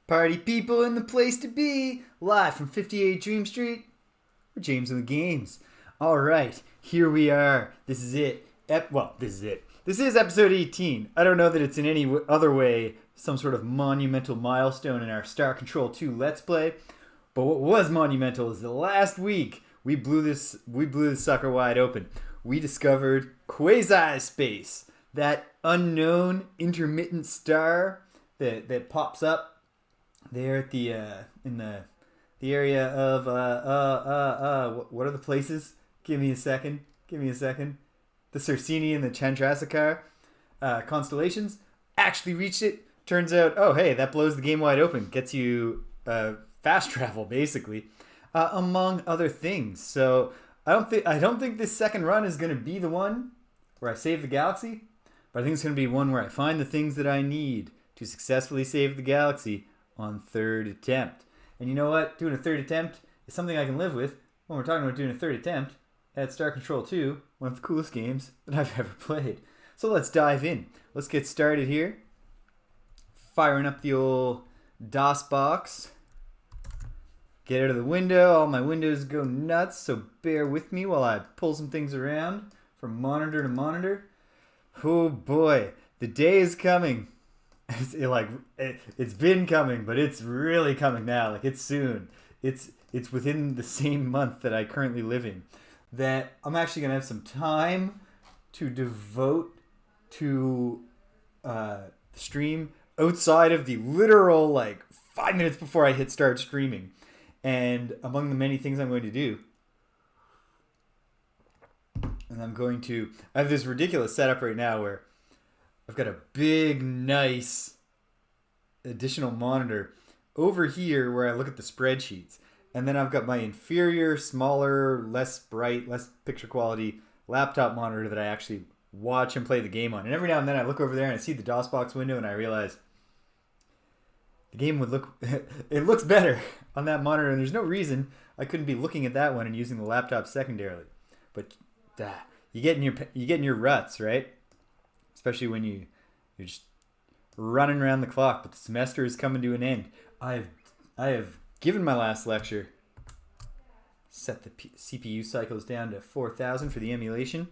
Party people in the place to be, live from 58 Dream Street. We're James in the Games. All right, here we are. This is it. This is it. This is episode 18. I don't know that it's in any other way some sort of monumental milestone in our Star Control 2 Let's Play. But what was monumental is that last week we blew this sucker wide open. We discovered Quasispace, that unknown intermittent star that pops up there at the in the area of what are the places? Give me a second. The Syreen and the Chandrasekhar constellations actually reached it. Turns out, oh hey, that blows the game wide open. Gets you fast travel basically, among other things. So I don't think this second run is going to be the one where I save the galaxy, but I think it's going to be one where I find the things that I need to successfully save the galaxy on third attempt. And you know what? Doing a third attempt is something I can live with when we're talking about doing a third attempt at Star Control 2, one of the coolest games that I've ever played. So let's dive in. Let's get started here. Firing up the old DOS box. Get out of the window. All my windows go nuts, so bear with me while I pull some things around from monitor to monitor. Oh boy, the day is coming. It's been coming, but it's really coming now. Like, it's soon. It's within the same month that I currently live in, that I'm actually gonna have some time to devote to stream outside of the literal 5 minutes before I hit start streaming. And among the many things I'm going to do, I have this ridiculous setup right now where I've got a big, nice additional monitor over here where I look at the spreadsheets. And then I've got my inferior, smaller, less bright, less picture quality laptop monitor that I actually watch and play the game on. And every now and then I look over there and I see the DOSBox window and I realize the game would look... it looks better on that monitor, and there's no reason I couldn't be looking at that one and using the laptop secondarily. But you get in your ruts, right? Especially when you're just running around the clock, but the semester is coming to an end. I have given my last lecture, set the CPU cycles down to 4,000 for the emulation.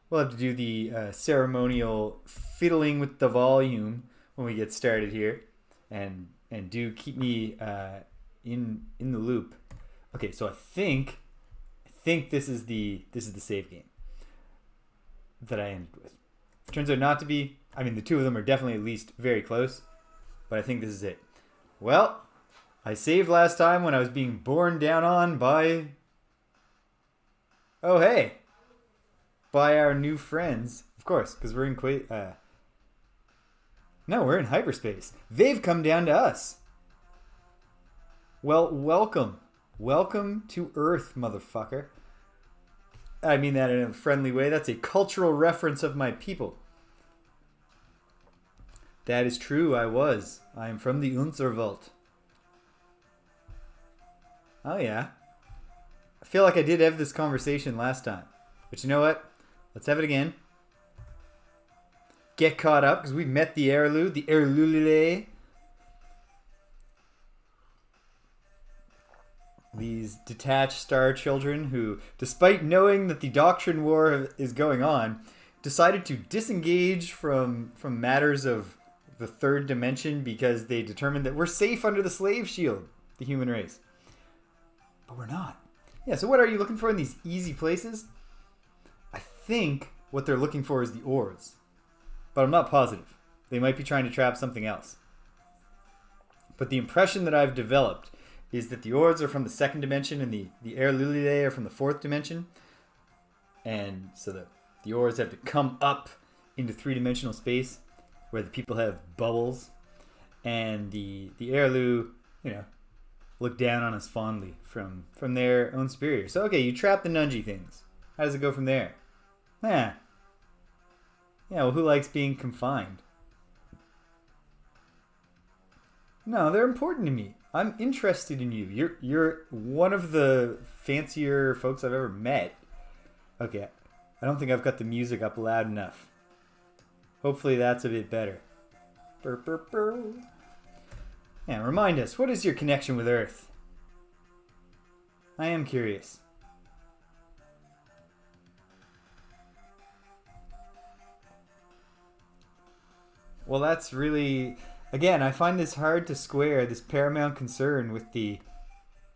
We'll have to do the ceremonial fiddling with the volume when we get started here, and do keep me in the loop. Okay, so I think this is the save game that I ended with. Turns out not to be. I mean, the two of them are definitely at least very close, but I think this is it. Well, I saved last time when I was being borne down on by... oh, hey! By our new friends. Of course, because we're in No, we're in hyperspace. They've come down to us. Well, welcome. Welcome to Earth, motherfucker. I mean that in a friendly way. That's a cultural reference of my people. That is true, I am from the Unterwelt. Oh yeah. I feel like I did have this conversation last time. But you know what? Let's have it again. Get caught up, because we've met the Arilou. These detached star children who, despite knowing that the Doctrine War is going on, decided to disengage from matters of the third dimension because they determined that we're safe under the slave shield, the human race. But we're not. Yeah, so what are you looking for in these easy places? I think what they're looking for is the ores. But I'm not positive. They might be trying to trap something else. But the impression that I've developed is that the ores are from the second dimension and the Arilou are from the fourth dimension. And so the ores have to come up into three-dimensional space where the people have bubbles. And the Arilou, look down on us fondly from their own superior. So, okay, you trap the Nungy things. How does it go from there? Yeah, well, who likes being confined? No, they're important to me. I'm interested in you. You're one of the fancier folks I've ever met. Okay, I don't think I've got the music up loud enough. Hopefully that's a bit better. Burr, burr, burr. Yeah, remind us, what is your connection with Earth? I am curious. Well, that's really... Again, I find this hard to square, this paramount concern with the...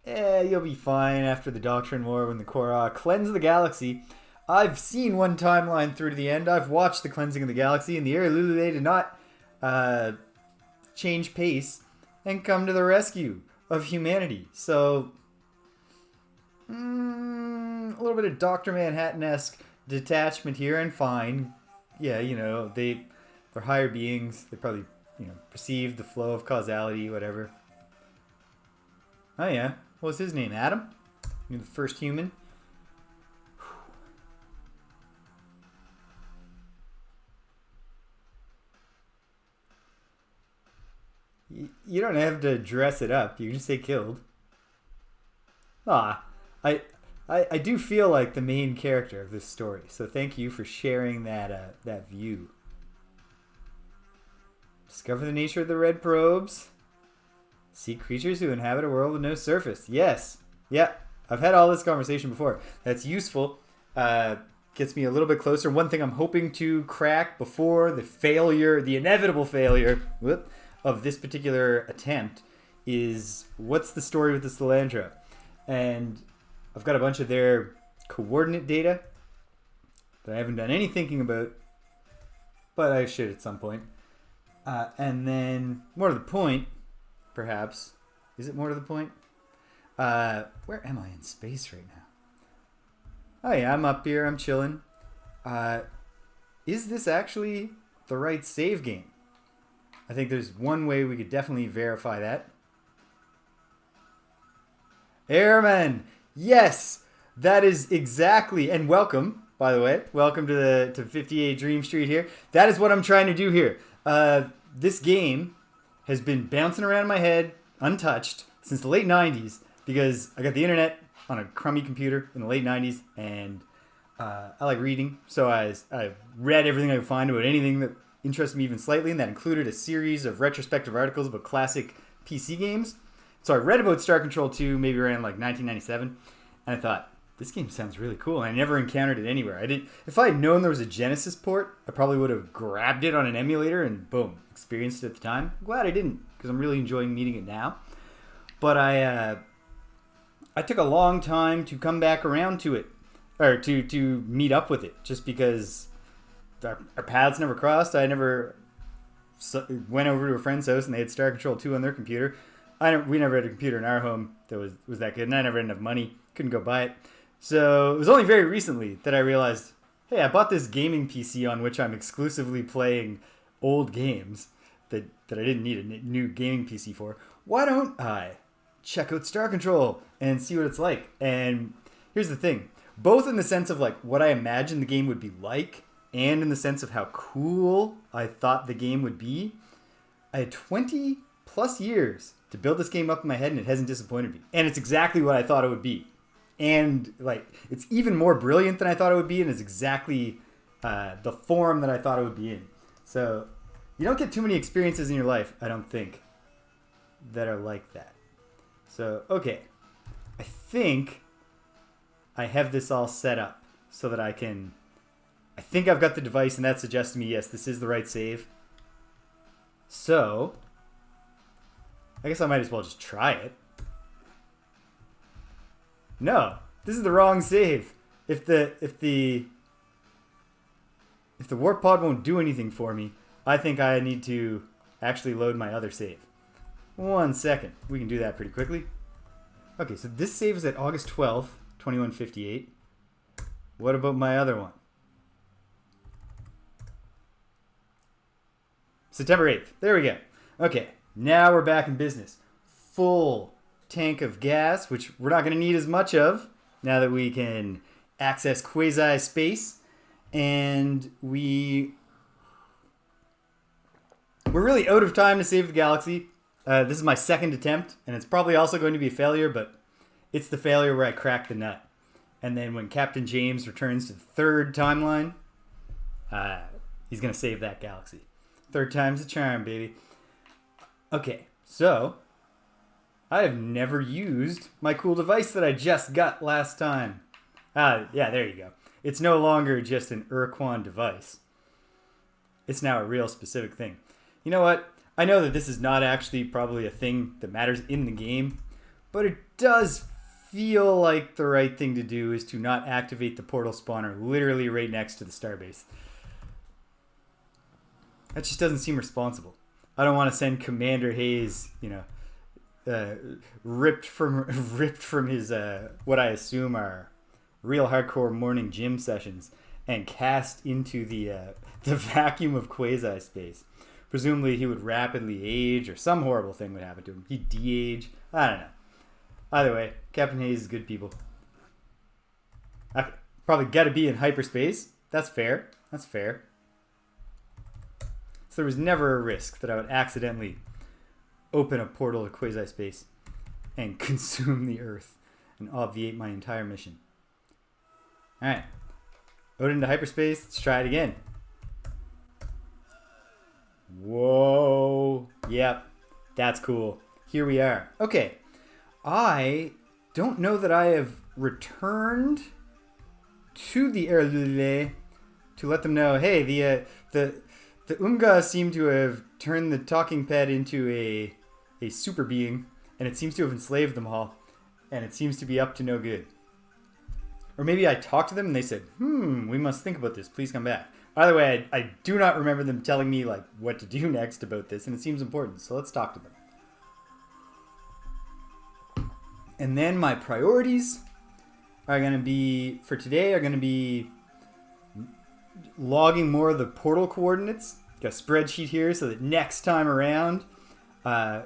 you'll be fine after the Doctrine War when the Kohr-Ah cleanse the galaxy. I've seen one timeline through to the end. I've watched the cleansing of the galaxy, and the Arilou, they did not change pace and come to the rescue of humanity. So, a little bit of Dr. Manhattan-esque detachment here, and fine. Yeah, you know, they're higher beings. They probably, perceive the flow of causality, whatever. Oh yeah, what was his name? Adam? You're the first human. You don't have to dress it up. You can just say killed. I do feel like the main character of this story. So thank you for sharing that view. Discover the nature of the red probes. See creatures who inhabit a world with no surface. Yes. Yeah. I've had all this conversation before. That's useful. Gets me a little bit closer. One thing I'm hoping to crack before the inevitable failure of this particular attempt is what's the story with the Salandra? And I've got a bunch of their coordinate data that I haven't done any thinking about, but I should at some point. And then, more to the point, perhaps. Is it more to the point? Where am I in space right now? Oh yeah, I'm up here, I'm chilling. Is this actually the right save game? I think there's one way we could definitely verify that. Airman! Yes! That is exactly, and welcome, by the way. Welcome to 58 Dream Street here. That is what I'm trying to do here. This game has been bouncing around in my head, untouched, since the late 90s, because I got the internet on a crummy computer in the late 90s, and I like reading, so I read everything I could find about anything that interested me even slightly, and that included a series of retrospective articles about classic PC games. So I read about Star Control 2 maybe around like 1997, and I thought, this game sounds really cool, and I never encountered it anywhere. If I had known there was a Genesis port, I probably would have grabbed it on an emulator and boom, experienced it at the time. I'm glad I didn't, because I'm really enjoying meeting it now. But I took a long time to come back around to it, or to meet up with it, just because our paths never crossed. I never went over to a friend's house and they had Star Control 2 on their computer. We never had a computer in our home that was that good, and I never had enough money. Couldn't go buy it. So it was only very recently that I realized, hey, I bought this gaming PC on which I'm exclusively playing old games that I didn't need a new gaming PC for. Why don't I check out Star Control and see what it's like? And here's the thing. Both in the sense of like what I imagined the game would be like, and in the sense of how cool I thought the game would be, I had 20 plus years to build this game up in my head, and it hasn't disappointed me. And it's exactly what I thought it would be. And like, it's even more brilliant than I thought it would be, and it's exactly the form that I thought it would be in. So you don't get too many experiences in your life, I don't think, that are like that. So, okay. I think I have this all set up so that I think I've got the device, and that suggests to me, yes, this is the right save. So I guess I might as well just try it. No, this is the wrong save. If the warp pod won't do anything for me, I think I need to actually load my other save. 1 second. We can do that pretty quickly. Okay, so this save is at August 12th, 2158. What about my other one? September 8th. There we go. Okay, now we're back in business. Full tank of gas, which we're not going to need as much of now that we can access Quasispace. And we're really out of time to save the galaxy. This is my second attempt, and it's probably also going to be a failure, but it's the failure where I crack the nut. And then when Captain James returns to the third timeline, he's going to save that galaxy. Third time's a charm, baby. Okay, so I have never used my cool device that I just got last time. Yeah, there you go. It's no longer just an Ur-Quan device. It's now a real specific thing. You know what? I know that this is not actually probably a thing that matters in the game, but it does feel like the right thing to do is to not activate the portal spawner literally right next to the starbase. That just doesn't seem responsible. I don't want to send Commander Hayes, ripped from his what I assume are real hardcore morning gym sessions and cast into the vacuum of Quasispace. Presumably he would rapidly age or some horrible thing would happen to him. He'd de-age. I don't know. Either way, Captain Hayes is good people. I probably got to be in hyperspace. That's fair. That's fair. So there was never a risk that I would accidentally open a portal to Quasispace and consume the Earth and obviate my entire mission. Alright. Out into hyperspace. Let's try it again. Whoa. Yep. That's cool. Here we are. Okay. I don't know that I have returned to the Arilou to let them know, hey, the Unga seem to have turned the talking pet into a super being, and it seems to have enslaved them all, and it seems to be up to no good. Or maybe I talked to them and they said, we must think about this. Please come back. Either way, I do not remember them telling me like what to do next about this, and it seems important, so let's talk to them. And then my priorities are going to be, for today, are going to be logging more of the portal coordinates. Got a spreadsheet here so that next time around, I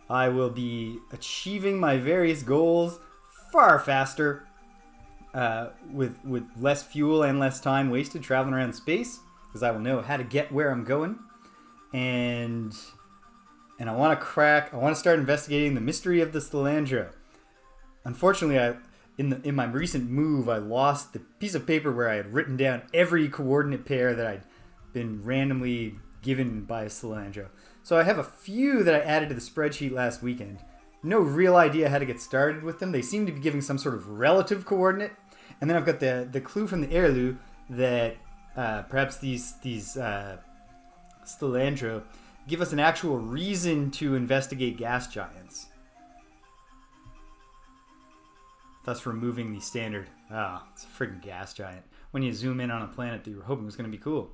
will be achieving my various goals far faster, with less fuel and less time wasted traveling around space, because I will know how to get where I'm going. And I want to start investigating the mystery of the Slyandra. Unfortunately, in my recent move, I lost the piece of paper where I had written down every coordinate pair that I'd been randomly given by a Slyandra. So I have a few that I added to the spreadsheet last weekend. No real idea how to get started with them. They seem to be giving some sort of relative coordinate. And then I've got the clue from the Arilou that perhaps these Slyandra give us an actual reason to investigate gas giants. Thus removing the standard, it's a friggin' gas giant. When you zoom in on a planet that you were hoping was going to be cool.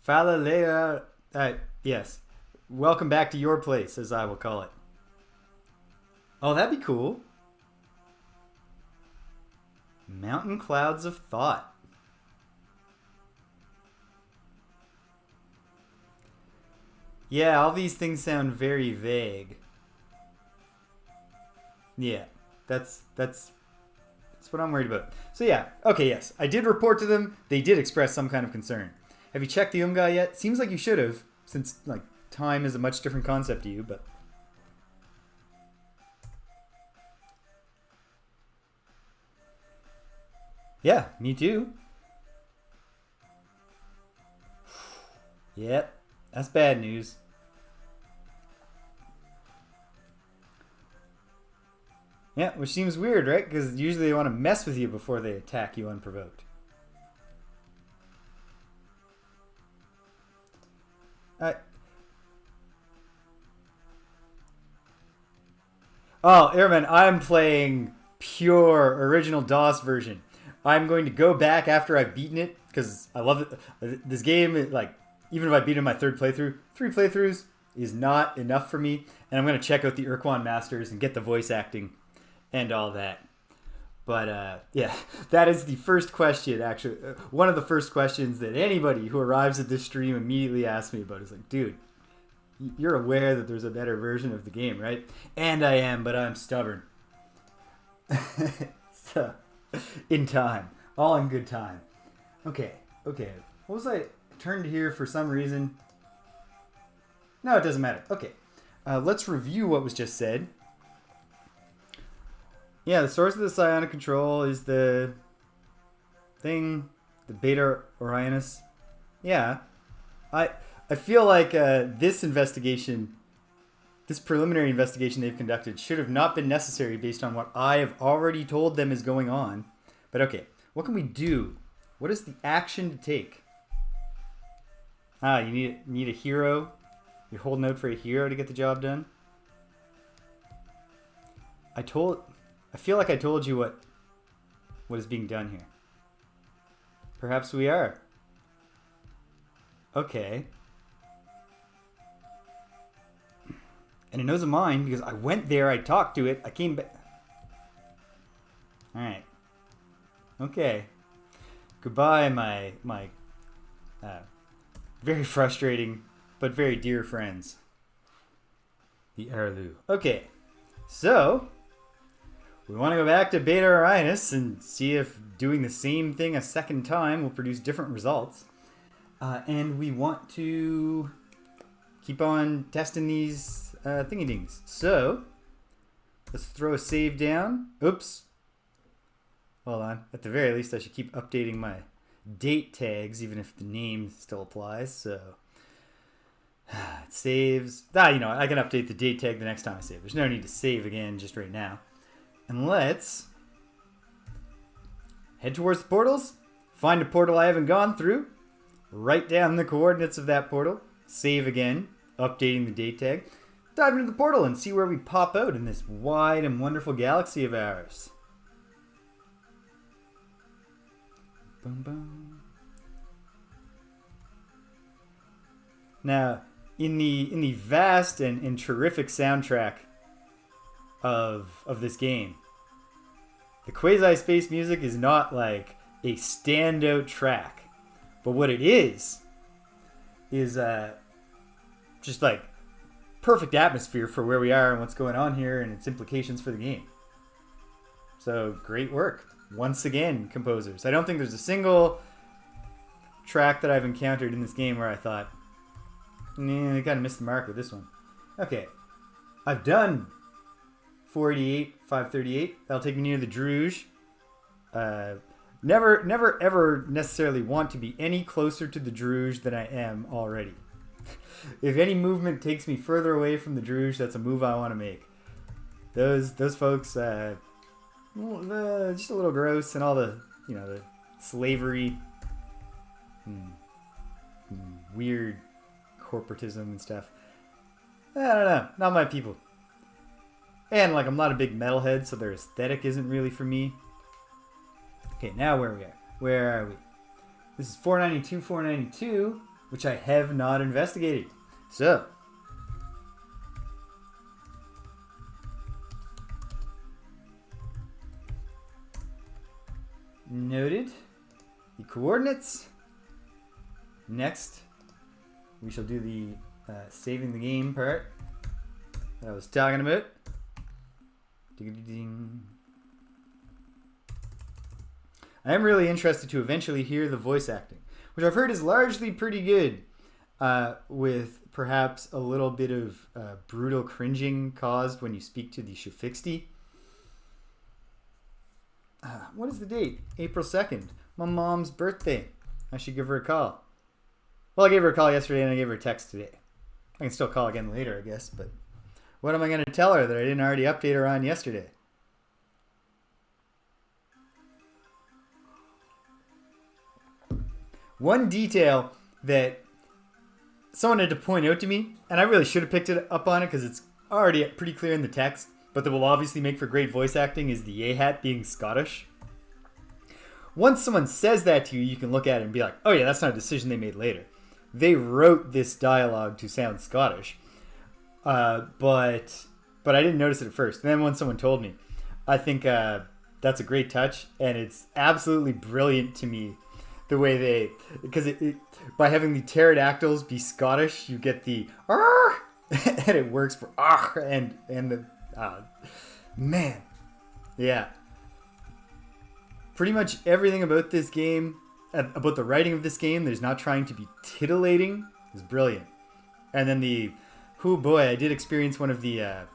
Falalea, yes. Welcome back to your place, as I will call it. Oh, that'd be cool. Mountain Clouds of Thought. Yeah, all these things sound very vague. Yeah. That's what I'm worried about. So yeah, okay, yes. I did report to them. They did express some kind of concern. Have you checked the Umga yet? Seems like you should have, since like time is a much different concept to you, but... Yeah, me too. Yep, that's bad news. Yeah, which seems weird, right? Because usually they want to mess with you before they attack you unprovoked. Oh, Airman, I'm playing pure original DOS version. I'm going to go back after I've beaten it, because I love it. This game, like, even if I beat it in my third playthrough, 3 playthroughs is not enough for me. And I'm going to check out the Ur-Quan Masters and get the voice acting and all that. But yeah, that is the first question, actually. One of the first questions that anybody who arrives at this stream immediately asks me about is like, dude, you're aware that there's a better version of the game, right? And I am, but I'm stubborn. So, in time. All in good time. Okay. What was I turned here for some reason? No, it doesn't matter. Okay. Let's review what was just said. Yeah, the source of the psionic control is the thing, the Beta Orionis. Yeah. I feel like this investigation This preliminary investigation they've conducted should have not been necessary based on what I have already told them is going on. But okay, what can we do? What is the action to take? You need a hero. You're holding out for a hero to get the job done. I feel like I told you what is being done here. Perhaps we are. Okay. And it knows of mine because I went there, I talked to it, I came back. Alright. Okay. Goodbye, my very frustrating but very dear friends. The Arilou. Okay. So, we want to go back to Beta Orionis and see if doing the same thing a second time will produce different results. And we want to keep on testing these thingy-dings. So, let's throw a save down. Oops. Hold on. At the very least, I should keep updating my date tags, even if the name still applies. So, it saves. You know, I can update the date tag the next time I save. There's no need to save again just right now. And let's head towards the portals, find a portal I haven't gone through, write down the coordinates of that portal, save again, updating the date tag, dive into the portal and see where we pop out in this wide and wonderful galaxy of ours. Boom, boom. Now, in the vast and terrific soundtrack of this game, the Quasispace music is not like a standout track, but what it is just like perfect atmosphere for where we are and what's going on here and its implications for the game. So great work once again, composers. I don't think there's a single track that I've encountered in this game where I thought, I kind of missed the mark with this one. Okay, I've done 488, 538. That'll take me near the Druge. Never ever necessarily want to be any closer to the Druge than I am already. If any movement takes me further away from the Druge, that's a move I want to make. Those folks, just a little gross, and all the the slavery, weird corporatism and stuff. I don't know, not my people. And like I'm not a big metalhead, so their aesthetic isn't really for me. Okay, now where are we? This is 492, 492, which I have not investigated. So, noted the coordinates. Next, we shall do the saving the game part that I was talking about. Ding. I am really interested to eventually hear the voice acting, which I've heard is largely pretty good, with perhaps a little bit of brutal cringing caused when you speak to the Shufixti. What is the date? April 2nd. My mom's birthday. I should give her a call. Well, I gave her a call yesterday and I gave her a text today. I can still call again later, I guess, but what am I going to tell her that I didn't already update her on yesterday? One detail that someone had to point out to me, and I really should have picked it up on it because it's already pretty clear in the text, but that will obviously make for great voice acting, is the Yay-Hat being Scottish. Once someone says that to you, you can look at it and be like, oh yeah, that's not a decision they made later. They wrote this dialogue to sound Scottish. But I didn't notice it at first. And then when someone told me, I think that's a great touch, and it's absolutely brilliant to me the way they, because by having the pterodactyls be Scottish, you get the Arr! And it works for Arr! and the man, yeah. Pretty much everything about this game, about the writing of this game that is not trying to be titillating, is brilliant. And then oh boy, I did experience one of the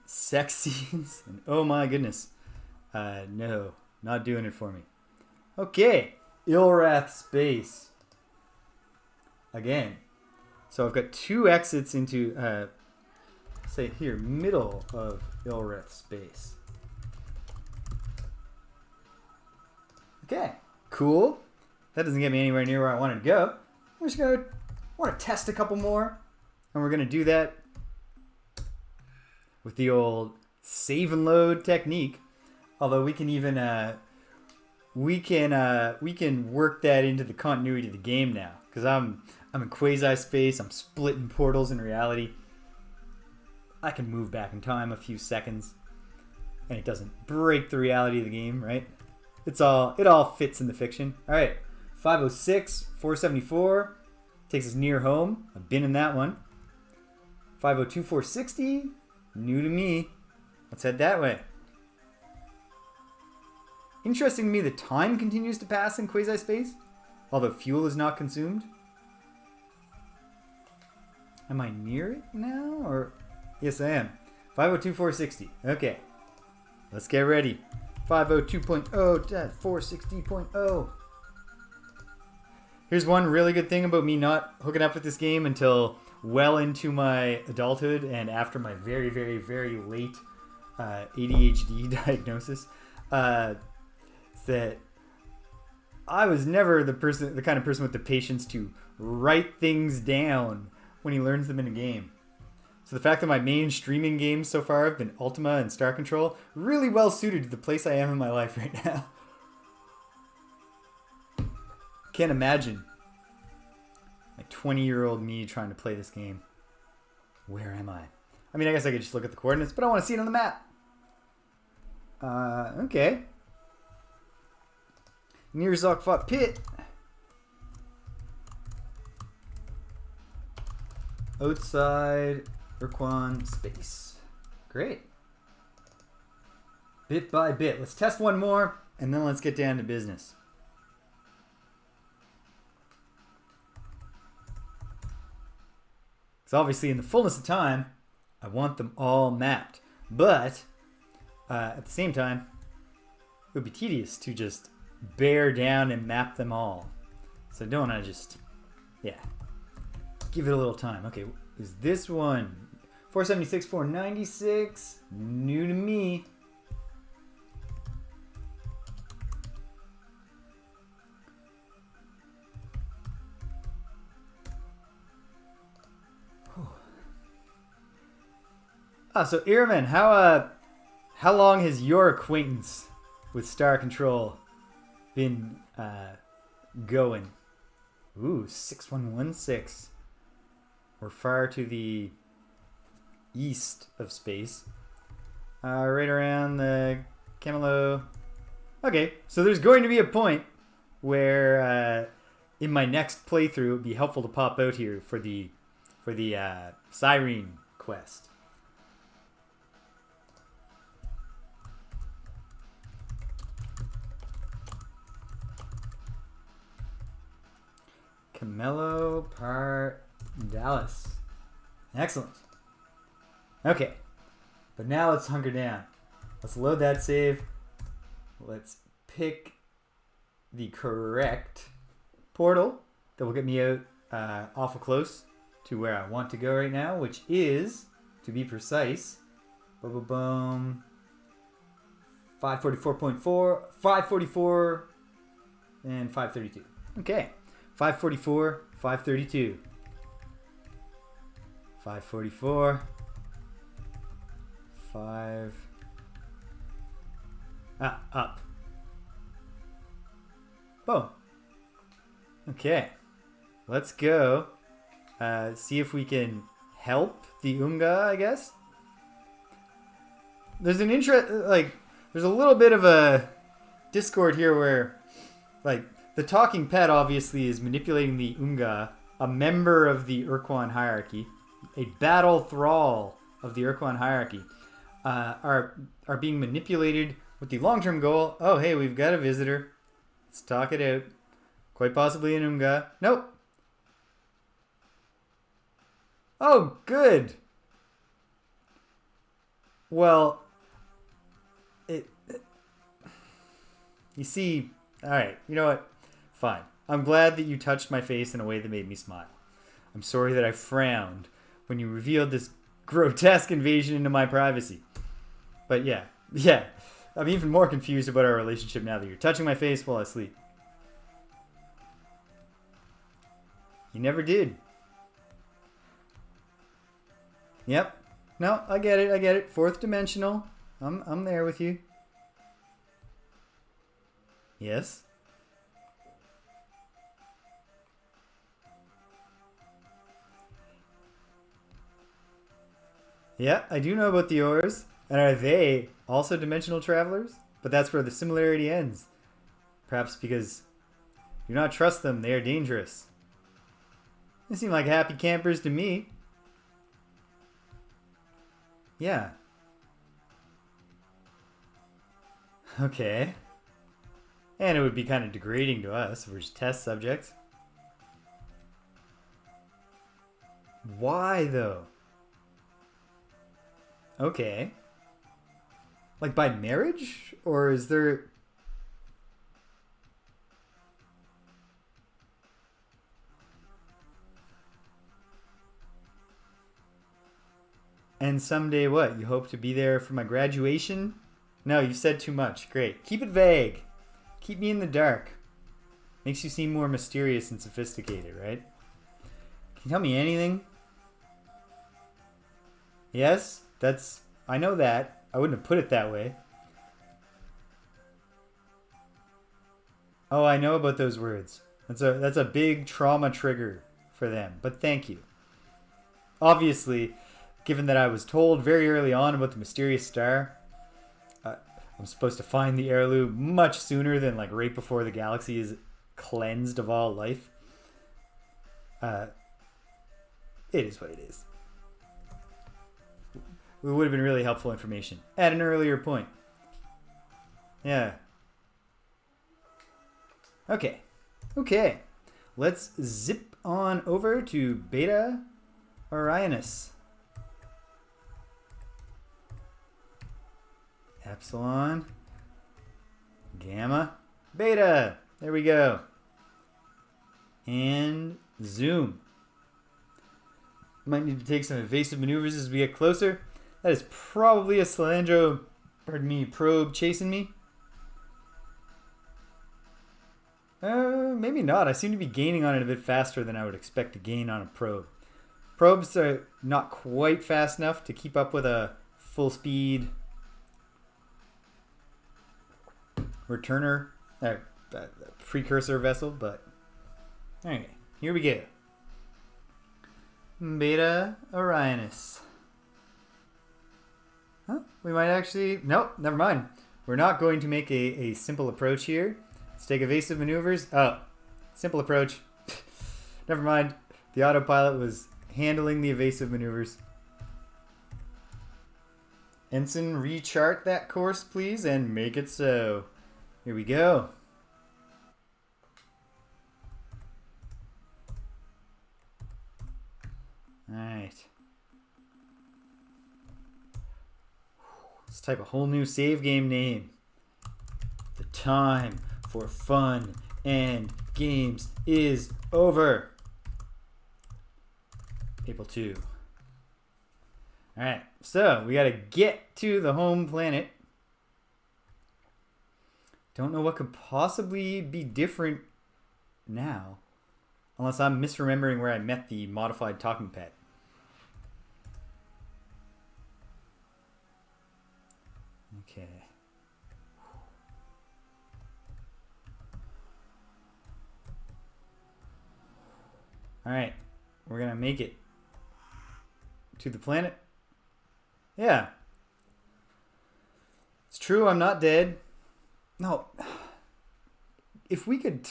sex scenes, and oh my goodness, no, not doing it for me. Okay, Ilrath Space. Again, So I've got 2 exits into, say here, middle of Ilrith space. Okay, cool. That doesn't get me anywhere near where I wanted to go. I'm just going to want to test a couple more. And we're going to do that with the old save and load technique. Although we can even, we can work that into the continuity of the game now. Because I'm in Quasispace, I'm splitting portals in reality. I can move back in time a few seconds. And it doesn't break the reality of the game, right? It all fits in the fiction. Alright, 506, 474. Takes us near home. I've been in that one. 502, 460. New to me. Let's head that way. Interesting to me, the time continues to pass in Quasispace, although fuel is not consumed. Am I near it now? Or yes, I am. 502, 460. Okay. Let's get ready. 502.0 to 460.0. Here's one really good thing about me not hooking up with this game until well into my adulthood and after my very, very, very late ADHD diagnosis. That I was never the kind of person with the patience to write things down when he learns them in a game. So the fact that my main streaming games so far have been Ultima and Star Control, really well suited to the place I am in my life right now. Can't imagine like 20-year-old me trying to play this game. Where am I? I mean, I guess I could just look at the coordinates, but I want to see it on the map. Okay. Near Zokfot Pit. Outside Ur-Quan space. Great. Bit by bit. Let's test one more, and then let's get down to business. Because obviously, in the fullness of time, I want them all mapped. But, at the same time, it would be tedious to just bear down and map them all. So don't want to just, give it a little time. Okay, is this one 476, 496? New to me. So Ehrman, how long has your acquaintance with Star Control been going? Ooh, 6116. We're far to the east of space. Right around the Camelo. Okay, so there's going to be a point where in my next playthrough it would be helpful to pop out here for the Syreen quest. Camelo Dallas. Excellent. Okay. But now let's hunker down. Let's load that save. Let's pick the correct portal that will get me out awful close to where I want to go right now, which is, to be precise, 544.4, 544, and 532. Okay. 544, 532. 544. 5. Up. Boom. Okay. Let's go. See if we can help the Unga, I guess. There's an there's a little bit of a discord here where, the talking pet obviously is manipulating the Unga, a member of the Ur-Quan hierarchy, a battle thrall of the Ur-Quan hierarchy, are being manipulated with the long-term goal. Oh, hey, we've got a visitor. Let's talk it out. Quite possibly an Unga. Nope. Oh, good. Well, you see, all right, you know what? Fine. I'm glad that you touched my face in a way that made me smile. I'm sorry that I frowned when you revealed this grotesque invasion into my privacy. But yeah. I'm even more confused about our relationship now that you're touching my face while I sleep. You never did. Yep. No, I get it. Fourth dimensional. I'm there with you. Yes. Yeah, I do know about the Ors. And are they also dimensional travelers? But that's where the similarity ends. Perhaps because you do not trust them, they are dangerous. They seem like happy campers to me. Yeah. Okay. And it would be kind of degrading to us if we're just test subjects. Why, though? Okay. Like by marriage? Or is there... And someday what? You hope to be there for my graduation? No, you said too much. Great. Keep it vague. Keep me in the dark. Makes you seem more mysterious and sophisticated, right? Can you tell me anything? Yes? That's... I know that. I wouldn't have put it that way. Oh, I know about those words. That's a big trauma trigger for them. But thank you. Obviously, given that I was told very early on about the mysterious star, I'm supposed to find the Arilou much sooner than like right before the galaxy is cleansed of all life. It is what it is. It would have been really helpful information at an earlier point. Yeah. Okay. Let's zip on over to Beta Orionis. Epsilon. Gamma. Beta. There we go. And zoom. Might need to take some evasive maneuvers as we get closer. That is probably a probe chasing me. Maybe not. I seem to be gaining on it a bit faster than I would expect to gain on a probe. Probes are not quite fast enough to keep up with a full speed returner, precursor vessel, but anyway, here we go. Beta Orionis. Huh? We might actually... Nope, never mind. We're not going to make a simple approach here. Let's take evasive maneuvers. Oh, simple approach. Never mind. The autopilot was handling the evasive maneuvers. Ensign, rechart that course, please, and make it so. Here we go. Alright. Let's type a whole new save game name. The time for fun and games is over. April 2. Alright, so we gotta get to the home planet. Don't know what could possibly be different now. Unless I'm misremembering where I met the modified talking pet. Okay. Alright. We're gonna make it to the planet. Yeah. It's true, I'm not dead. No. If we could...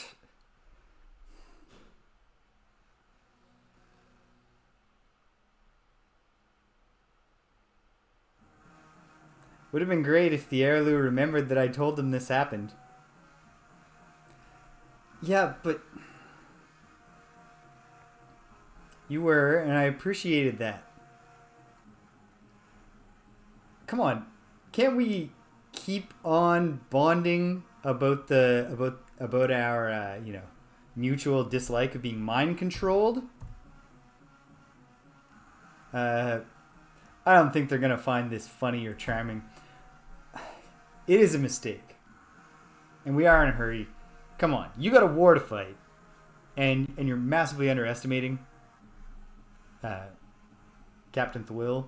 Would have been great if the Arilou remembered that I told them this happened. Yeah, but... You were, and I appreciated that. Come on. Can't we keep on bonding about our mutual dislike of being mind controlled? I don't think they're going to find this funny or charming. It is a mistake. And we are in a hurry. Come on. You got a war to fight. And you're massively underestimating Captain Thwill.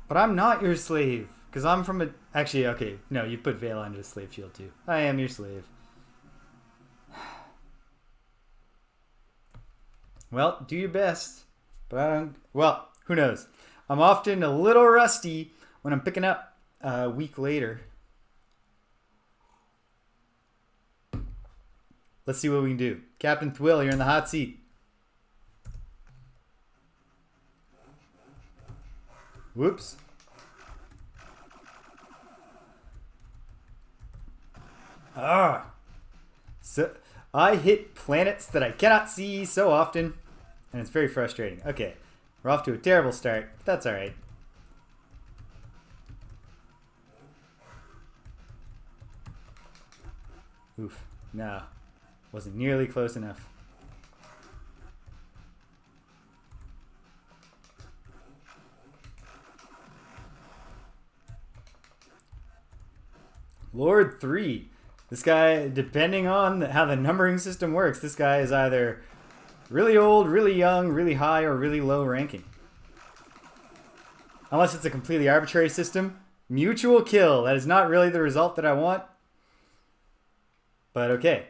But I'm not your slave. Because I'm from a... Actually, okay. No, you put Veil onto a slave shield too. I am your slave. Well, do your best. But I don't... Well, who knows? I'm often a little rusty when I'm picking up a week later. Let's see what we can do. Captain Thwill, you're in the hot seat. Whoops. So I hit planets that I cannot see so often, and it's very frustrating. Okay, we're off to a terrible start, but that's all right. Oof, no, wasn't nearly close enough. Lord 3. This guy, depending on how the numbering system works, this guy is either really old, really young, really high, or really low ranking. Unless it's a completely arbitrary system. Mutual kill. That is not really the result that I want. But okay.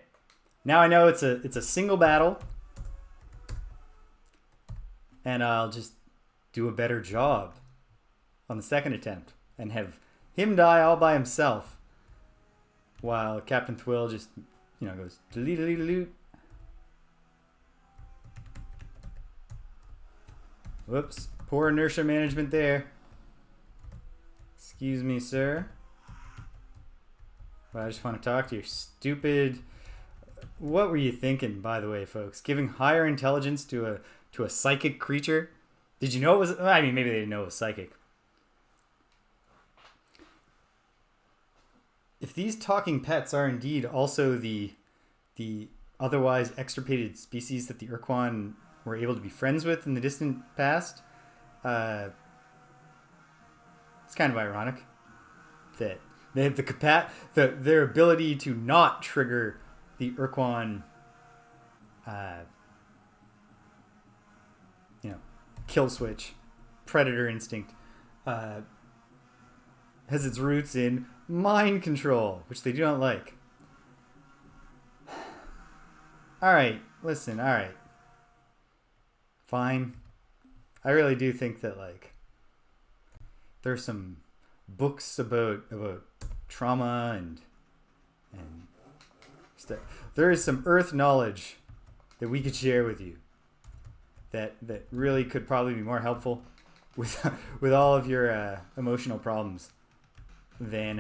Now I know it's a single battle. And I'll just do a better job on the second attempt. And have him die all by himself. While Captain Thwill just, goes delete. Whoops. Poor inertia management there. Excuse me, sir. But I just want to talk to your stupid... What were you thinking, by the way, folks? Giving higher intelligence to a psychic creature? Did you know it was... I mean, maybe they didn't know it was psychic. If these talking pets are indeed also the otherwise extirpated species that the Ur-Quan were able to be friends with in the distant past, it's kind of ironic that they have their ability to not trigger the Ur-Quan, kill switch, predator instinct, has its roots in mind control, which they do not like. Alright, listen, alright. Fine. I really do think that, there's some books about trauma and stuff. There is some Earth knowledge that we could share with you that really could probably be more helpful with all of your emotional problems than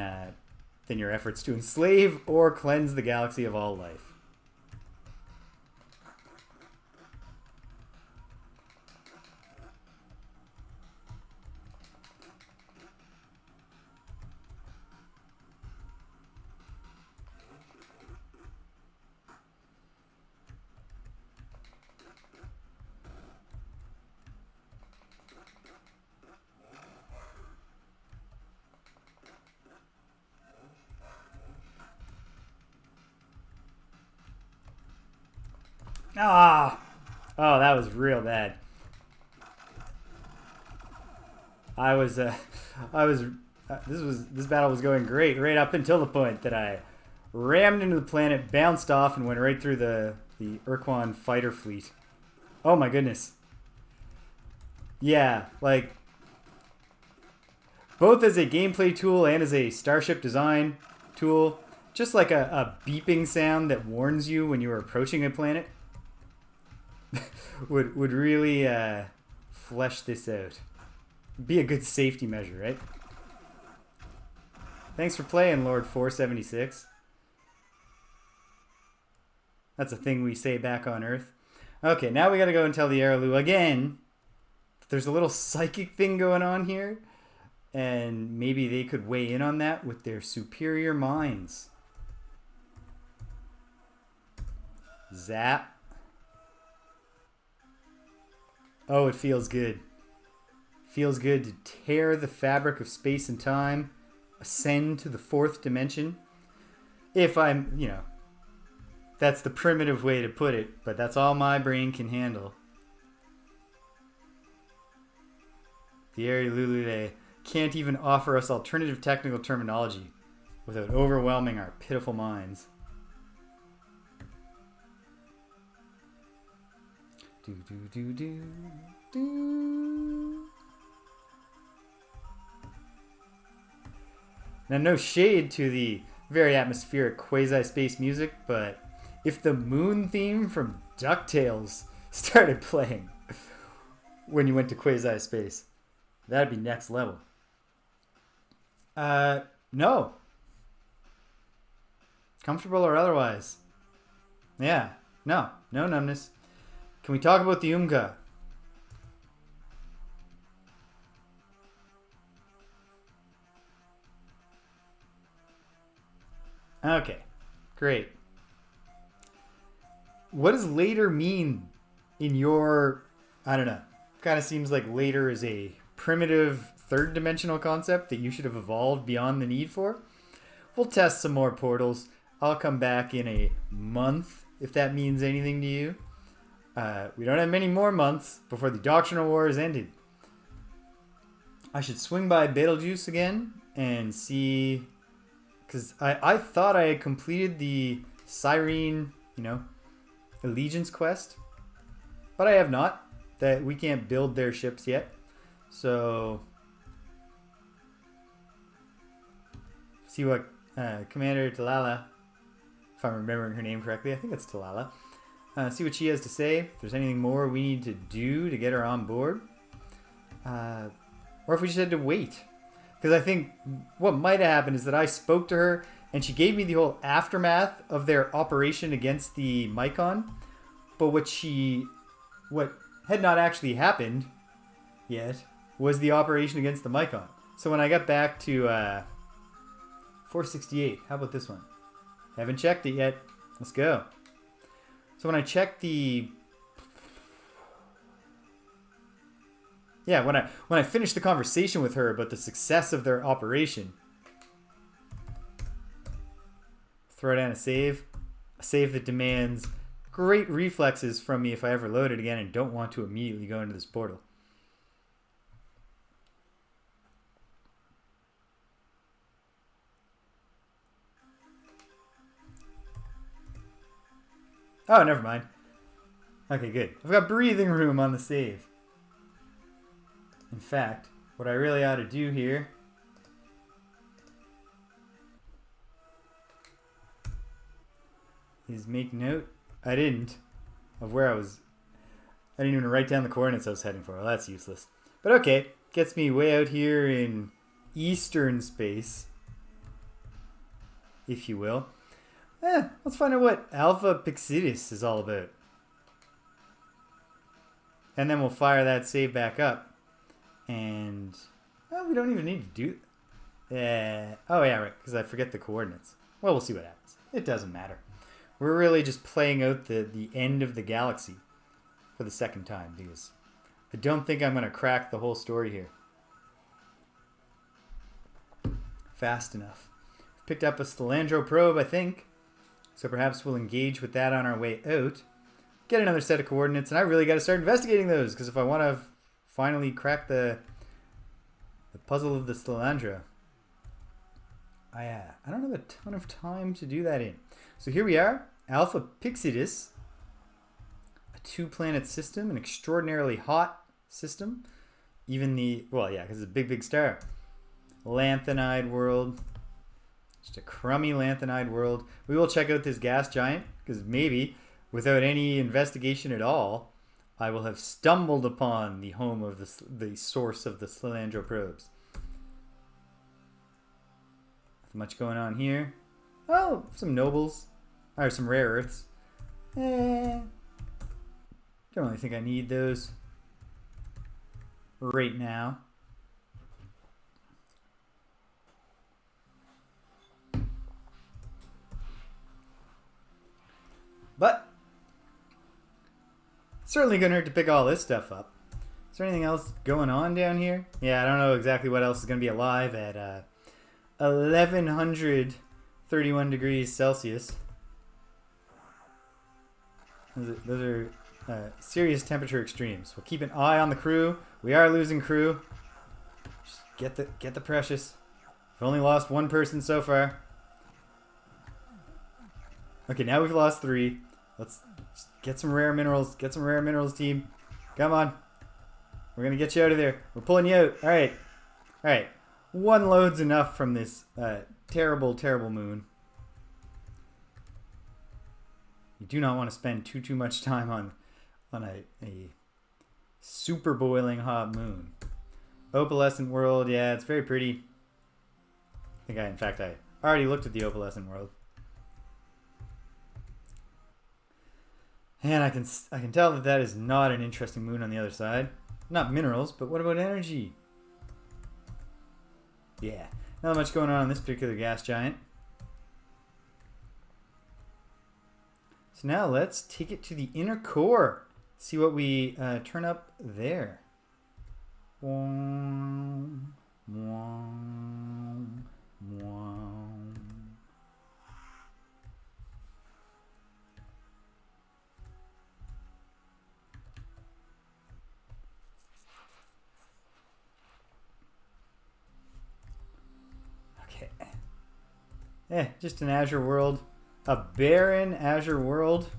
your efforts to enslave or cleanse the galaxy of all life. Oh, that was real bad. This battle was going great right up until the point that I rammed into the planet, bounced off, and went right through the Ur-Quan fighter fleet. Oh my goodness. Yeah, both as a gameplay tool and as a starship design tool, just like a beeping sound that warns you when you are approaching a planet. would really flesh this out. Be a good safety measure, right? Thanks for playing, Lord 476. That's a thing we say back on Earth. Okay, now we gotta go and tell the Arilou again that there's a little psychic thing going on here, and maybe they could weigh in on that with their superior minds. Zap. Oh, it feels good. Feels good to tear the fabric of space and time, ascend to the fourth dimension. If I'm, that's the primitive way to put it, but that's all my brain can handle. The Arilou can't even offer us alternative technical terminology without overwhelming our pitiful minds. Do do do do do. Now, no shade to the very atmospheric Quasi-Space music, but if the moon theme from DuckTales started playing when you went to Quasi-Space, that'd be next level. No. Comfortable or otherwise. Yeah. No numbness. Can we talk about the Umka? Okay, great. What does later mean in your... I don't know. Kind of seems like later is a primitive third dimensional concept that you should have evolved beyond the need for. We'll test some more portals. I'll come back in a month if that means anything to you. We don't have many more months before the Doctrinal War is ended. I should swing by Betelgeuse again and see... Because I thought I had completed the Syreen, allegiance quest. But I have not. That we can't build their ships yet. So... See what Commander Talala, if I'm remembering her name correctly, I think it's Talala. See what she has to say. If there's anything more we need to do to get her on board. Or if we just had to wait. Because I think what might have happened is that I spoke to her and she gave me the whole aftermath of their operation against the Mycon. But what had not actually happened yet was the operation against the Mycon. So when I got back to 468, how about this one? Haven't checked it yet. Let's go. So when I checked the... Yeah, when I finished the conversation with her about the success of their operation, throw down a save that demands great reflexes from me if I ever load it again and don't want to immediately go into this portal. Oh, never mind. Okay, good. I've got breathing room on the save. In fact, what I really ought to do here is make note. I didn't even write down the coordinates I was heading for. Well, that's useless. But okay, gets me way out here in eastern space, if you will. Let's find out what Alpha Pixidis is all about. And then we'll fire that save back up. And, we don't even need to do... oh, yeah, right, because I forget the coordinates. Well, we'll see what happens. It doesn't matter. We're really just playing out the end of the galaxy for the second time, because I don't think I'm going to crack the whole story here fast enough. Picked up a Stelandro probe, I think, so perhaps we'll engage with that on our way out. Get another set of coordinates, and I really got to start investigating those, because if I want to finally crack the puzzle of the Stelandro, I don't have a ton of time to do that in. So here we are, Alpha Pixidis, a 2-planet system, an extraordinarily hot system. Even because it's a big star. Lanthanide world. Just a crummy lanthanide world. We will check out this gas giant, because maybe, without any investigation at all, I will have stumbled upon the home of the source of the Stelandro probes. Nothing much going on here. Oh, some nobles. Or some rare earths. Don't really think I need those right now. But certainly gonna hurt to pick all this stuff up. there anything else going on down here? Yeah, I don't know exactly what else is going to be alive at 1131 degrees Celsius. Those are serious temperature extremes. We'll keep an eye on the crew. We are losing crew. Just get the precious. We've only lost one person so far. Okay, now we've lost 3. Let's get some rare minerals. Get some rare minerals, team. Come on. We're going to get you out of there. We're pulling you out. All right. All right. 1 load's enough from this terrible, terrible moon. You do not want to spend too much time on a super boiling hot moon. Opalescent world, yeah, it's very pretty. In fact, I already looked at the opalescent world. And I can tell that is not an interesting moon on the other side. Not minerals, but what about energy? Yeah, not much going on this particular gas giant. So now let's take it to the inner core. See what we turn up there. Okay. Just an azure world. A barren azure world.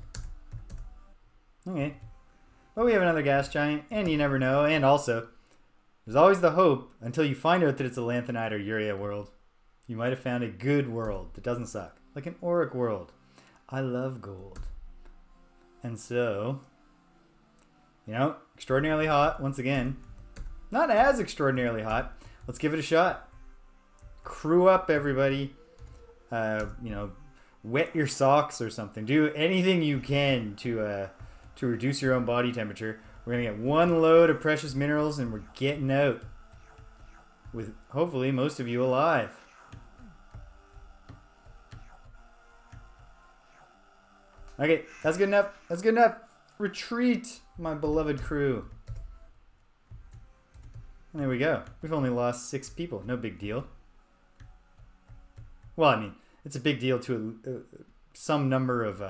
Okay. But we have another gas giant, and you never know. And also, there's always the hope until you find out that it's a lanthanide or urea world. You might have found a good world that doesn't suck. Like an auric world. I love gold. And so, extraordinarily hot once again. Not as extraordinarily hot. Let's give it a shot. Crew up, everybody. Wet your socks or something. Do anything you can to reduce your own body temperature. We're gonna get 1 load of precious minerals, and we're getting out with hopefully most of you alive. Okay, that's good enough. That's good enough. Retreat, my beloved crew. And there we go. We've only lost 6 people. No big deal. Well, I mean, it's a big deal to some number of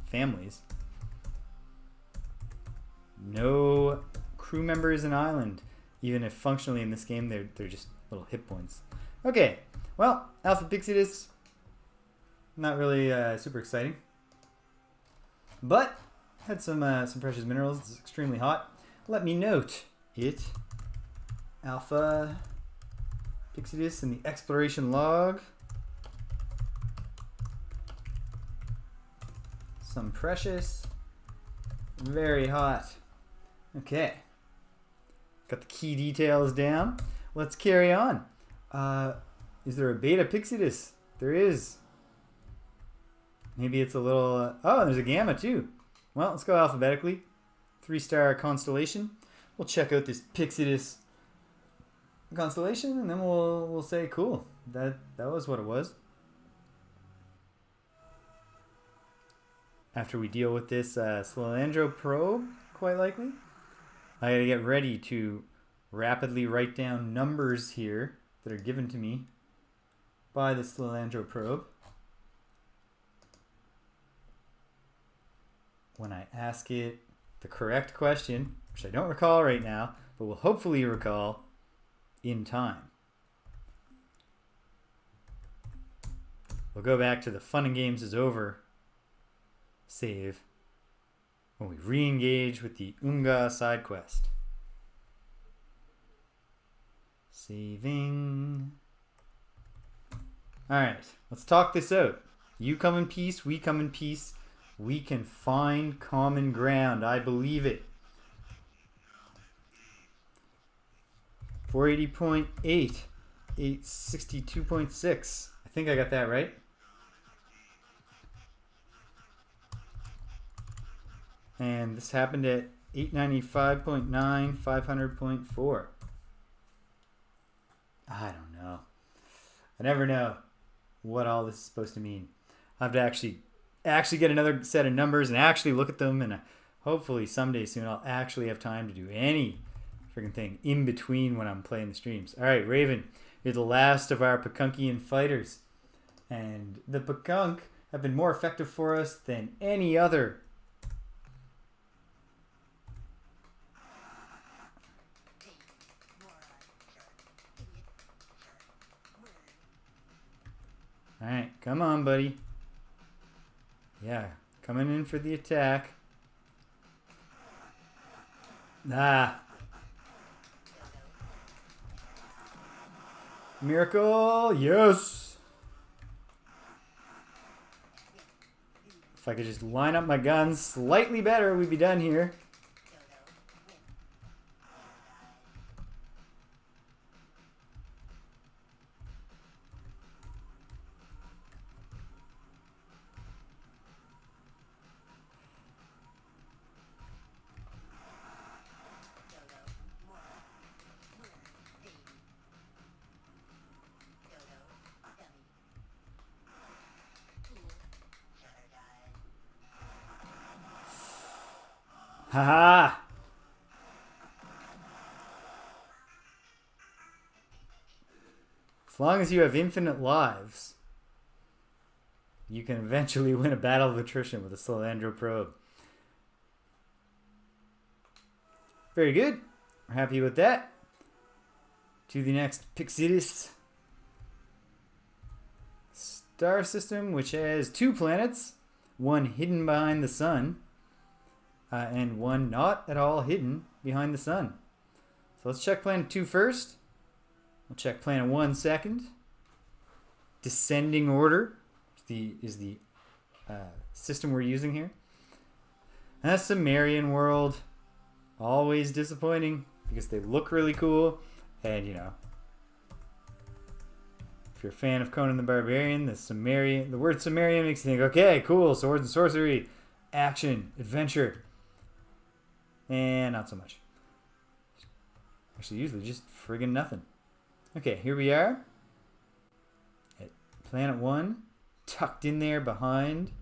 families. No crew members in island, even if functionally in this game they're just little hit points. Okay, well, Alpha Pixidus, not really super exciting, but had some precious minerals. It's extremely hot. Let me note it. Alpha Pixidus in the exploration log. Some precious. Very hot. Okay. Got the key details down. Let's carry on. Is there a beta Pixidus? There is. Maybe it's a little... oh, there's a gamma too. Well, let's go alphabetically. 3-star constellation. We'll check out this Pixidus constellation, and then we'll say, cool. That was what it was. After we deal with this Slilandro probe, quite likely. I gotta get ready to rapidly write down numbers here that are given to me by the Slilandro probe. When I ask it the correct question, which I don't recall right now, but will hopefully recall in time. We'll go back to the fun and games is over save when we re-engage with the Unga side quest. Saving. Alright, let's talk this out. You come in peace, we come in peace. We can find common ground. I believe it. 480.8, 862.6. I think I got that right. And this happened at 895.9, 500.4. I don't know. I never know what all this is supposed to mean. I have to actually get another set of numbers and actually look at them, and hopefully someday soon I'll actually have time to do any freaking thing in between when I'm playing the streams. All right, Raven, you're the last of our Pekunkian fighters. And the Pekunk have been more effective for us than any other. All right, come on, buddy. Yeah, coming in for the attack. Ah. Miracle, yes. If I could just line up my guns slightly better, we'd be done here. Haha! As long as you have infinite lives, you can eventually win a battle of attrition with a Solandro probe. Very good. We're happy with that. To the next Pixidus star system, which has 2 planets, one hidden behind the sun, and one not at all hidden behind the sun. So let's check planet 2 first. We'll check planet 1 second. Descending order is the system we're using here. And that's Sumerian world. Always disappointing because they look really cool. And, you know, if you're a fan of Conan the Barbarian, the word Sumerian makes you think, okay, cool, swords and sorcery, action, adventure. And not so much. Actually, usually just friggin' nothing. Okay, here we are at planet 1, tucked in there behind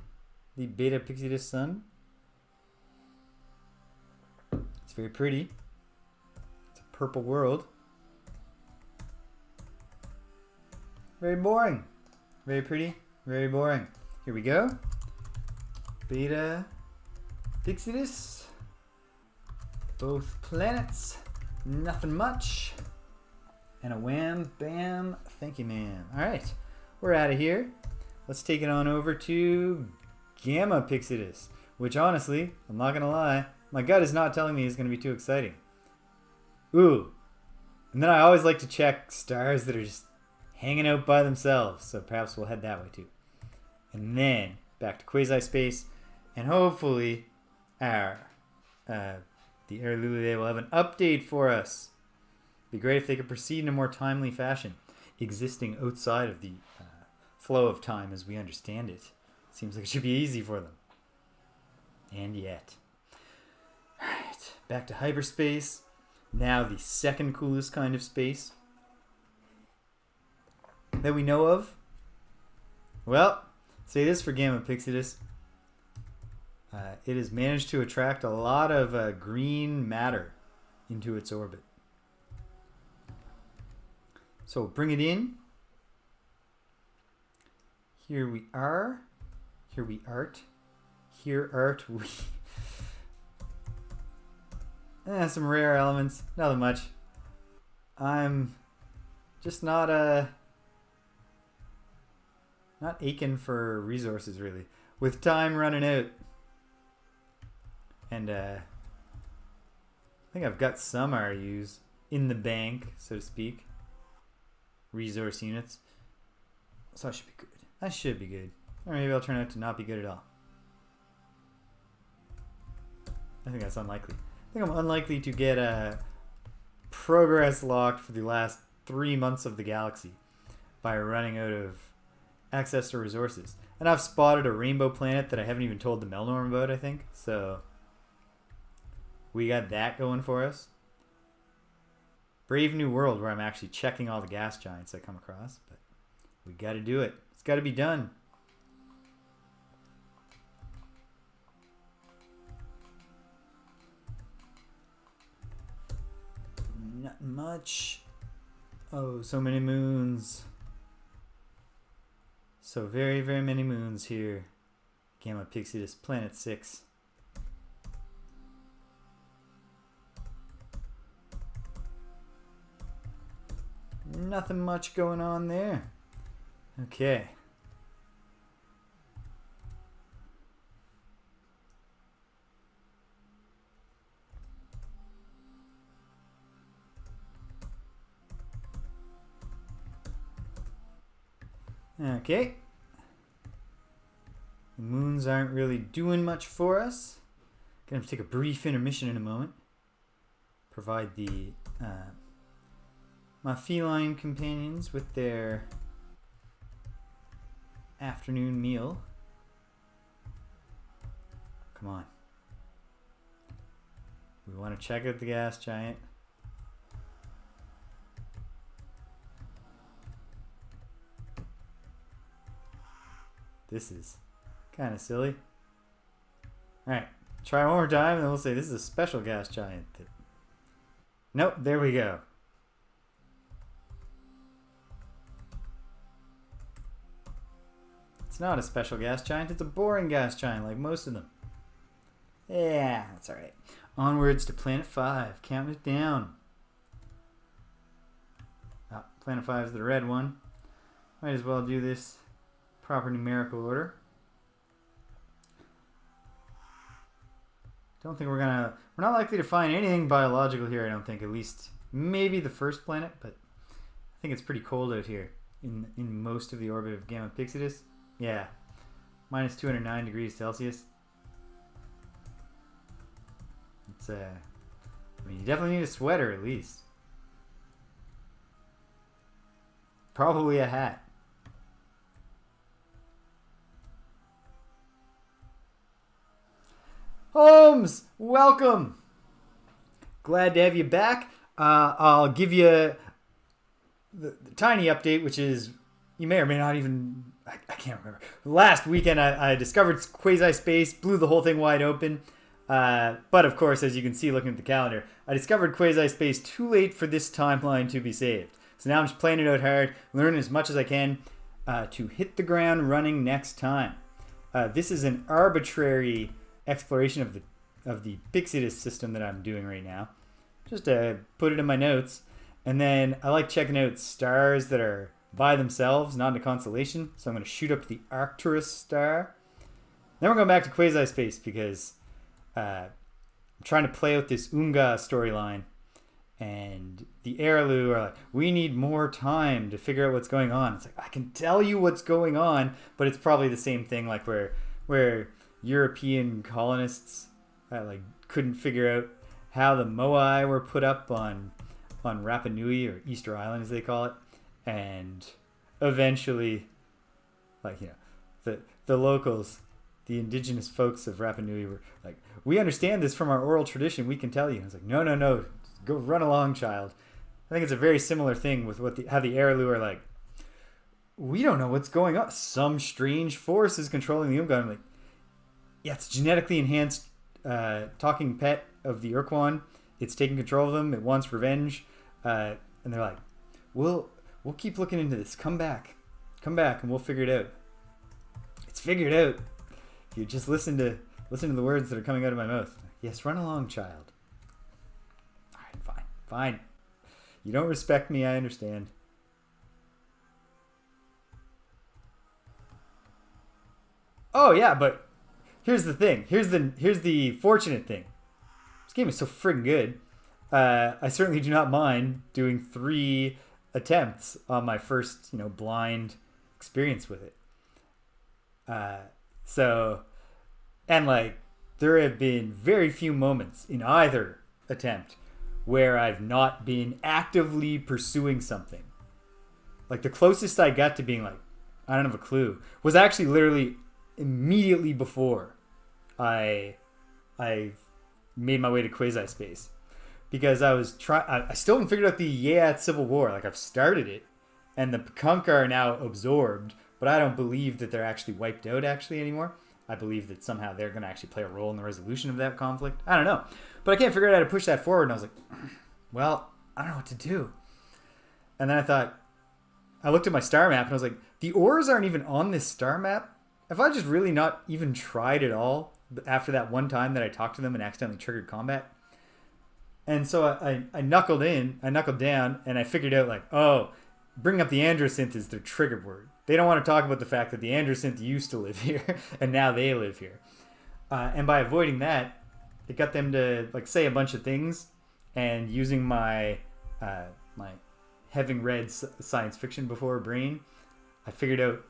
the Beta Pixidus sun. It's very pretty. It's a purple world. Very boring. Very pretty. Very boring. Here we go. Beta Pixidus. Both planets. Nothing much. And a wham, bam, thank you, ma'am. All right, we're out of here. Let's take it on over to Gamma Pixidus, which honestly, I'm not gonna lie, my gut is not telling me is gonna be too exciting. Ooh, and then I always like to check stars that are just hanging out by themselves, so perhaps we'll head that way too. And then back to Quasispace, and hopefully the Arilou will have an update for us. It'd be great if they could proceed in a more timely fashion, existing outside of the flow of time as we understand it. Seems like it should be easy for them. And yet. Alright, back to hyperspace. Now the second coolest kind of space that we know of. Well, say this for Gamma Pixidus. It has managed to attract a lot of green matter into its orbit. So bring it in. Here we are. Here we art. Here art we. Some rare elements. Nothing much. I'm just not aching for resources really. With time running out. And I think I've got some RUs in the bank, so to speak. Resource units. So that should be good. That should be good. Or maybe I'll turn out to not be good at all. I think that's unlikely. I think I'm unlikely to get progress locked for the last 3 months of the galaxy by running out of access to resources. And I've spotted a rainbow planet that I haven't even told the Melnorme about, I think. So we got that going for us. Brave new world where I'm actually checking all the gas giants I come across. But we got to do it. It's got to be done. Not much. Oh, so many moons. So very, very many moons here. Gamma Pixidus, Planet 6. Nothing much going on there. Okay. Okay. The moons aren't really doing much for us. Gonna have to take a brief intermission in a moment. Provide the my feline companions with their afternoon meal. Come on. We want to check out the gas giant. This is kind of silly. Alright, try one more time and then we'll say this is a special gas giant. Nope, there we go. It's not a special gas giant, it's a boring gas giant like most of them. Yeah, that's alright. Onwards to Planet 5, counting it down. Oh, Planet 5 is the red one. Might as well do this proper numerical order. Don't think we're not likely to find anything biological here, I don't think. At least maybe the first planet, but I think it's pretty cold out here in most of the orbit of Gamma Pixidus. Yeah, minus 209 degrees Celsius. It's I mean, you definitely need a sweater at least. Probably a hat. Holmes, welcome. Glad to have you back. I'll give you the tiny update, which is you may or may not even. I can't remember. Last weekend, I discovered Quasispace, blew the whole thing wide open. But of course, as you can see looking at the calendar, I discovered Quasispace too late for this timeline to be saved. So now I'm just playing it out hard, learning as much as I can to hit the ground running next time. This is an arbitrary exploration of the Pixidus system that I'm doing right now. Just to put it in my notes. And then I like checking out stars that are by themselves, not in a constellation. So I'm going to shoot up the Arcturus star. Then we're going back to Quasispace because I'm trying to play out this Unga storyline. And the Arilou are like, we need more time to figure out what's going on. It's like, I can tell you what's going on, but it's probably the same thing like where European colonists like couldn't figure out how the Moai were put up on Rapa Nui, or Easter Island as they call it, and eventually, like, you know, the locals, the indigenous folks of Rapa Nui were like, we understand this from our oral tradition, we can tell you. And I was like, no, go run along, child. I think it's a very similar thing with how the Arilou are like, we don't know what's going on. Some strange force is controlling the Ur-Quan. I'm like, yeah, it's genetically enhanced talking pet of the Ur-Quan. It's taking control of them. It wants revenge. And they're like, we'll keep looking into this. Come back, and we'll figure it out. It's figured out. You just listen to the words that are coming out of my mouth. Yes, run along, child. All right, fine. You don't respect me, I understand. Oh yeah, but here's the thing. Here's the fortunate thing. This game is so friggin' good. I certainly do not mind doing 3 attempts on my first, blind experience with it. And like, there have been very few moments in either attempt where I've not been actively pursuing something. Like, the closest I got to being like, I don't have a clue, was actually literally immediately before I made my way to Quasispace. Because I still haven't figured out the Yayat Civil War. Like, I've started it, and the Pekunka are now absorbed, but I don't believe that they're actually wiped out anymore. I believe that somehow they're going to actually play a role in the resolution of that conflict. I don't know. But I can't figure out how to push that forward, and I was like, well, I don't know what to do. And then I looked at my star map and I was like, the ores aren't even on this star map. Have I just really not even tried at all after that one time that I talked to them and accidentally triggered combat? And so I knuckled down, and I figured out, like, oh, bring up the androsynth is their trigger word. They don't want to talk about the fact that the androsynth used to live here, and now they live here. And by avoiding that, it got them to, like, say a bunch of things, and using my my having read science fiction before brain, I figured out,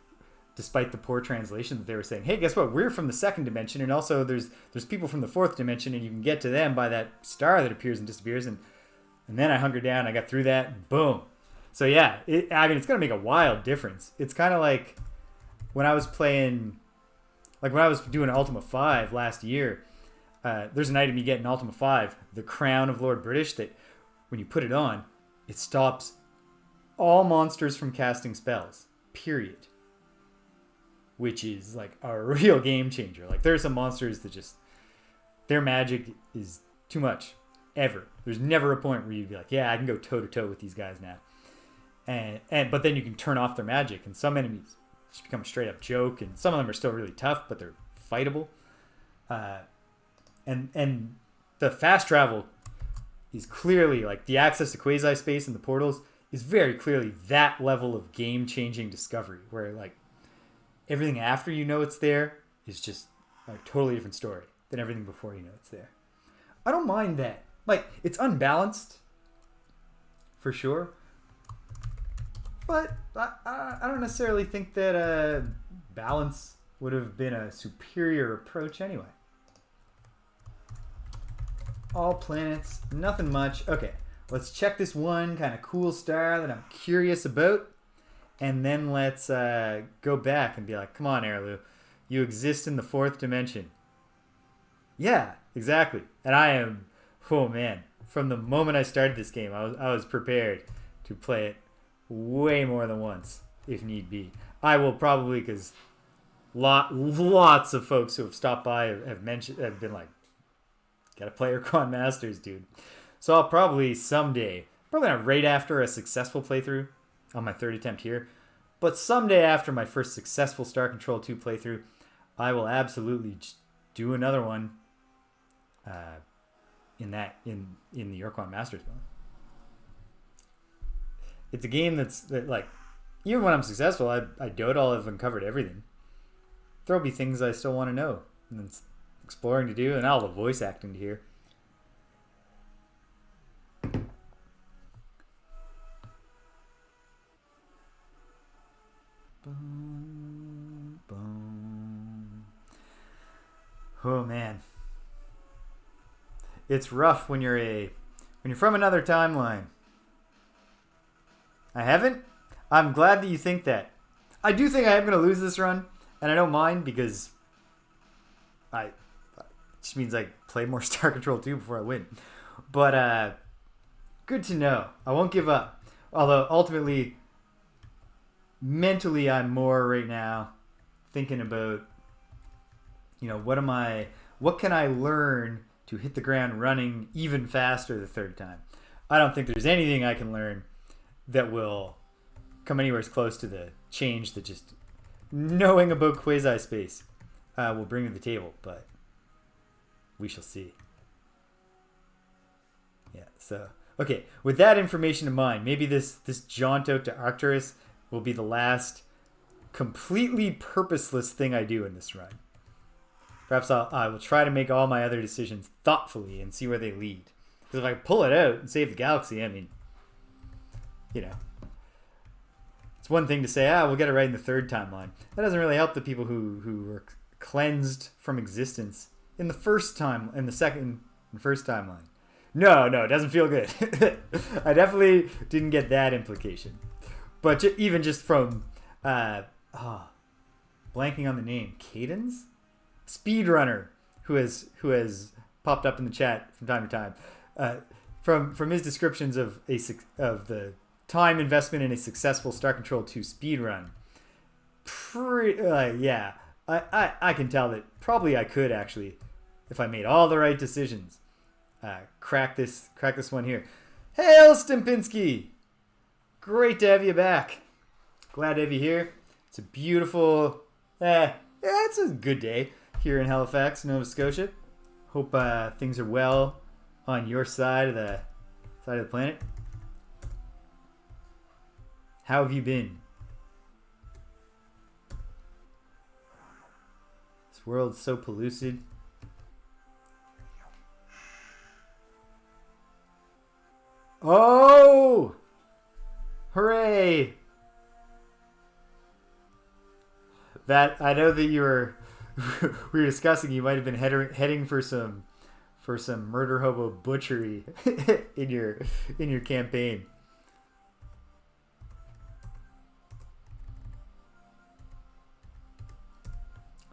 despite the poor translation, that they were saying, hey, guess what? We're from the second dimension, and also there's people from the fourth dimension, and you can get to them by that star that appears and disappears. And then I hunkered down, I got through that, and boom. So yeah, it's going to make a wild difference. It's kind of like when I was playing, like when I was doing Ultima 5 last year, there's an item you get in Ultima 5, the Crown of Lord British, that when you put it on, it stops all monsters from casting spells, period. Which is like a real game changer. Like, there are some monsters that just, their magic is too much, ever. There's never a point where you'd be like, yeah, I can go toe to toe with these guys now. But then you can turn off their magic, and some enemies just become a straight up joke, and some of them are still really tough, but they're fightable. And the fast travel is clearly, like, the access to Quasispace and the portals is very clearly that level of game changing discovery, where, like, everything after you know it's there is just a totally different story than everything before you know it's there. I don't mind that. Like, it's unbalanced, for sure. But I don't necessarily think that balance would have been a superior approach anyway. All planets, nothing much. Okay, let's check this one kind of cool star that I'm curious about. And then let's go back and be like, come on, Arilou, you exist in the fourth dimension. Yeah, exactly. And I am, oh man, from the moment I started this game, I was prepared to play it way more than once, if need be. I will probably, because lots of folks who have stopped by have been like, gotta play Ur-Quan Masters, dude. So I'll probably someday, probably not right after a successful playthrough, on my third attempt here, but someday after my first successful Star Control 2 playthrough, I will absolutely do another one in the Ur-Quan Masters mode. It's a game that, like, even when I'm successful, I doubt I'll have uncovered everything. There'll be things I still want to know, and then exploring to do, and all the voice acting to hear. Boom, boom. Oh man, it's rough when you're from another timeline. I haven't. I'm glad that you think that. I do think I am going to lose this run, and I don't mind, because it just means I play more Star Control 2 before I win. But good to know. I won't give up. Although ultimately, mentally, I'm more right now thinking about, what can I learn to hit the ground running even faster the third time? I don't think there's anything I can learn that will come anywhere as close to the change that just knowing about Quasispace will bring to the table, but we shall see. Yeah, so, okay, with that information in mind, maybe this jaunt out to Arcturus will be the last completely purposeless thing I do in this run. Perhaps I will try to make all my other decisions thoughtfully and see where they lead. Because if I pull it out and save the galaxy, I mean, it's one thing to say, we'll get it right in the third timeline. That doesn't really help the people who were cleansed from existence in the first timeline. No, it doesn't feel good. I definitely didn't get that implication. But even just from, blanking on the name, Cadence? Speedrunner, who has popped up in the chat from time to time, from his descriptions of the time investment in a successful Star Control 2 speedrun. Yeah, I can tell that probably I could actually, if I made all the right decisions, crack this one here. Hail, Stimpinski! Great to have you back. Glad to have you here. It's a beautiful, it's a good day here in Halifax, Nova Scotia. Hope things are well on your side of the planet. How have you been? This world's so pellucid. Oh! Hooray! That I know that you were we were discussing. You might have been heading for some murder hobo butchery in your campaign.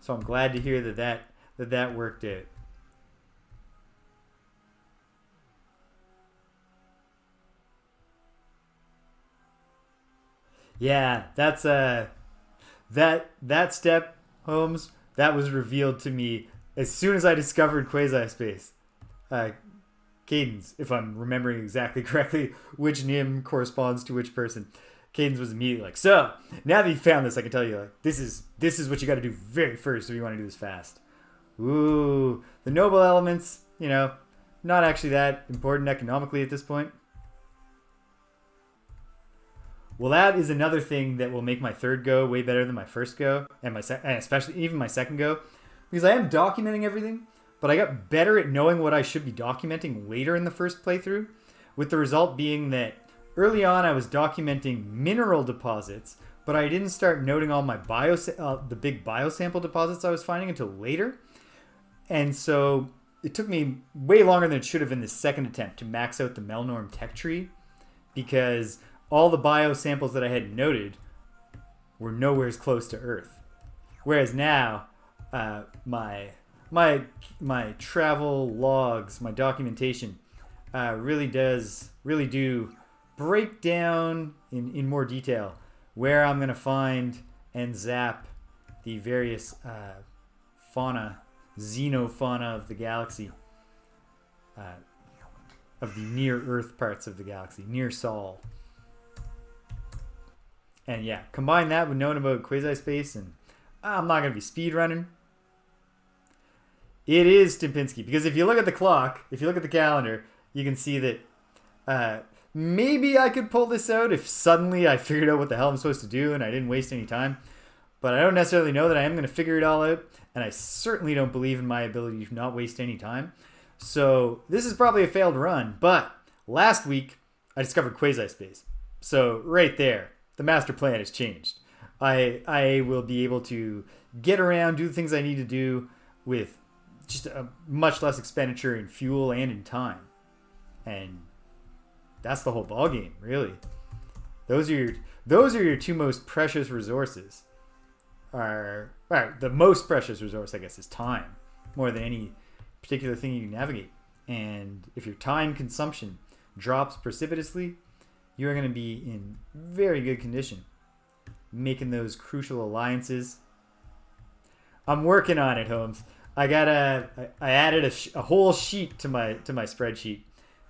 So I'm glad to hear that worked out. Yeah, that's that step, Holmes, that was revealed to me as soon as I discovered Quasispace. Cadence, if I'm remembering exactly correctly, which nim corresponds to which person. Cadence was immediately like, so, now that you found this, I can tell you, like, this is what you got to do very first if you want to do this fast. Ooh, the noble elements, not actually that important economically at this point. Well, that is another thing that will make my third go way better than my first go, and especially even my second go, because I am documenting everything, but I got better at knowing what I should be documenting later in the first playthrough, with the result being that early on I was documenting mineral deposits, but I didn't start noting all my the big biosample deposits I was finding until later, and so it took me way longer than it should have in the second attempt to max out the Melnorme tech tree, because all the biosamples that I had noted were nowhere as close to Earth. Whereas now, my travel logs, my documentation, really do break down in more detail where I'm going to find and zap the various xenofauna of the galaxy, of the near-Earth parts of the galaxy, near Sol. And yeah, combine that with knowing about Quasispace, and I'm not going to be speedrunning. It is Stimpinski, because if you look at the clock, if you look at the calendar, you can see that maybe I could pull this out if suddenly I figured out what the hell I'm supposed to do and I didn't waste any time. But I don't necessarily know that I am going to figure it all out, and I certainly don't believe in my ability to not waste any time. So this is probably a failed run, but last week I discovered Quasispace. So right there, the master plan has changed. I will be able to get around, do the things I need to do with just a much less expenditure in fuel and in time. And that's the whole ballgame, really. Those are your two most precious resources. The most precious resource, I guess, is time, more than any particular thing you can navigate. And if your time consumption drops precipitously, you're going to be in very good condition, making those crucial alliances. I'm working on it, Holmes. I added a whole sheet to my spreadsheet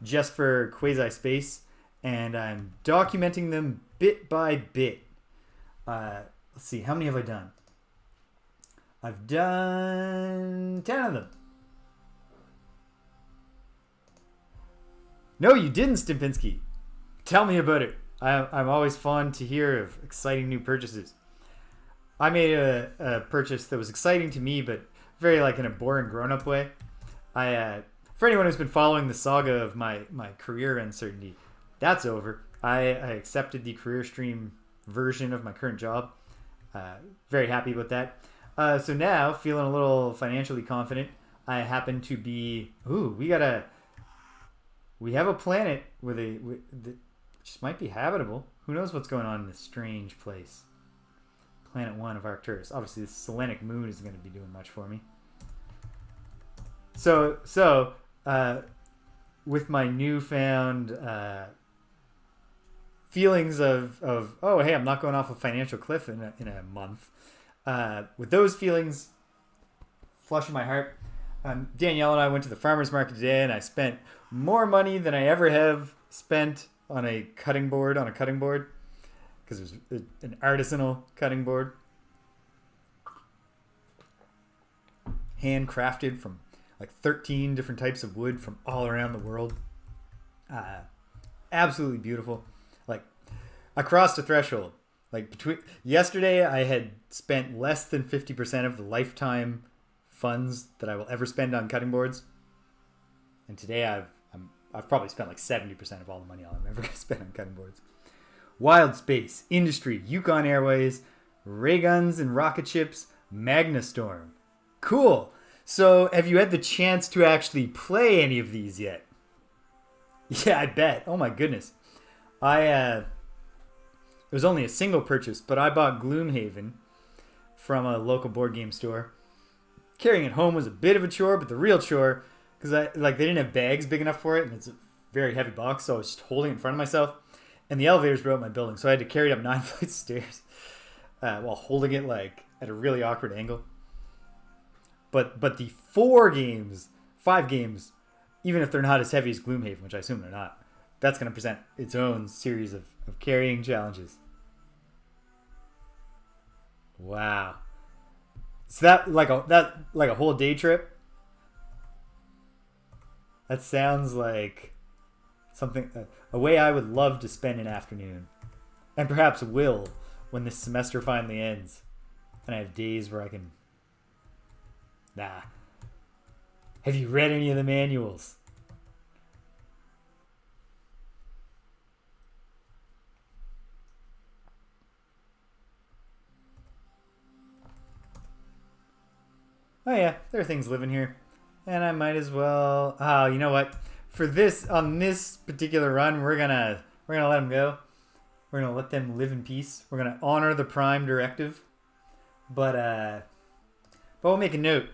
just for Quasispace, and I'm documenting them bit by bit. Let's see, how many have I done? I've done 10 of them. No, you didn't, Stimpinski. Tell me about it. I'm always fond to hear of exciting new purchases. I made a purchase that was exciting to me, but very in a boring grown-up way. For anyone who's been following the saga of my career uncertainty, that's over. I accepted the career stream version of my current job. Very happy about that. So now, feeling a little financially confident, I happen to be... we have a planet that just might be habitable. Who knows what's going on in this strange place? Planet 1 of Arcturus. Obviously, the Selenic moon isn't going to be doing much for me. So with my newfound feelings of oh, hey, I'm not going off a financial cliff in a month. With those feelings flushing my heart, Danielle and I went to the farmer's market today, and I spent more money than I ever have spent on a cutting board because it was an artisanal cutting board, handcrafted from like 13 different types of wood from all around the world. Absolutely beautiful. Like, I crossed a threshold. Like, between yesterday, I had spent less than 50% of the lifetime funds that I will ever spend on cutting boards, and today I've probably spent like 70% of all the money I'm ever going to spend on cutting boards. Wild Space, Industry, Yukon Airways, ray guns and rocket ships, Magnastorm. Cool. So, have you had the chance to actually play any of these yet? Yeah, I bet. Oh my goodness. It was only a single purchase, but I bought Gloomhaven from a local board game store. Carrying it home was a bit of a chore, but the real chore, because they didn't have bags big enough for it, and it's a very heavy box, so I was just holding it in front of myself. And the elevators were out my building, so I had to carry it up 9 flights of stairs while holding it like at a really awkward angle. But the 5 games, even if they're not as heavy as Gloomhaven, which I assume they're not, that's going to present its own series of carrying challenges. Wow. So that like a whole day trip? That sounds like something, a way I would love to spend an afternoon. And perhaps will when this semester finally ends. And I have days where I can... Nah. Have you read any of the manuals? Oh yeah, there are things living here. And I might as well... Oh, you know what? For this, on this particular run, we're gonna let them go. We're gonna let them live in peace. We're gonna honor the Prime Directive. But we'll make a note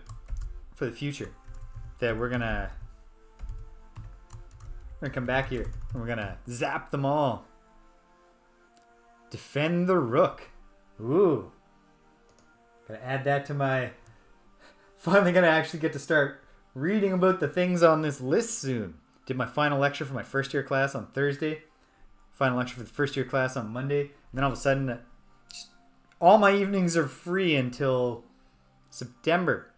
for the future that we're gonna come back here and we're gonna zap them all. Defend the Rook. Ooh. Gotta add that to my... Finally gonna actually get to start reading about the things on this list soon. Did my final lecture for my first year class on Thursday. Final lecture for the first year class on Monday. And then all of a sudden, all my evenings are free until September.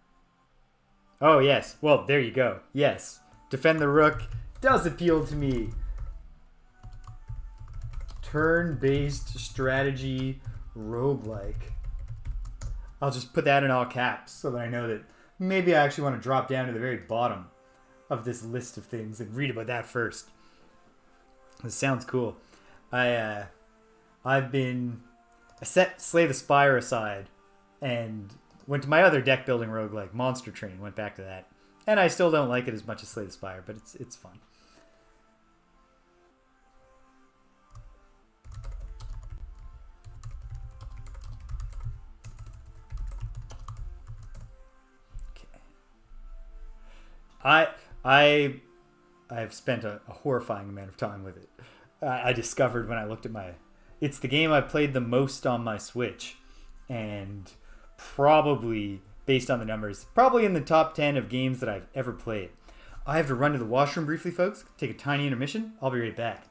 Oh, yes. Well, there you go. Yes. Defend the Rook does appeal to me. Turn-based strategy roguelike. I'll just put that in all caps so that I know that maybe I actually want to drop down to the very bottom of this list of things and read about that first. This sounds cool. I set Slay the Spire aside and went to my other deck building roguelike, Monster Train. Went back to that. And I still don't like it as much as Slay the Spire, but it's fun. I've spent a horrifying amount of time with it. I discovered when I looked at it's the game I've played the most on my Switch, and probably, based on the numbers, probably in the top 10 of games that I've ever played. I have to run to the washroom briefly, folks. Take a tiny intermission. I'll be right back.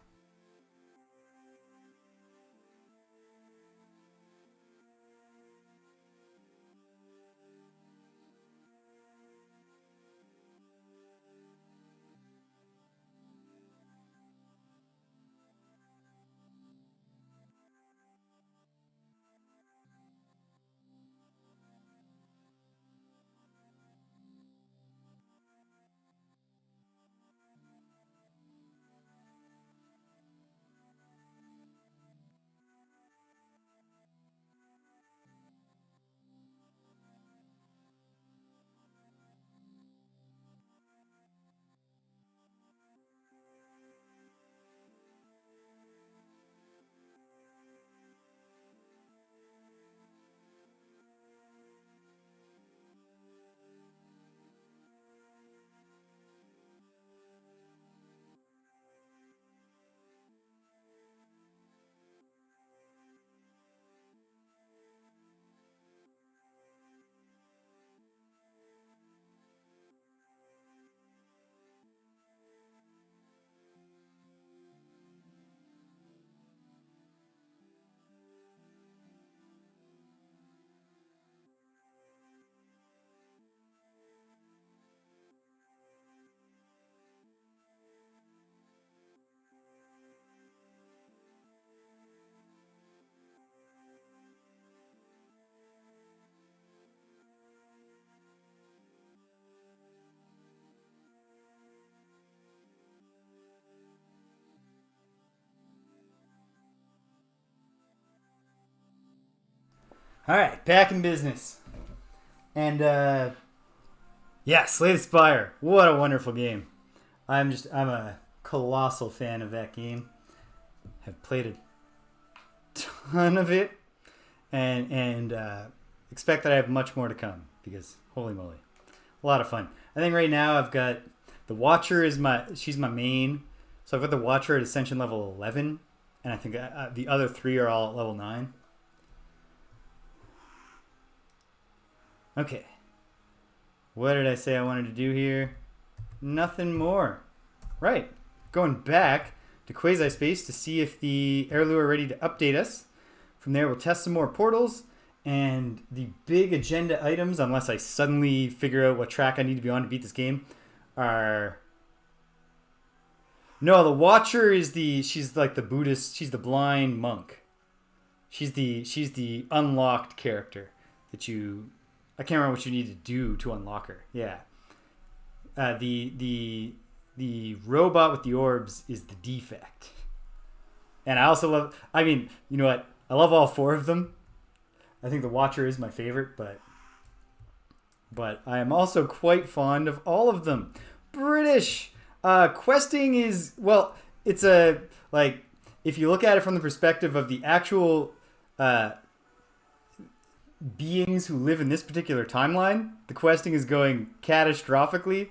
All right, back in business. And, yeah, Slay the Spire. What a wonderful game. I'm a colossal fan of that game. Have played a ton of it. And expect that I have much more to come. Because, holy moly. A lot of fun. I think right now I've got... The Watcher she's my main. So I've got the Watcher at Ascension level 11. And I think the other 3 are all at level 9. Okay. What did I say I wanted to do here? Nothing more. Right. Going back to Quasispace to see if the Arilou are ready to update us. From there, we'll test some more portals. And the big agenda items, unless I suddenly figure out what track I need to be on to beat this game, are... No, the Watcher is she's like the Buddhist, she's the blind monk. She's the unlocked character that you... I can't remember what you need to do to unlock her. Yeah. The robot with the orbs is the defect. And I also love... I mean, you know what? I love all 4 of them. I think the Watcher is my favorite, but I am also quite fond of all of them. British! Questing is... Well, it's a... Like, if you look at it from the perspective of the actual... beings who live in this particular timeline, the questing is going catastrophically.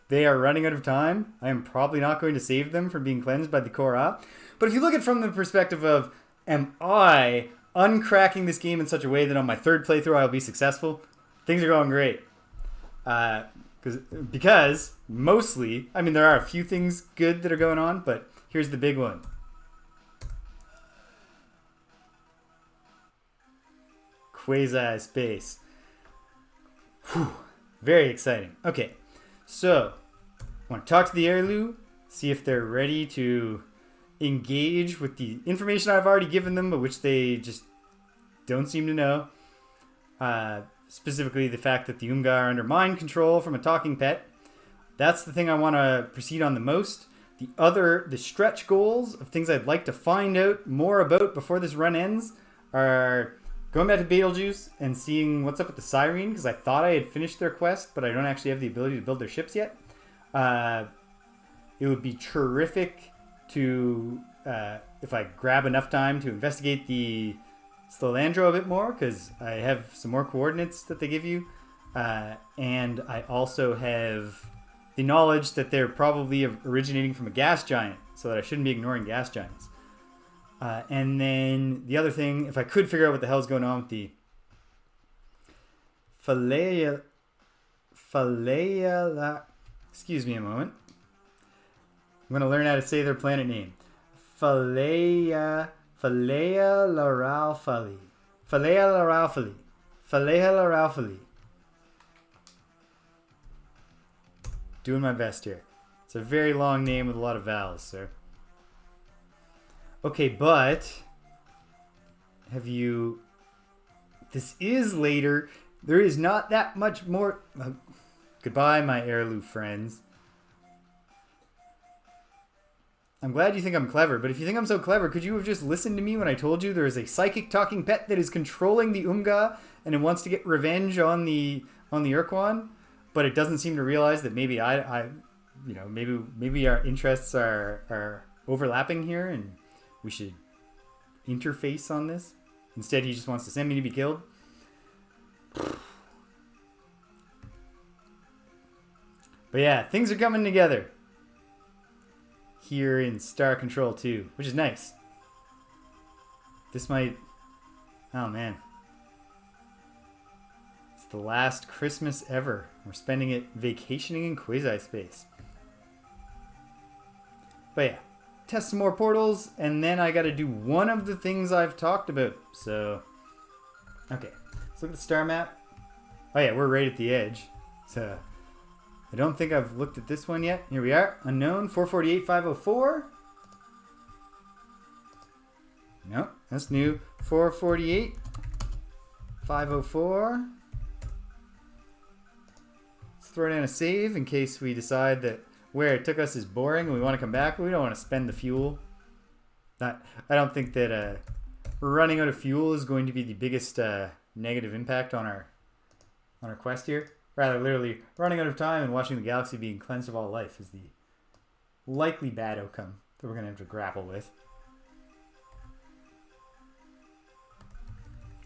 They are running out of time. I am probably not going to save them from being cleansed by the Kohr-Ah. But if you look at it from the perspective of, am I uncracking this game in such a way that on my 3rd playthrough I'll be successful, things are going great. Because mostly, I mean, there are a few things good that are going on, but here's the big one. Quasispace. Whew. Very exciting. Okay, so I want to talk to the Arilou, see if they're ready to engage with the information I've already given them, but which they just don't seem to know. Specifically, the fact that the Umga are under mind control from a talking pet. That's the thing I want to proceed on the most. The stretch goals of things I'd like to find out more about before this run ends are... Going back to Betelgeuse and seeing what's up with the Syreen, because I thought I had finished their quest, but I don't actually have the ability to build their ships yet. It would be terrific to, if I grab enough time to investigate the Slolandro a bit more, because I have some more coordinates that they give you. And I also have the knowledge that they're probably originating from a gas giant, so that I shouldn't be ignoring gas giants. And then the other thing, if I could figure out what the hell's going on with the excuse me a moment. I'm going to learn how to say their planet name. Phaleia Laralfali. Doing my best here. It's a very long name with a lot of vowels, sir. Okay, but have you... This is later. There is not that much more... Goodbye, my Arilou friends. I'm glad you think I'm clever, but if you think I'm so clever, could you have just listened to me when I told you there is a psychic talking pet that is controlling the Umga and it wants to get revenge on the Ur-Quan, but it doesn't seem to realize that maybe maybe our interests are overlapping here and we should interface on this. Instead, he just wants to send me to be killed. But yeah, things are coming together here in Star Control 2, which is nice. This might... Oh, man. It's the last Christmas ever. We're spending it vacationing in Quasispace. But yeah. Test some more portals, and then I gotta do one of the things I've talked about. So, okay. Let's look at the star map. Oh yeah, we're right at the edge. So, I don't think I've looked at this one yet. Here we are. Unknown, 448,504. Nope, that's new. 448,504. Let's throw down a save in case we decide that where it took us is boring and we want to come back, but we don't want to spend the fuel. I don't think that running out of fuel is going to be the biggest negative impact on our quest here. Rather, literally running out of time and watching the galaxy being cleansed of all life is the likely bad outcome that we're going to have to grapple with.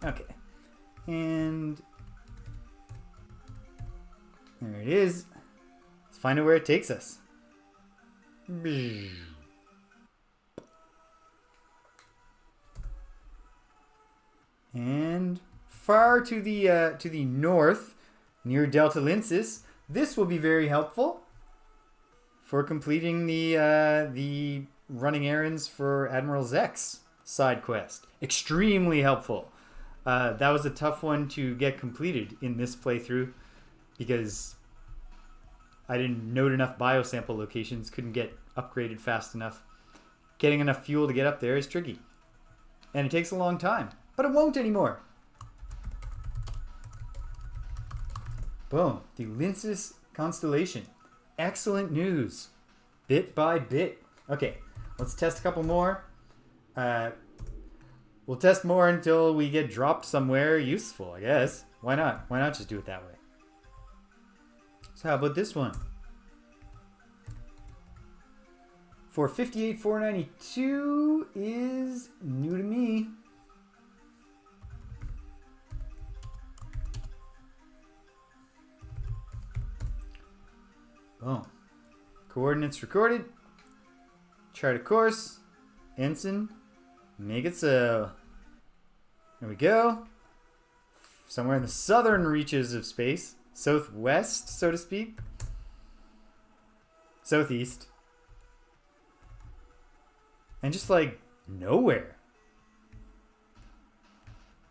Okay. And there it is. Let's find out where it takes us. And far to the north, near Delta Linsis, this will be very helpful for completing the running errands for Admiral Zek's side quest. Extremely helpful. That was a tough one to get completed in this playthrough because I didn't note enough biosample locations, couldn't get upgraded fast enough. Getting enough fuel to get up there is tricky. And it takes a long time, but it won't anymore. Boom, the Linsis constellation. Excellent news. Bit by bit. Okay, let's test a couple more. We'll test more until we get dropped somewhere useful, I guess. Why not? Why not just do it that way? So how about this one? For 58,492 is new to me. Boom. Coordinates recorded. Chart of course. Ensign. Make it so. There we go. Somewhere in the southern reaches of space. Southwest, so to speak. Southeast. And just like nowhere.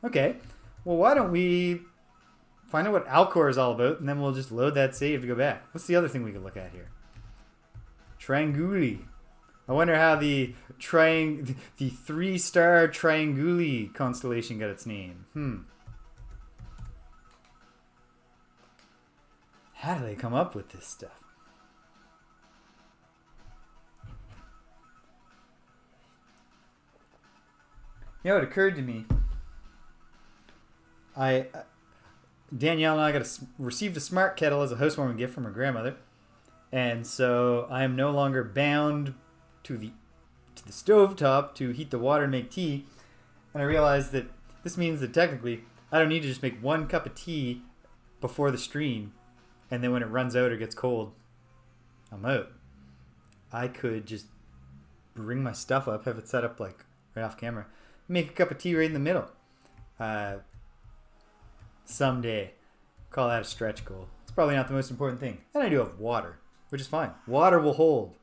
Okay. Well, why don't we find out what Alcor is all about, and then we'll just load that save to go back. What's the other thing we could look at here? Trianguli. I wonder how the 3-star Trianguli constellation got its name. How do they come up with this stuff? You know, it occurred to me. Danielle and I received a smart kettle as a housewarming gift from her grandmother, and so I am no longer bound to the stovetop to heat the water and make tea. And I realized that this means that technically I don't need to just make 1 cup of tea before the stream, and then when it runs out or gets cold, I'm out. I could just bring my stuff up, have it set up like right off camera, make a cup of tea right in the middle. Someday. Call that a stretch goal. It's probably not the most important thing. And I do have water, which is fine. Water will hold.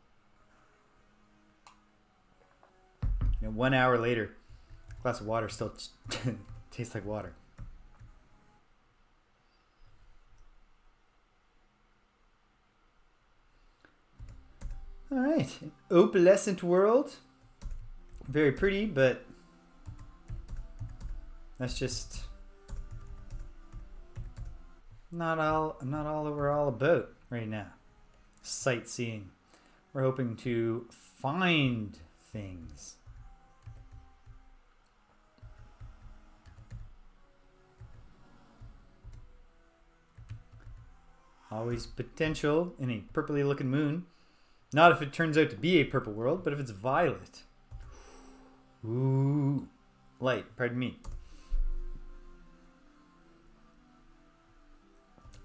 1 hour later, a glass of water still tastes like water. All right, an opalescent world. Very pretty, but that's just not all that we're all about right now. Sightseeing. We're hoping to find things. Always potential in a purpley looking moon. Not if it turns out to be a purple world, but if it's violet. Ooh. Light, pardon me.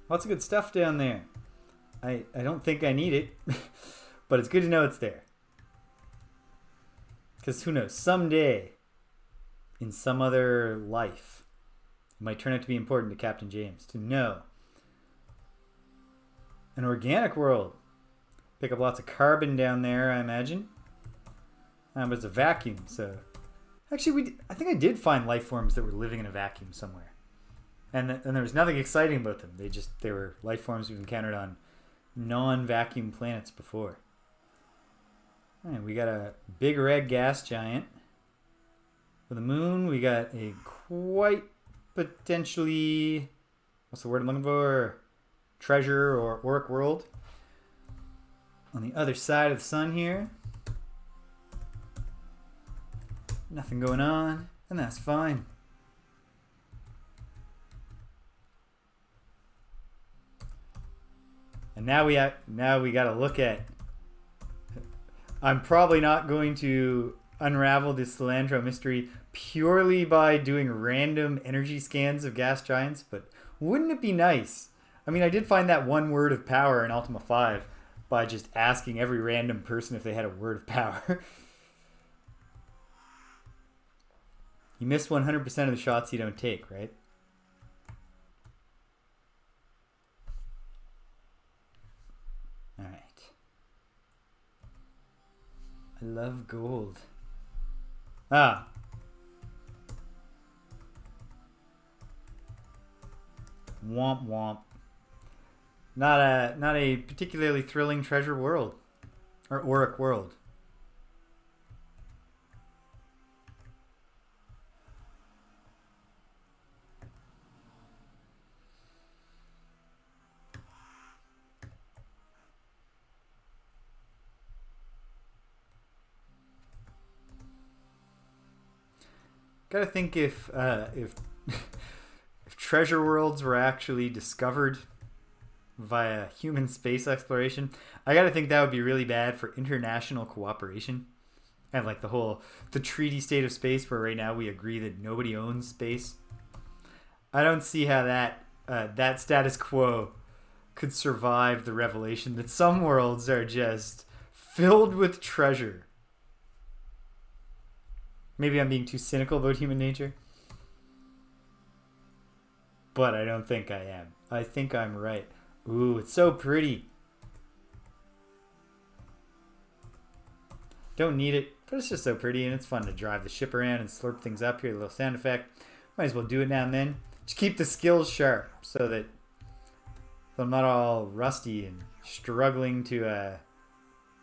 Lots of good stuff down there. I don't think I need it, but it's good to know it's there. Because who knows, someday, in some other life, it might turn out to be important to Captain James to know. An organic world. Pick up lots of carbon down there, I imagine. But it's a vacuum, so... Actually, I think I did find life forms that were living in a vacuum somewhere. And there was nothing exciting about them. They were life forms we've encountered on non-vacuum planets before. All right, we got a big red gas giant. For the moon, we got a quite potentially... What's the word I'm looking for? Treasure or orc world. On the other side of the sun here. Nothing going on, and that's fine. And now we got to look at. I'm probably not going to unravel this cilantro mystery purely by doing random energy scans of gas giants, but wouldn't it be nice? I mean, I did find that one word of power in Ultima 5 by just asking every random person if they had a word of power. You miss 100% of the shots you don't take, right? All right. I love gold. Ah. Womp womp. Not a particularly thrilling treasure world. Or Auric world. Gotta think if if treasure worlds were actually discovered via human space exploration, I gotta think that would be really bad for international cooperation. And like the treaty state of space, where right now we agree that nobody owns space. I don't see how that status quo could survive the revelation that some worlds are just filled with treasure. Maybe I'm being too cynical about human nature. But I don't think I am. I think I'm right. Ooh, it's so pretty. Don't need it, but it's just so pretty, and it's fun to drive the ship around and slurp things up. Hear the little sound effect. Might as well do it now and then. Just keep the skills sharp so that I'm not all rusty and struggling to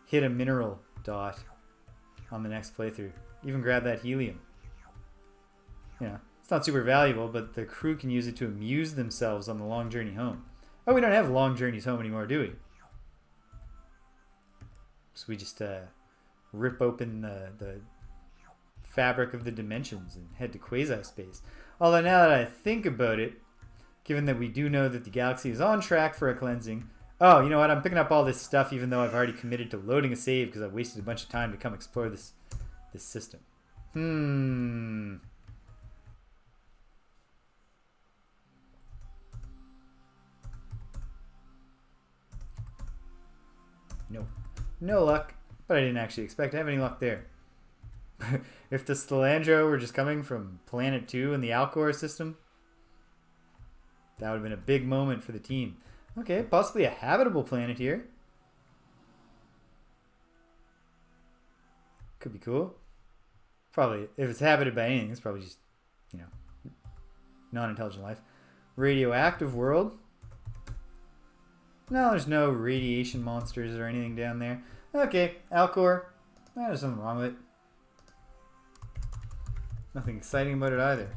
hit a mineral dot on the next playthrough. Even grab that helium. You know, it's not super valuable, but the crew can use it to amuse themselves on the long journey home. Oh, we don't have long journeys home anymore, do we? So we just rip open the fabric of the dimensions and head to Quasispace. Although now that I think about it, given that we do know that the galaxy is on track for a cleansing. Oh, you know what? I'm picking up all this stuff even though I've already committed to loading a save because I've wasted a bunch of time to come explore this system. No luck, but I didn't actually expect to have any luck there. If the Stilandro were just coming from Planet 2 in the Alcor system, that would have been a big moment for the team. Okay, possibly a habitable planet here. Could be cool. Probably, if it's habited by anything, it's probably just, you know, non-intelligent life. Radioactive world. No, there's no radiation monsters or anything down there. Okay, Alcor. There's something wrong with it. Nothing exciting about it either.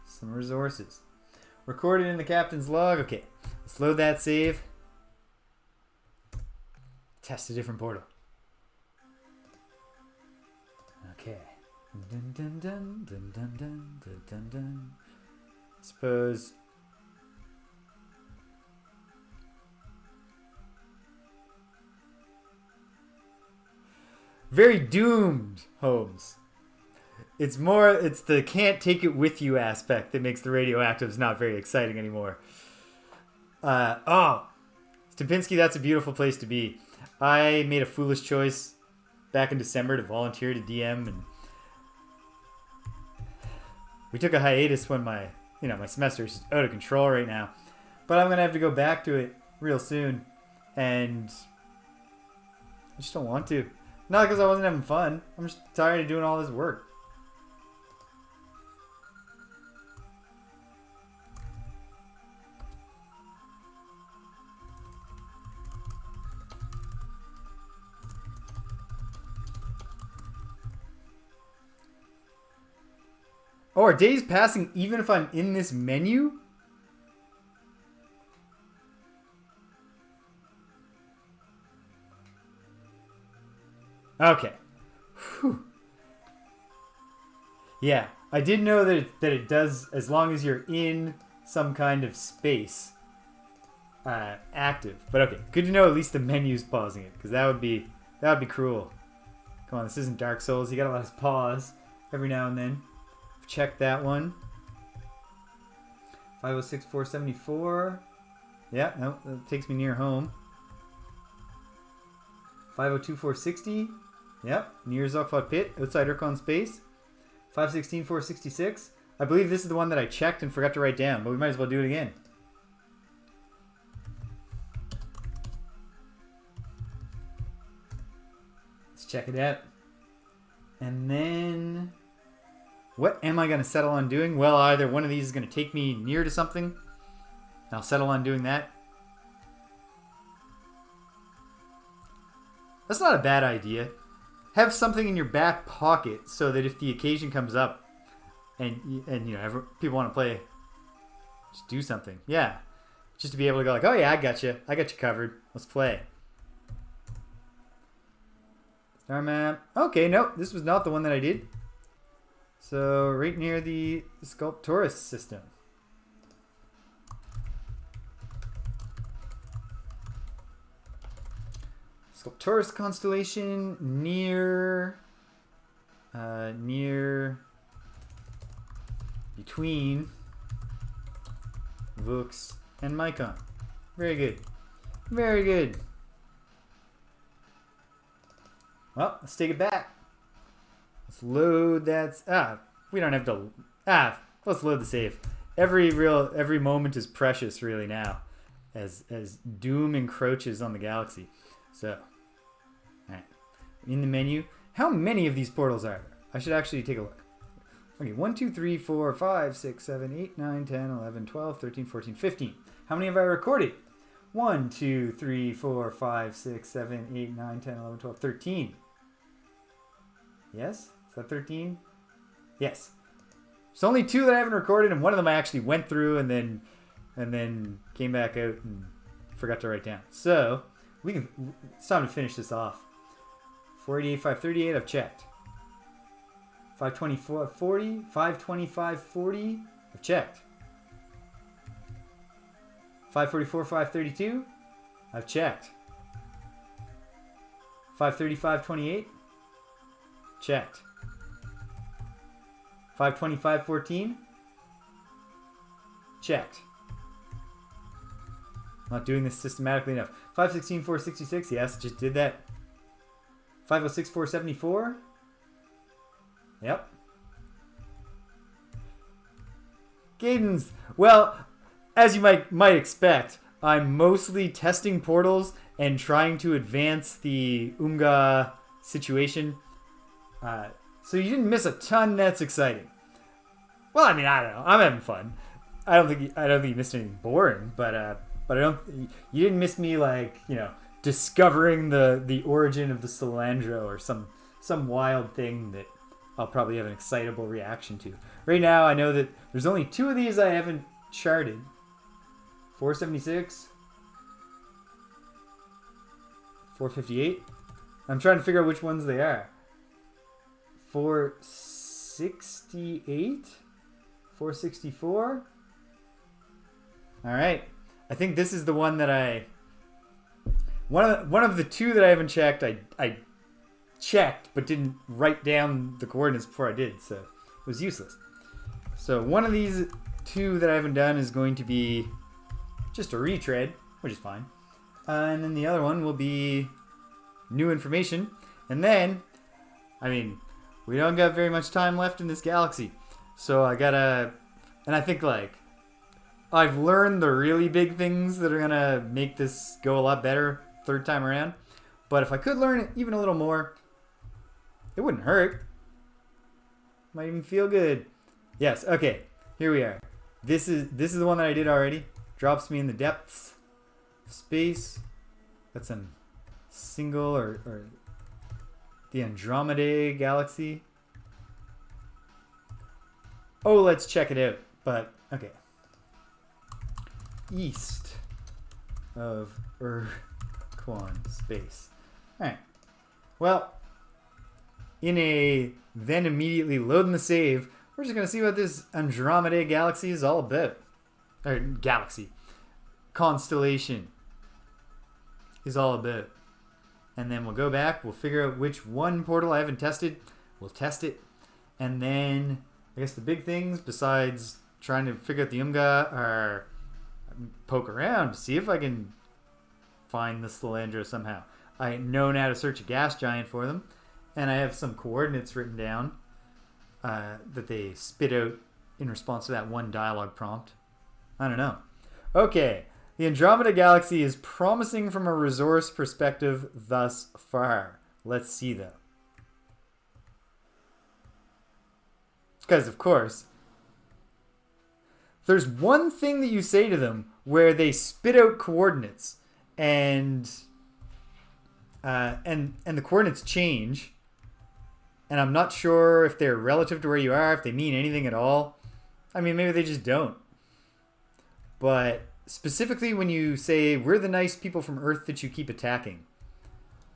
Some resources. Recorded in the captain's log. Okay, let's load that save. Test a different portal. Okay. Dun, dun, dun, dun, dun, dun, dun, dun, dun. Suppose. Very doomed, Holmes. It's the can't take it with you aspect that makes the radioactives not very exciting anymore. Stupinski, that's a beautiful place to be. I made a foolish choice back in December to volunteer to DM, and we took a hiatus when my semester is out of control right now. But I'm gonna have to go back to it real soon, and I just don't want to. Not because I wasn't having fun. I'm just tired of doing all this work. Oh, are days passing even if I'm in this menu? Okay. Whew. Yeah, I did know that it does, as long as you're in some kind of space, active. But okay, good to know at least the menu's pausing it, because that would be cruel. Come on, this isn't Dark Souls. You gotta let us pause every now and then. Check that one. 506 474. Yeah, no, that takes me near home. 502 460. Yep, near Zokvat Pit, outside Ur-Quan space. 516 466. I believe this is the one that I checked and forgot to write down, but we might as well do it again. Let's check it out. And then, what am I going to settle on doing? Well, either one of these is going to take me near to something. I'll settle on doing that. That's not a bad idea. Have something in your back pocket so that if the occasion comes up and you know, people want to play, just do something. Yeah. Just to be able to go like, oh yeah, I got you covered. Let's play. Star map. Okay, nope, this was not the one that I did. So right near the Sculptoris system. Sculptoris constellation near between Vux and Mycon. Very good. Very good. Well, let's take it back. Let's load that. We don't have to. Let's load the save. Every moment is precious, really, now, as doom encroaches on the galaxy. So, all right, in the menu. How many of these portals are there? I should actually take a look. Okay, 1, 2, 3, 4, 5, 6, 7, 8, 9, 10, 11, 12, 13, 14, 15. How many have I recorded? 1, 2, 3, 4, 5, 6, 7, 8, 9, 10, 11, 12, 13. Yes? Is that 13? Yes. There's only 2 that I haven't recorded, and one of them I actually went through and then came back out and forgot to write down. So, it's time to finish this off. 488, 538, I've checked. 524, 40, 525, 40, I've checked. 544, 532, I've checked. 535, 28, checked. 525, 14, checked. Not doing this systematically enough. 516, 466, yes, just did that. 506, 474. Yep. Cadence. Well, as you might expect, I'm mostly testing portals and trying to advance the Unga situation. So you didn't miss a ton. That's exciting. Well, I mean, I don't know. I'm having fun. I don't think you missed anything boring, but I don't. You didn't miss me, like, you know, discovering the origin of the Salandro or some wild thing that I'll probably have an excitable reaction to. Right now, I know that there's only 2 of these I haven't charted. 476, 458. I'm trying to figure out which ones they are. 468, 464. All right. I think this is the one that one of the 2 that I haven't checked. I checked but didn't write down the coordinates before I did, so it was useless. So one of these 2 that I haven't done is going to be just a retread, which is fine. And then the other one will be new information. And then, I mean, we don't got very much time left in this galaxy. So I gotta, and I think, like, I've learned the really big things that are gonna make this go a lot better 3rd time around. But if I could learn even a little more, it wouldn't hurt. Might even feel good. Yes, okay. Here we are. This is the one that I did already. Drops me in the depths of space. That's a single or the Andromeda galaxy. Oh, let's check it out. But okay. East of Ur-Quan space. Alright. Well, in a then immediately loading the save, we're just going to see what this Andromeda galaxy is all about. Or galaxy. Constellation is all about. And then we'll go back. We'll figure out which one portal I haven't tested. We'll test it. And then I guess the big things besides trying to figure out the Umga are poke around to see if I can find the Salandra somehow. I know now to search a gas giant for them. And I have some coordinates written down that they spit out in response to that one dialogue prompt. I don't know. Okay. The Andromeda Galaxy is promising from a resource perspective thus far. Let's see, though. Because, of course, there's one thing that you say to them where they spit out coordinates and the coordinates change. And I'm not sure if they're relative to where you are, if they mean anything at all. I mean, maybe they just don't. But specifically when you say, we're the nice people from Earth that you keep attacking,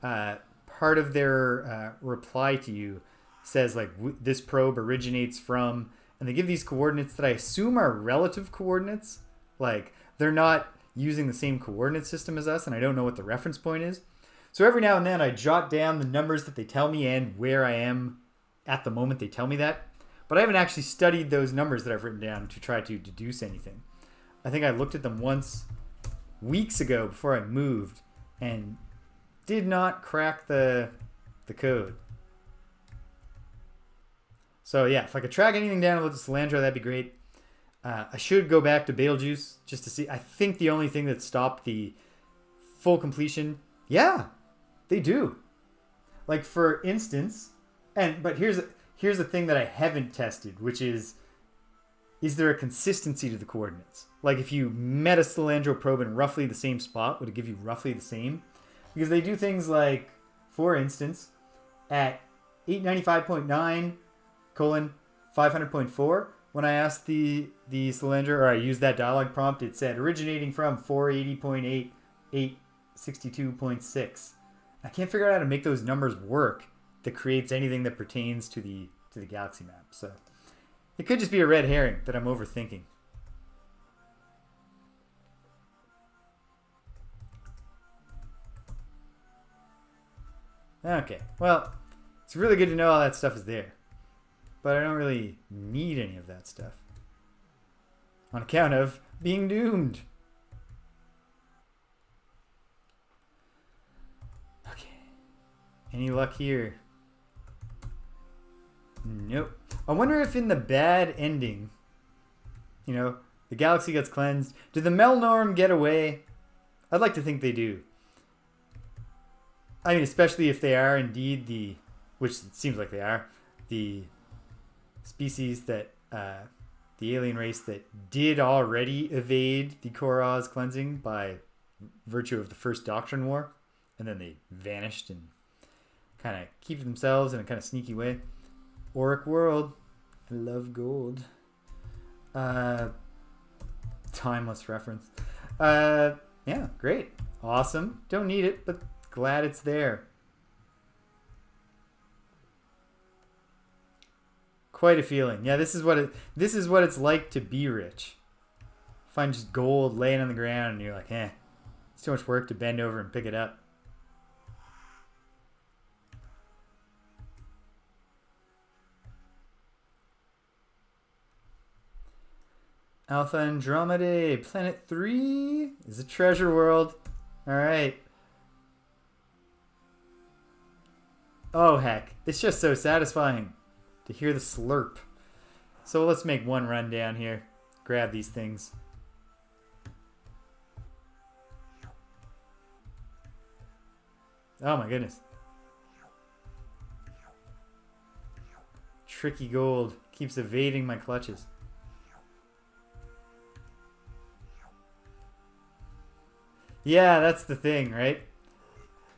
part of their reply to you says, like, this probe originates from, and they give these coordinates that I assume are relative coordinates. Like, they're not using the same coordinate system as us, and I don't know what the reference point is. So every now and then I jot down the numbers that they tell me and where I am at the moment they tell me that. But I haven't actually studied those numbers that I've written down to try to deduce anything. I think I looked at them once weeks ago before I moved and did not crack the code. So yeah, if I could track anything down about the Salandra, that'd be great. I should go back to Betelgeuse just to see. I think the only thing that stopped the full completion, yeah, they do. Like, for instance, but here's the thing that I haven't tested, which is there a consistency to the coordinates? Like, if you met a Salandro probe in roughly the same spot, would it give you roughly the same? Because they do things like, for instance, at 895.9 colon 500.4, when I asked the Salandra, or I used that dialogue prompt, it said originating from 480.8, 862.6. I can't figure out how to make those numbers work that creates anything that pertains to the galaxy map. So it could just be a red herring that I'm overthinking. Okay, well, it's really good to know all that stuff is there. But I don't really need any of that stuff. On account of being doomed. Okay. Any luck here? Nope. I wonder if in the bad ending, the galaxy gets cleansed. Did the Melnorme get away? I'd like to think they do. I mean, especially if they are indeed which it seems like they are, the species that, the alien race that did already evade the Kohr-Ah's cleansing by virtue of the first Doctrine War, and then they vanished and kind of keep themselves in a kind of sneaky way. Auric world. I love gold. Timeless reference. Yeah, great. Awesome. Don't need it, but glad it's there. Quite a feeling. Yeah, this is what it's like to be rich. Find just gold laying on the ground and you're like, it's too much work to bend over and pick it up. Alpha Andromedae, Planet 3 is a treasure world. Alright. Oh heck, it's just so satisfying to hear the slurp. So let's make one run down here. Grab these things. Oh my goodness. Tricky gold. Keeps evading my clutches. Yeah, that's the thing, right?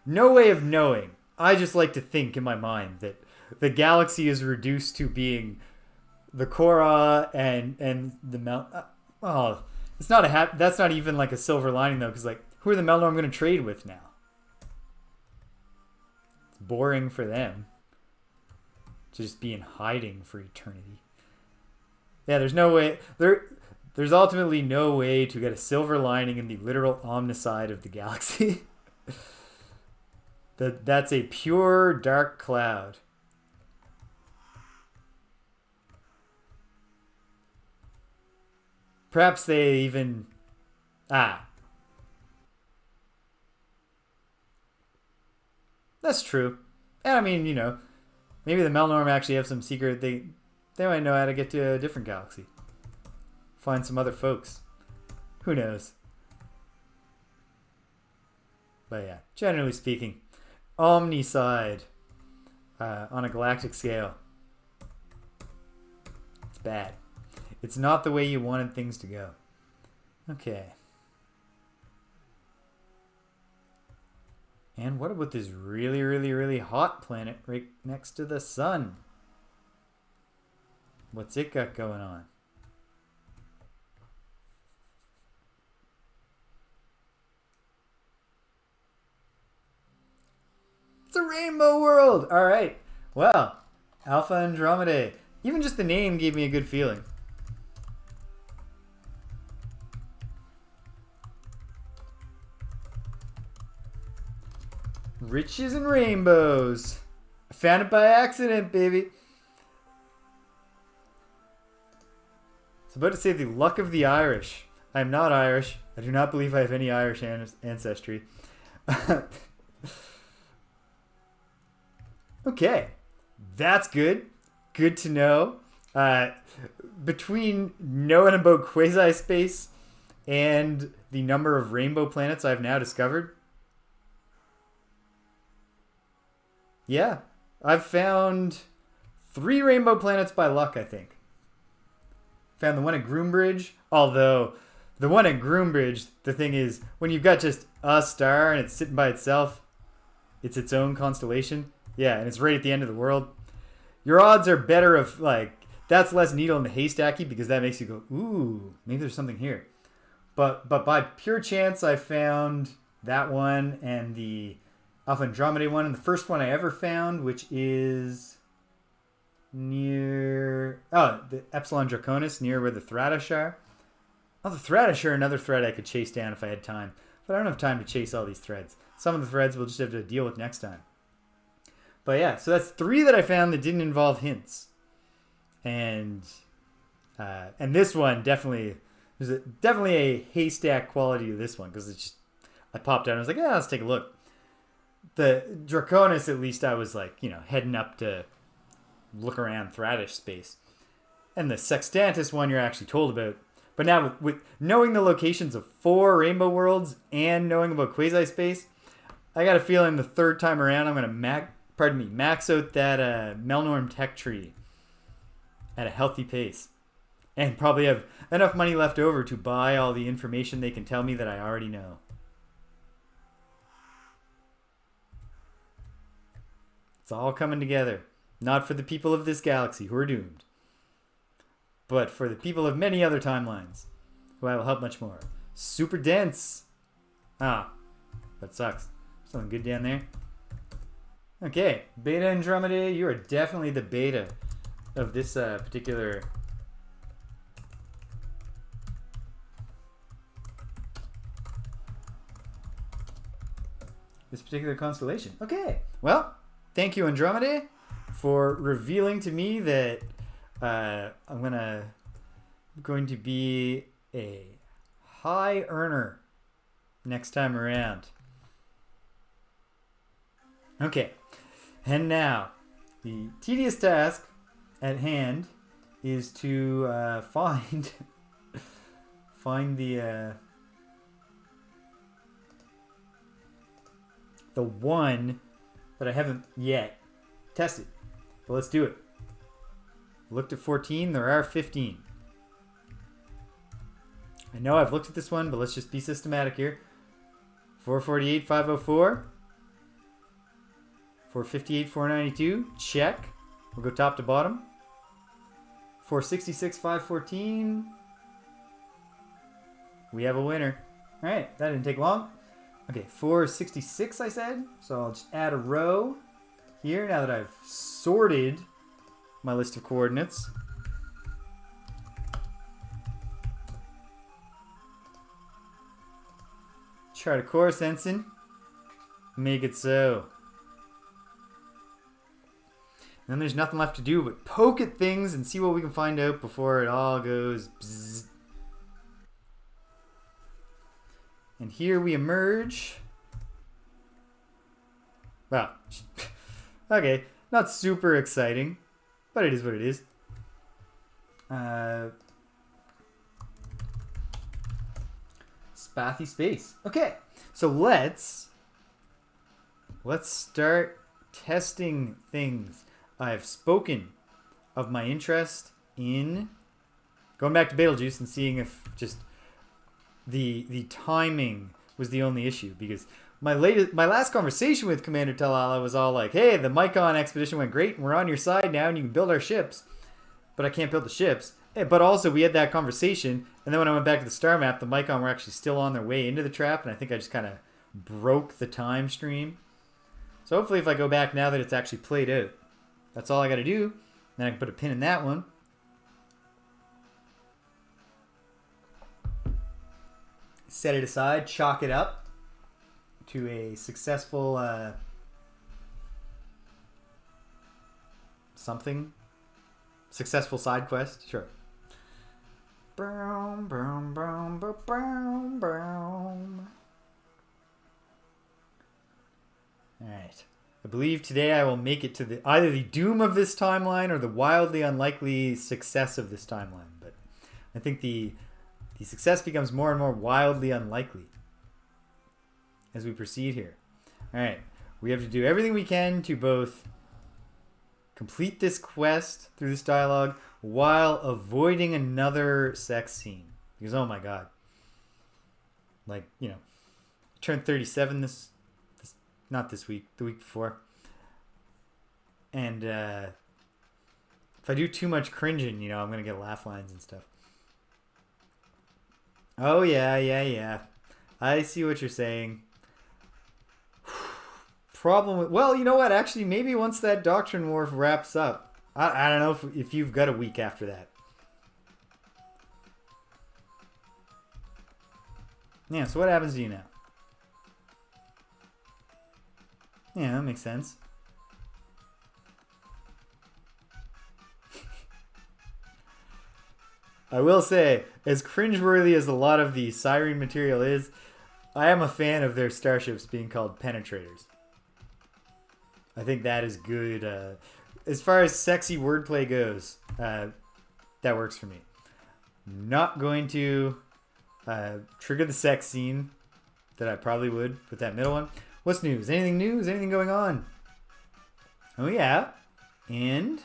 No way of knowing. I just like to think in my mind that the galaxy is reduced to being the Kohr-Ah and the it's not that's not even like a silver lining though, because like, who are the Melnorme going to trade with now? It's boring for them to just be in hiding for eternity. Yeah, there's no way. There's ultimately no way to get a silver lining in the literal omnicide of the galaxy. That's a pure dark cloud. Perhaps they even... That's true. And I mean, maybe the Melnorme actually have some secret... They might know how to get to a different galaxy. Find some other folks. Who knows? But yeah, generally speaking, omnicide on a galactic scale. It's bad. It's not the way you wanted things to go. Okay. And what about this really, really, really hot planet right next to the sun? What's it got going on? It's a rainbow world! Alright. Well, Alpha Andromedae. Even just the name gave me a good feeling. Riches and rainbows. I found it by accident, baby. I was about to say the luck of the Irish. I am not Irish. I do not believe I have any Irish ancestry. Okay. That's good. Good to know. Between knowing about Quasispace and the number of rainbow planets I've now discovered, yeah, I've found 3 rainbow planets by luck, I think. Found the one at Groombridge, although the one at Groombridge, the thing is, when you've got just a star and it's sitting by itself, it's its own constellation. Yeah, and it's right at the end of the world. Your odds are better of, that's less needle in the haystacky because that makes you go, ooh, maybe there's something here. But by pure chance, I found that one and the Alpha Andromedae one, and the first one I ever found, which is near... Oh, the Epsilon Draconis, near where the Thradish are. Oh, the Thradish are another thread I could chase down if I had time. But I don't have time to chase all these threads. Some of the threads we'll just have to deal with next time. But yeah, so that's 3 that I found that didn't involve hints. And this one definitely... There's definitely a haystack quality to this one, because it's just... I popped out and I was like, yeah, let's take a look. The Draconis, at least I was heading up to look around Thradish space. And the Sextantis one you're actually told about. But now with knowing the locations of 4 rainbow worlds and knowing about Quasispace, I got a feeling the third time around I'm going to max out that Melnorme tech tree at a healthy pace. And probably have enough money left over to buy all the information they can tell me that I already know. It's all coming together. Not for the people of this galaxy who are doomed, but for the people of many other timelines who I will help much more. Super dense. That sucks. Something good down there. Okay, Beta Andromedae, you are definitely the beta of this particular... constellation. Okay, well... Thank you, Andromedae, for revealing to me that I'm going to be a high earner next time around. Okay, and now the tedious task at hand is to find the one that I haven't yet tested. But let's do it. Looked at 14, there are 15. I know I've looked at this one, but let's just be systematic here. 448, 504. 458, 492, check. We'll go top to bottom. 466, 514. We have a winner. All right, that didn't take long. Okay, 466 I said, so I'll just add a row here now that I've sorted my list of coordinates. Try to core sensing. Make it so. And then there's nothing left to do but poke at things and see what we can find out before it all goes bzzz. And here we emerge. Wow. Okay. Not super exciting, but it is what it is. Spathy space. Okay. So let's start testing things. I've spoken of my interest in going back to Betelgeuse and seeing if just the timing was the only issue, because my last conversation with Commander Talala was all like, hey, the Mycon expedition went great and we're on your side now and you can build our ships, but I can't build the ships. But also we had that conversation, and then when I went back to the star map, the Mycon were actually still on their way into the trap, and I think I just kind of broke the time stream. So hopefully if I go back now that it's actually played out, that's all I got to do. Then I can put a pin in that one. Set it aside, chalk it up to a successful successful side quest. Sure. Brown, brown, brown, brown, brown. All right. I believe today I will make it to either the doom of this timeline or the wildly unlikely success of this timeline. But I think the success becomes more and more wildly unlikely as we proceed here. All right. We have to do everything we can to both complete this quest through this dialogue while avoiding another sex scene. Because, oh my God. Like, you know, I turned 37 not this week, the week before. And if I do too much cringing, you know, I'm going to get laugh lines and stuff. Oh, yeah. I see what you're saying. Problem with... Well, you know what? Actually, maybe once that Doctrine War wraps up. I don't know if you've got a week after that. Yeah, so what happens to you now? Yeah, that makes sense. I will say, as cringeworthy as a lot of the Syreen material is, I am a fan of their starships being called penetrators. I think that is good. As far as sexy wordplay goes, that works for me. Not going to trigger the sex scene that I probably would with that middle one. What's news? Anything new? Is anything going on? Oh, yeah. And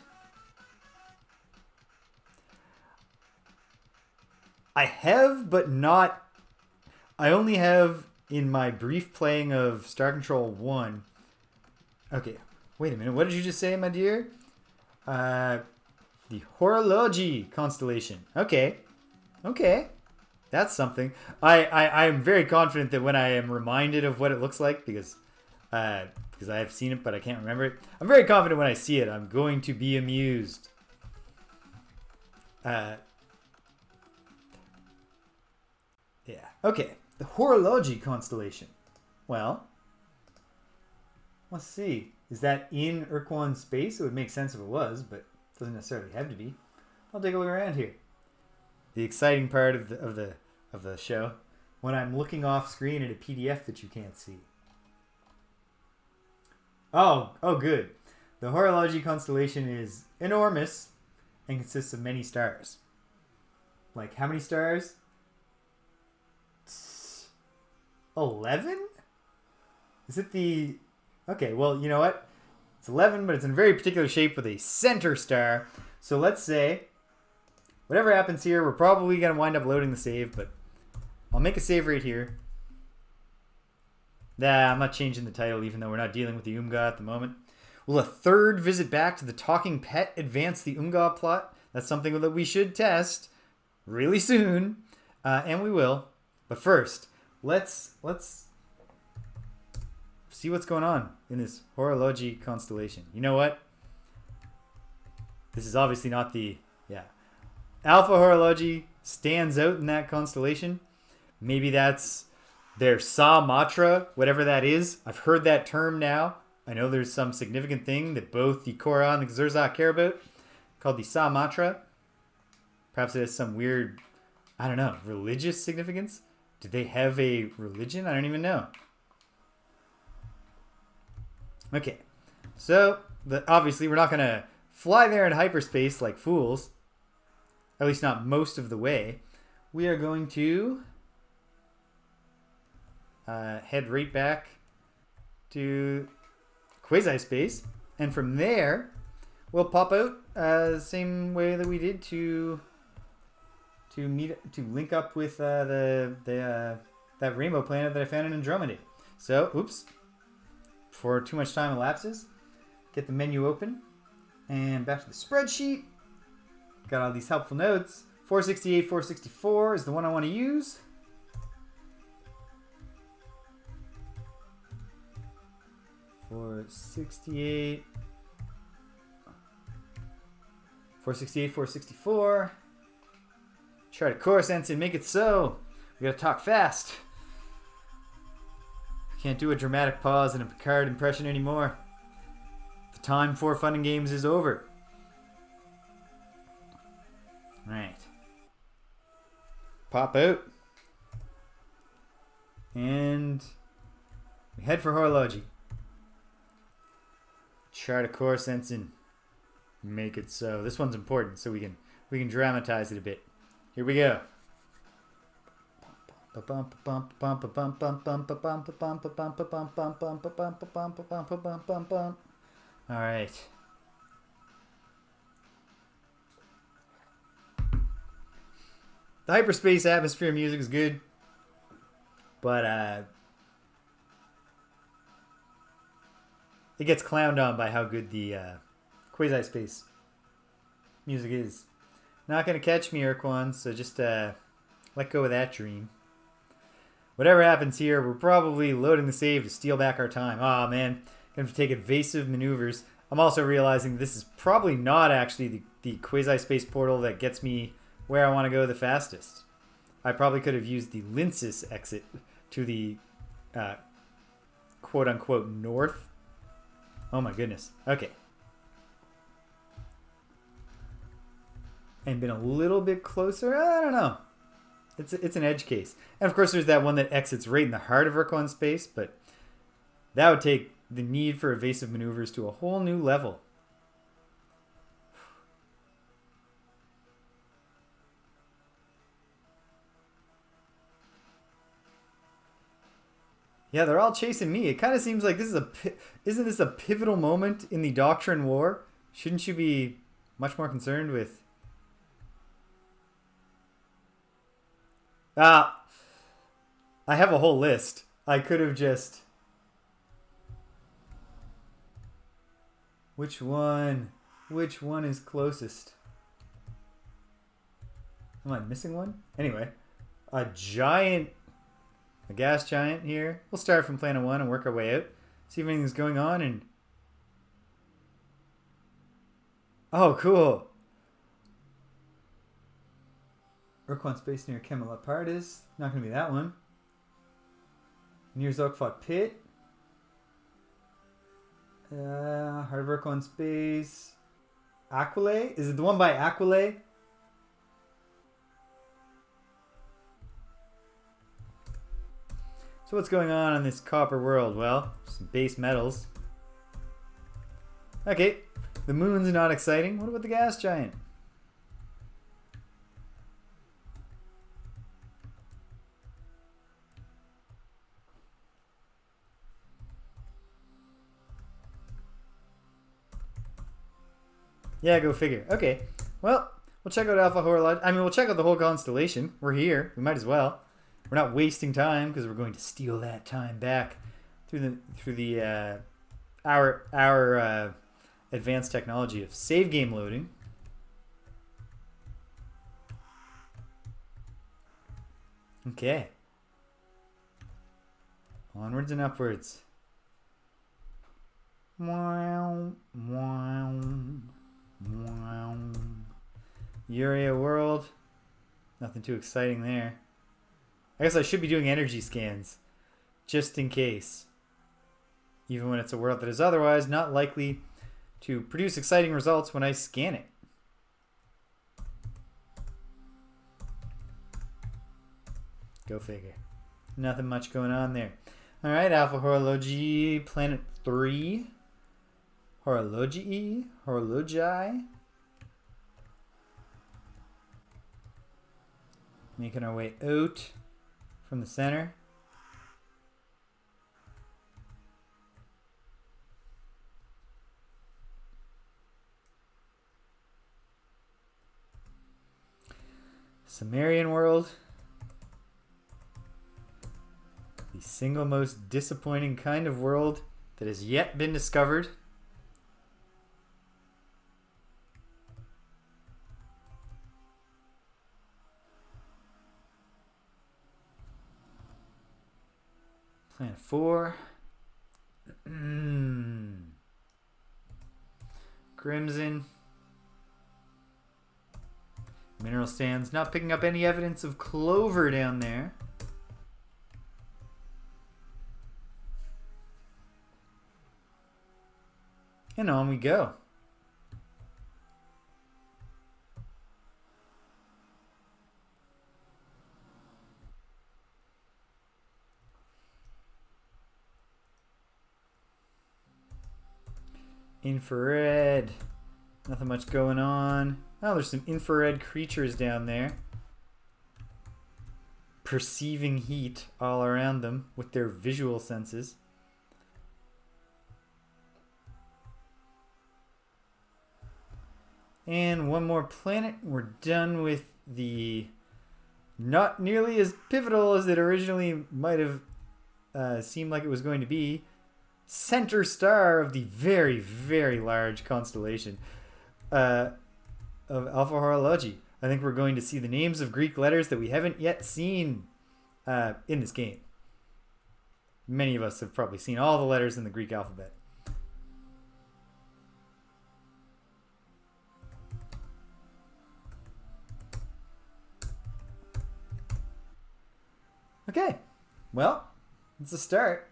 I have, but not... I only have in my brief playing of Star Control 1. Okay, wait a minute. What did you just say, my dear? The Horology constellation. Okay. That's something. I'm very confident that when I am reminded of what it looks like, because I have seen it, but I can't remember it. I'm very confident when I see it, I'm going to be amused. Yeah. Okay. The Horology constellation. Well, let's see. Is that in Ur-Quan space? It would make sense if it was, but it doesn't necessarily have to be. I'll take a look around here. The exciting part of the show, when I'm looking off screen at a PDF that you can't see. Oh, good. The Horology constellation is enormous and consists of many stars. Like, how many stars? 11? Is it the... Okay, well, you know what? It's 11, but it's in a very particular shape with a center star. So let's say, whatever happens here, we're probably going to wind up loading the save, but I'll make a save right here. Nah, I'm not changing the title, even though we're not dealing with the Umga at the moment. Will a third visit back to the talking pet advance the Umga plot? That's something that we should test really soon, and we will. But first, let's see what's going on in this Horology constellation. You know what? This is obviously not the... Yeah. Alpha Horology stands out in that constellation. Maybe that's their Sa Matra, whatever that is. I've heard that term now. I know there's some significant thing that both the Kohr-Ah and the Kzer-Za care about, called the Sa Matra. Perhaps it has some weird, I don't know, religious significance? Do they have a religion? I don't even know. Okay, so obviously we're not going to fly there in hyperspace like fools. At least not most of the way. We are going to head right back to Quasispace, and from there we'll pop out the same way that we did to link up with that rainbow planet that I found in Andromeda. So, oops. Before too much time elapses, get the menu open and back to the spreadsheet. Got all these helpful notes. 468, 464 is the one I want to use. Four sixty-eight, 464. Try to course, Ensign. Make it so. We gotta talk fast. Can't do a dramatic pause in a Picard impression anymore. The time for fun and games is over. Alright. Pop out. And we head for horology. Chart a course, Ensign. Make it so. This one's important, so we can dramatize it a bit. Here we go. All right. The hyperspace atmosphere music is good, but it gets clowned on by how good the Quasispace music is. Not gonna catch me, Ur-Quan, so just let go of that dream. Whatever happens here, we're probably loading the save to steal back our time. Aw, man. Gonna have to take evasive maneuvers. I'm also realizing this is probably not actually the Quasispace portal that gets me where I want to go the fastest. I probably could have used the Linsis exit to the quote-unquote north. Oh my goodness. Okay. And been a little bit closer. I don't know. It's an edge case. And of course there's that one that exits right in the heart of Ur-Quan space, but that would take the need for evasive maneuvers to a whole new level. Yeah, they're all chasing me. It kind of seems like isn't this a pivotal moment in the Doctrine War? Shouldn't you be much more concerned with... I have a whole list. I could have just... Which one is closest? Am I missing one? Anyway, a gas giant here. We'll start from planet 1 and work our way out. See if anything's going on and... Oh, cool. Ur-Quan space near Camelot Pardis. Not going to be that one. Near Zokfot Pit. Heart of Ur-Quan space. Aquile? Is it the one by Aquile? So what's going on this copper world? Well, some base metals. Okay, the moon's not exciting. What about the gas giant? Yeah, go figure. Okay, well, we'll check out Alpha Horology. I mean, we'll check out the whole constellation. We're here. We might as well. We're not wasting time because we're going to steal that time back through our advanced technology of save game loading. Okay. Onwards and upwards. Wow, wow, wow. Urea world. Nothing too exciting there. I guess I should be doing energy scans. just in case. Even when it's a world that is otherwise not likely to produce exciting results when I scan it. Go figure. Nothing much going on there. Alright, Alpha Horology, Planet 3. Horologii. Making our way out from the center. Sumerian world. The single most disappointing kind of world that has yet been discovered. Planet 4. Crimson. Mineral sands. Not picking up any evidence of clover down there. And on we go. Infrared. Nothing much going on. Oh, there's some infrared creatures down there. Perceiving heat all around them with their visual senses. And one more planet. We're done with the not nearly as pivotal as it originally might have seemed like it was going to be. Center star of the very, very large constellation of Alpha Horology. I think we're going to see the names of Greek letters that we haven't yet seen in this game. Many of us have probably seen all the letters in the Greek alphabet. Okay, well, it's a start.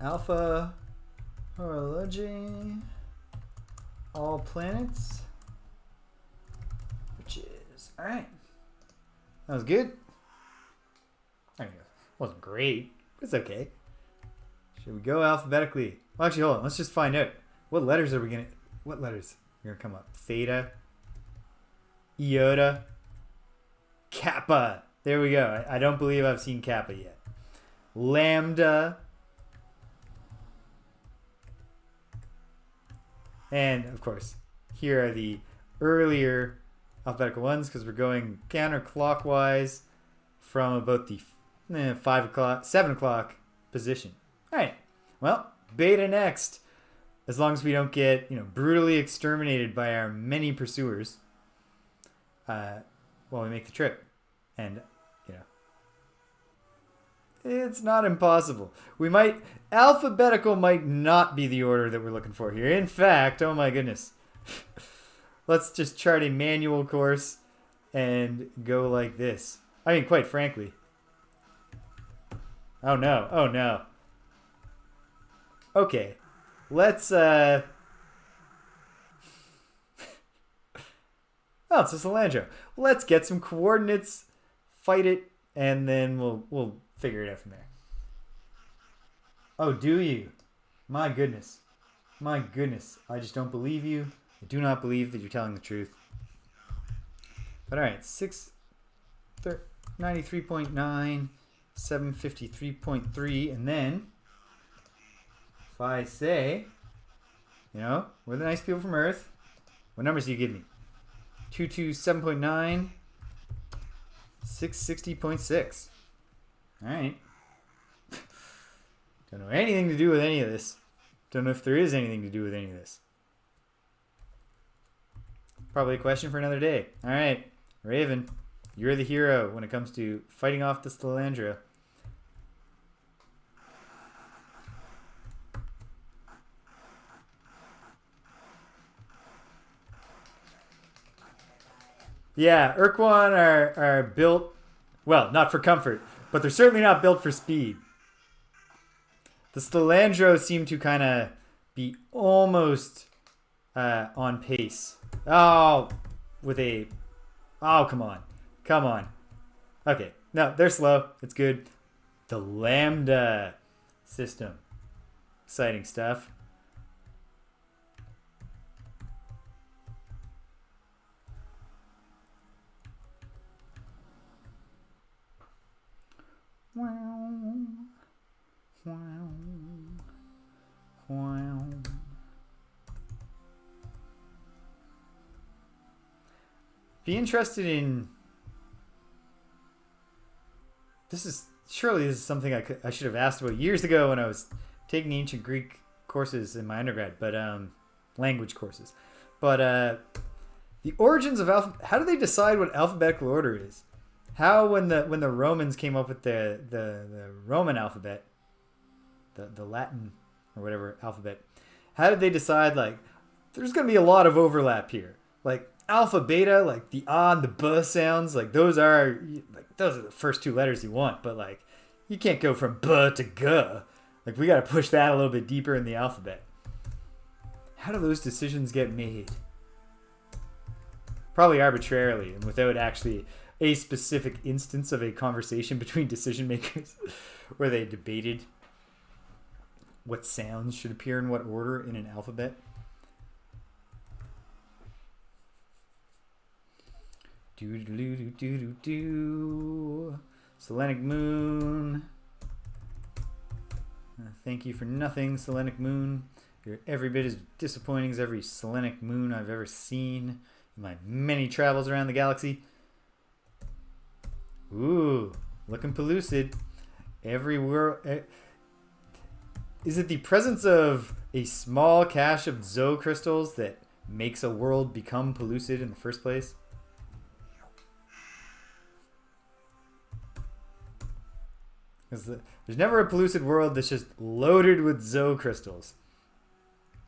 Alpha Horology, all planets, which is, all right. That was good. I mean, it wasn't great, but it's okay. Should we go alphabetically? Well, actually, hold on. Let's just find out. What letters are we going to, what letters are going to come up? Theta, Iota, Kappa. There we go. I don't believe I've seen Kappa yet. Lambda. And, of course, here are the earlier alphabetical ones because we're going counterclockwise from about the 7 o'clock position. All right. Well, beta next. As long as we don't get, brutally exterminated by our many pursuers while we make the trip. And, it's not impossible. Alphabetical might not be the order that we're looking for here. In fact, oh my goodness. Let's just chart a manual course and go like this. I mean, quite frankly. Oh no, oh no. Okay, let's, oh, it's a Salandro. Let's get some coordinates, fight it, and then we'll figure it out from there. Oh, do you? My goodness. My goodness. I just don't believe you. I do not believe that you're telling the truth. But alright, 93.9, 753.3, and then if I say, we're the nice people from Earth, what numbers do you give me? 227.9, 660.6. Alright. Don't know anything to do with any of this. Don't know if there is anything to do with any of this. Probably a question for another day. Alright, Raven, you're the hero when it comes to fighting off the Salandra. Yeah, Ur-Quan are built, well, not for comfort, but they're certainly not built for speed. The Stelandro seem to kind of be almost on pace. Oh, with a... Oh, come on. Come on. Okay. No, they're slow. It's good. The Lambda system. Exciting stuff. Wow. Wow. Wow. Be interested in... Surely this is something I should have asked about years ago when I was taking ancient Greek courses in my undergrad, but language courses. But the origins of how do they decide what alphabetical order is? How when the Romans came up with the Roman alphabet, the Latin or whatever alphabet, how did they decide like there's going to be a lot of overlap here? Like alpha, beta, like the A and the B sounds, like those are the first two letters you want, but like you can't go from B to G. Like we got to push that a little bit deeper in the alphabet. How do those decisions get made? Probably arbitrarily and without actually a specific instance of a conversation between decision makers where they debated what sounds should appear in what order in an alphabet. Do. Selenic Moon. Thank you for nothing, Selenic Moon. You're every bit as disappointing as every Selenic Moon I've ever seen in my many travels around the galaxy. Ooh, looking pellucid. Every world. Is it the presence of a small cache of Zo crystals that makes a world become pellucid in the first place? Because there's never a pellucid world that's just loaded with Zo crystals.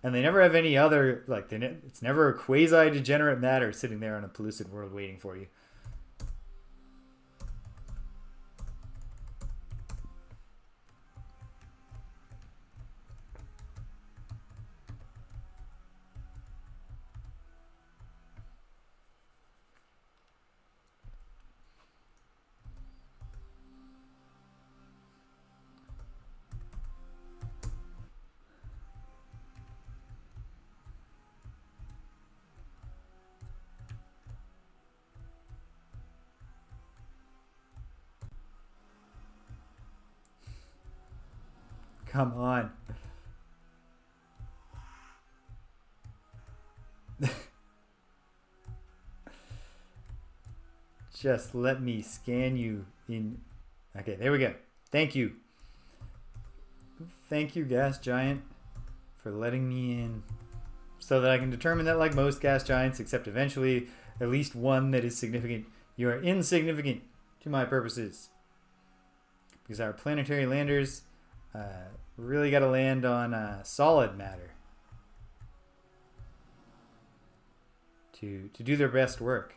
And they never have any other, like, it's never a quasi-degenerate matter sitting there on a pellucid world waiting for you. Come on. Just let me scan you in. Okay, there we go. Thank you. Thank you, gas giant, for letting me in so that I can determine that, like most gas giants, except eventually at least one that is significant, you are insignificant to my purposes. Because our planetary landers really got to land on solid matter to do their best work.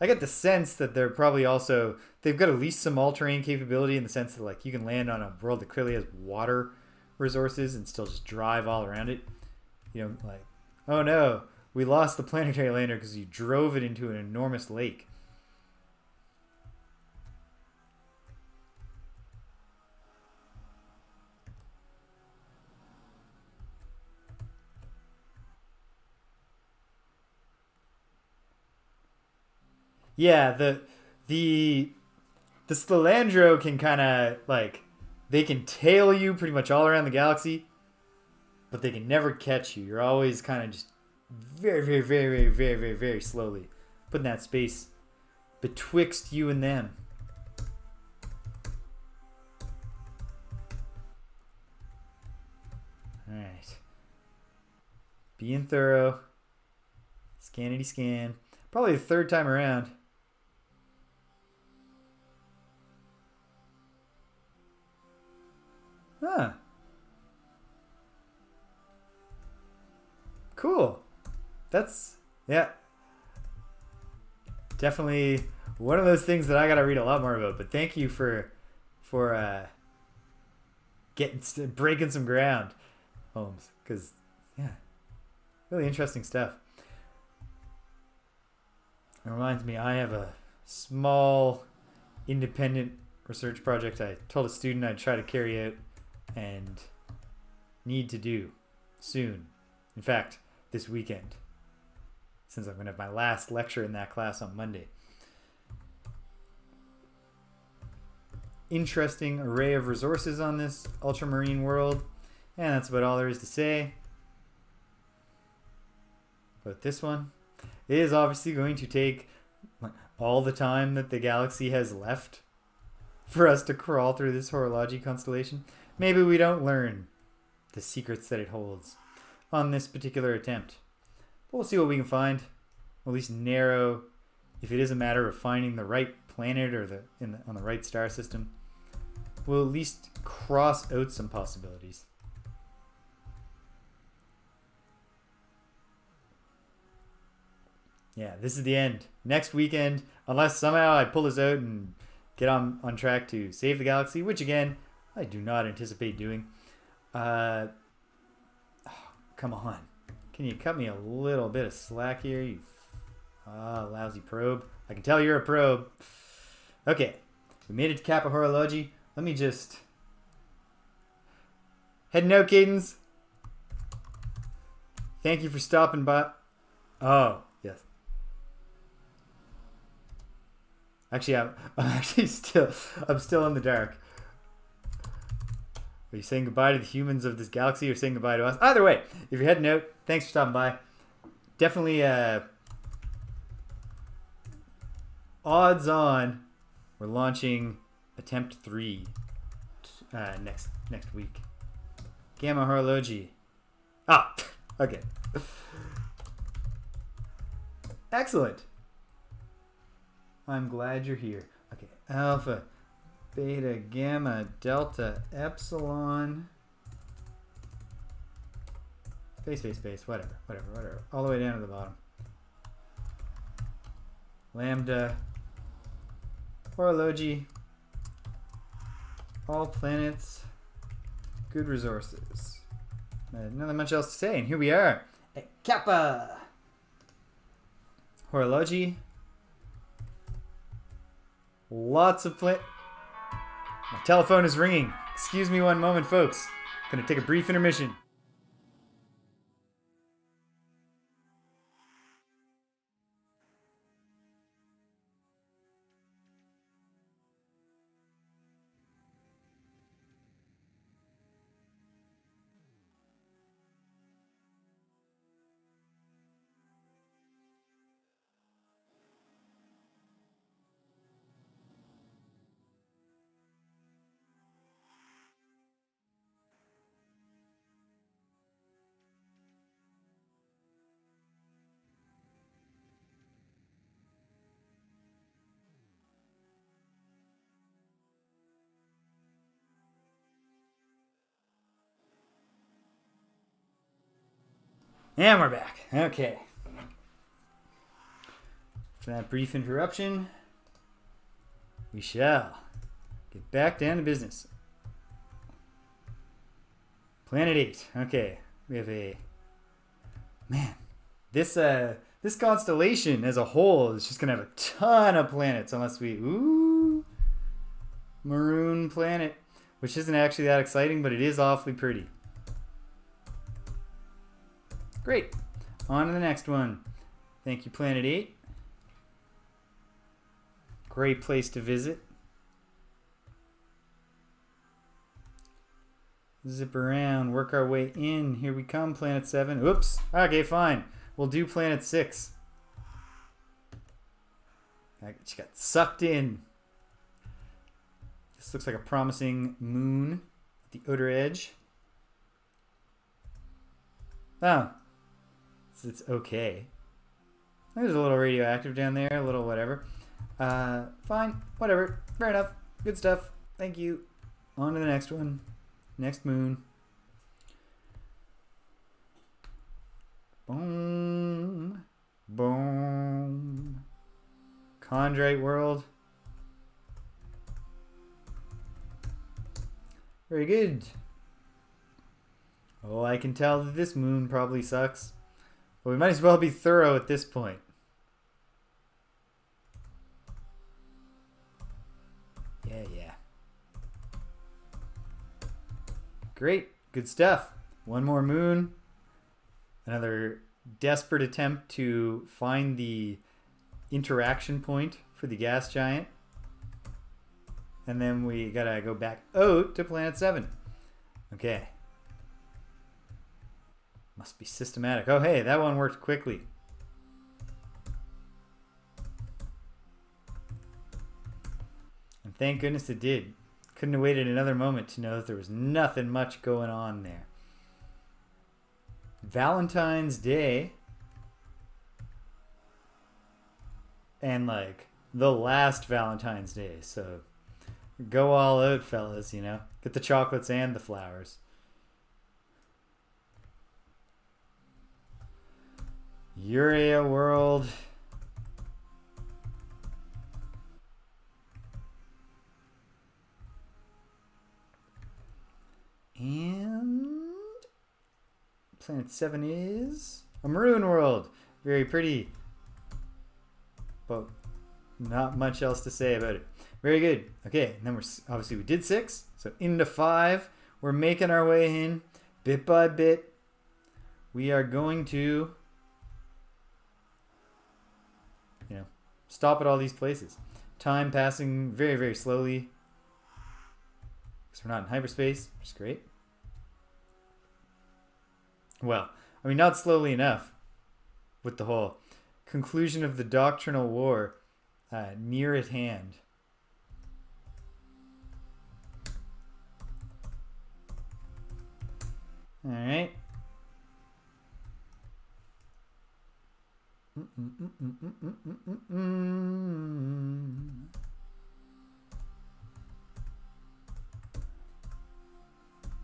I get the sense that they're probably also, they've got at least some all-terrain capability in the sense that like you can land on a world that clearly has water resources and still just drive all around it. You know, like, oh no, we lost the planetary lander because you drove it into an enormous lake. Yeah, the Stelandro can kind of like, they can tail you pretty much all around the galaxy, but they can never catch you. You're always kind of just very, very, very, very, very, very, very slowly putting that space betwixt you and them. All right. Being thorough. Scanity scan. Probably the third time around. Huh. Cool. That's, yeah. Definitely one of those things that I got to read a lot more about. But thank you for for breaking some ground, Holmes. Because, yeah, really interesting stuff. It reminds me, I have a small independent research project I told a student I'd try to carry out and need to do soon. In fact, this weekend, since I'm going to have my last lecture in that class on Monday. Interesting array of resources on this ultramarine world, and that's about all there is to say about this one. It is obviously going to take all the time that the galaxy has left for us to crawl through this horology constellation. Maybe we don't learn the secrets that it holds on this particular attempt. But we'll see what we can find. Or at least narrow, if it is a matter of finding the right planet or on the right star system, we'll at least cross out some possibilities. Yeah, this is the end. Next weekend, unless somehow I pull this out and get on track to save the galaxy, which again, I do not anticipate doing. Oh, come on. Can you cut me a little bit of slack here, you lousy probe? I can tell you're a probe. Okay, we made it to Kappa Horology. Let me just... Heading out, Cadence. Thank you for stopping by. Oh, yes. Actually, I'm still in the dark. Are you saying goodbye to the humans of this galaxy or saying goodbye to us? Either way, if you're heading out, thanks for stopping by. Definitely odds on we're launching attempt 3 next week. Gamma Horology. Ah, okay. Excellent. I'm glad you're here. Okay, Alpha, Beta, Gamma, Delta, Epsilon. Space, whatever. All the way down to the bottom. Lambda, Horology, all planets, good resources. Nothing much else to say, and here we are at Kappa Horology. Lots of My telephone is ringing. Excuse me one moment, folks. I'm gonna take a brief intermission. And we're back. Okay. For that brief interruption, we shall get back down to business. Planet 8. Okay. We have a... Man. This constellation as a whole is just going to have a ton of planets unless we... Ooh. Maroon planet. Which isn't actually that exciting, but it is awfully pretty. Great. On to the next one. Thank you, Planet 8. Great place to visit. Zip around, work our way in. Here we come, Planet 7. Oops. Okay, fine. We'll do Planet 6. She got sucked in. This looks like a promising moon at the outer edge. Oh. It's okay. There's a little radioactive down there, a little whatever. Fine, whatever. Fair enough. Good stuff. Thank you. On to the next one. Next moon. Boom. Boom. Chondrite world. Very good. Oh, I can tell that this moon probably sucks. But we might as well be thorough at this point. Yeah. Great. Good stuff. One more moon. Another desperate attempt to find the interaction point for the gas giant. And then we gotta go back out to planet 7. Okay. Must be systematic. Oh, hey, that one worked quickly. And thank goodness it did. Couldn't have waited another moment to know that there was nothing much going on there. Valentine's Day. And like the last Valentine's Day. So go all out, fellas, you know. Get the chocolates and the flowers. Urea world. And planet 7 is a maroon world. Very pretty. But not much else to say about it. Very good. Okay, and then we did 6. So into 5. We're making our way in bit by bit. We are going to stop at all these places. Time passing very, very slowly. Because we're not in hyperspace, which is great. Well, I mean, not slowly enough with the whole conclusion of the Doctrinal War near at hand. All right.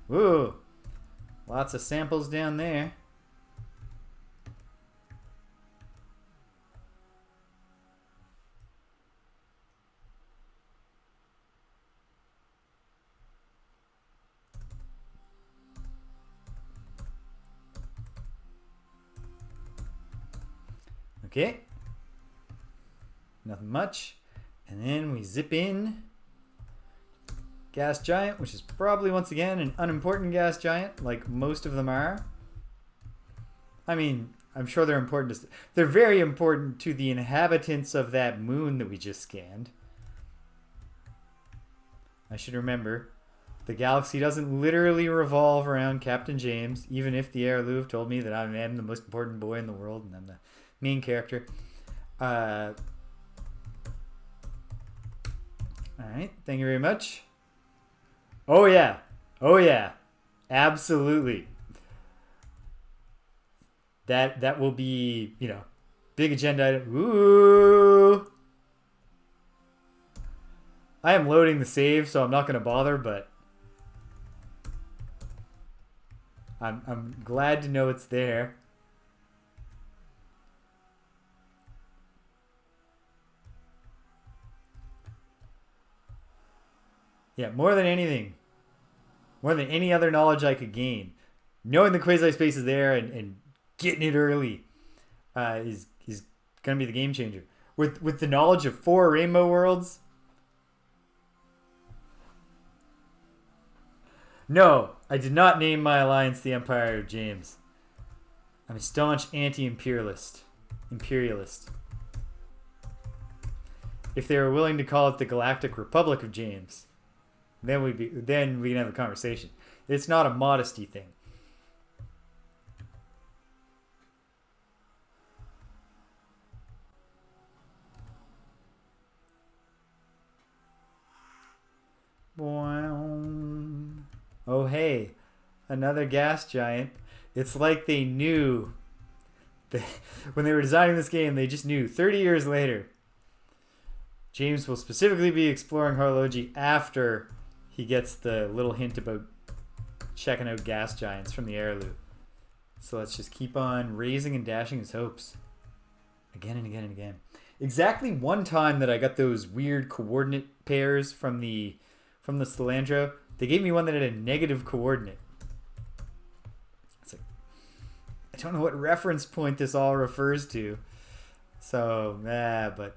Whoa, lots of samples down there. Okay, nothing much. And then we zip in gas giant, which is probably once again an unimportant gas giant, like most of them are. I mean, I'm sure they're important. They're very important to the inhabitants of that moon that we just scanned. I should remember, the galaxy doesn't literally revolve around Captain James, even if the Arilou have told me that I am the most important boy in the world and I'm the main character. Alright, thank you very much. Oh yeah, absolutely. That will be, big agenda item. Ooh, I am loading the save, so I'm not going to bother, but I'm glad to know it's there. Yeah, more than anything, more than any other knowledge I could gain, knowing the Quasispace is there and getting it early is going to be the game changer. With the knowledge of 4 rainbow worlds. No, I did not name my alliance the Empire of James. I'm a staunch anti-imperialist. If they were willing to call it the Galactic Republic of James, then we can have a conversation. It's not a modesty thing. Oh hey, another gas giant. It's like they knew that when they were designing this game, they just knew 30 years later James will specifically be exploring horology after he gets the little hint about checking out gas giants from the Arilou. So let's just keep on raising and dashing his hopes. Again and again and again. Exactly one time that I got those weird coordinate pairs from the Cilantro, They gave me one that had a negative coordinate. It's like, I don't know what reference point this all refers to. So, but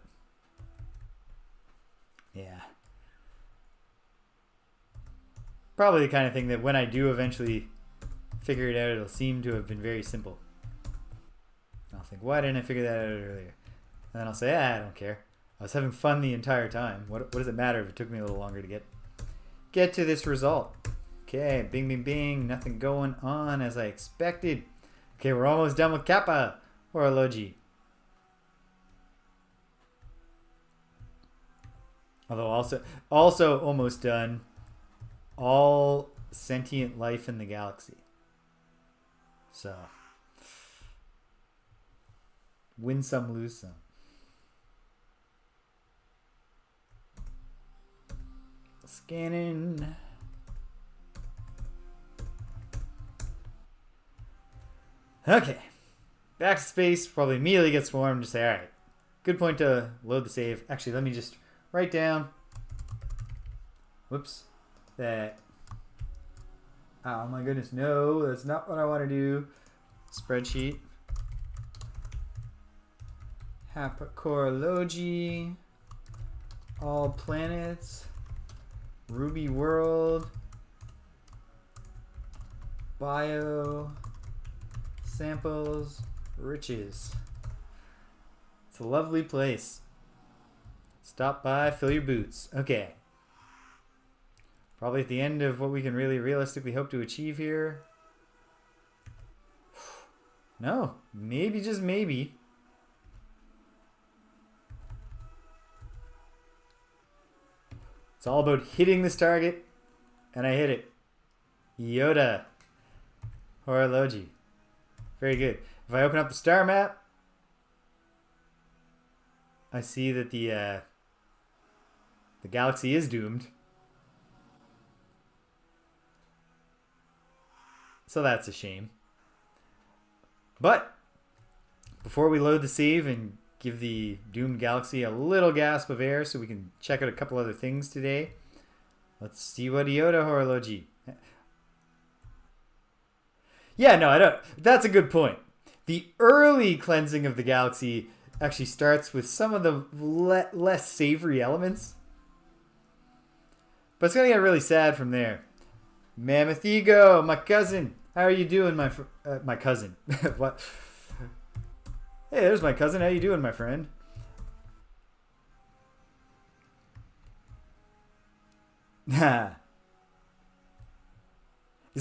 yeah. Probably the kind of thing that when I do eventually figure it out, it'll seem to have been very simple. I'll think, why didn't I figure that out earlier? And then I'll say, I don't care. I was having fun the entire time. What does it matter if it took me a little longer to get to this result? Okay, bing, bing, bing. Nothing going on as I expected. Okay, we're almost done with Kappa horology. Although also almost done all sentient life in the galaxy. So, win some, lose some. Scanning. Okay. Back to space. Probably immediately get swarmed. Just say, alright. Good point to load the save. Actually, let me just write down. Whoops. That. Oh my goodness. No, that's not what I want to do. Spreadsheet. Hapakorology. All planets. Ruby world. Bio. Samples. Riches. It's a lovely place. Stop by, fill your boots. Okay. Probably at the end of what we can really realistically hope to achieve here. No, maybe, just maybe. It's all about hitting this target, and I hit it. Yoda. Horology. Very good. If I open up the star map, I see that the galaxy is doomed. So that's a shame. But before we load the save and give the doomed galaxy a little gasp of air so we can check out a couple other things today, let's see what Yoda horology. Yeah, no, I don't. That's a good point. The early cleansing of the galaxy actually starts with some of the less savory elements. But it's going to get really sad from there. Mammoth Ego, my cousin. How are you doing, my cousin? What? Hey, there's my cousin. How you doing, my friend? Is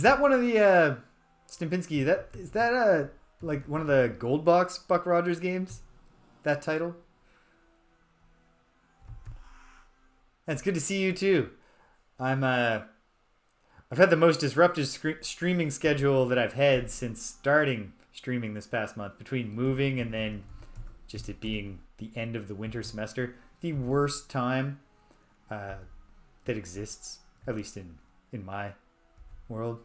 that one of the Stimpinski? Is that like one of the Gold Box Buck Rogers games? That title? And it's good to see you too. I've had the most disruptive streaming schedule that I've had since starting streaming this past month, between moving and then just it being the end of the winter semester. The worst time that exists, at least in my world.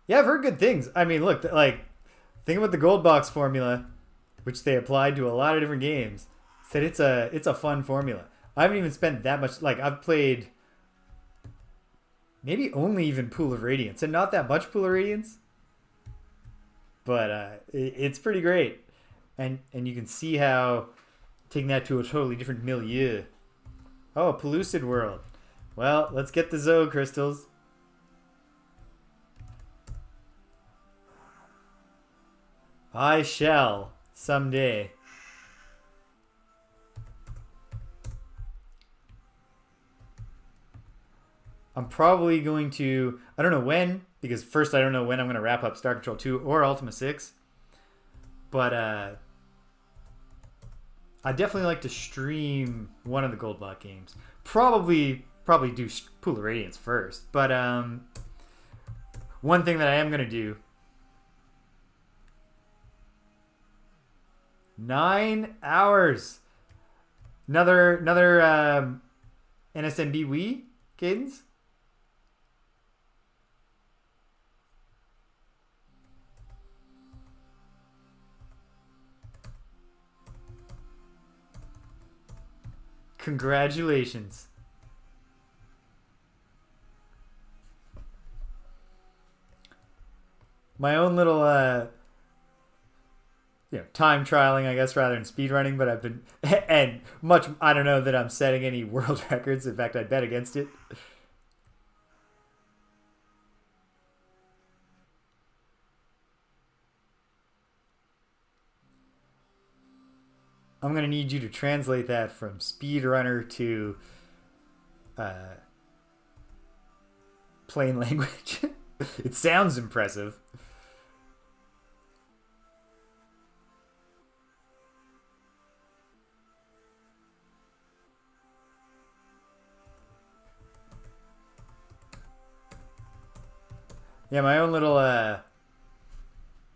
Yeah, I've heard good things. I mean, look, like, think about the Gold Box formula, which they applied to a lot of different games. Said it's a fun formula. I haven't even spent that much. Like, I've played maybe only even Pool of Radiance, and not that much Pool of Radiance, but it's pretty great. And you can see how taking that to a totally different milieu. Oh, Pellucid World. Well, let's get the Zo crystals. I shall someday. I'm probably going to, I don't know when, because first I don't know when I'm going to wrap up Star Control 2 or Ultima 6. But I definitely like to stream one of the Gold Block games. Probably do Pool of Radiance first. But one thing that I am going to do, 9 hours. Another NSMB Wii cadence. Congratulations. my own little time trialing, I guess, rather than speed running. But I've been and much. I don't know that I'm setting any world records. In fact, I'd bet against it. I'm gonna need you to translate that from speedrunner to uh, plain language. It sounds impressive. Yeah, my own little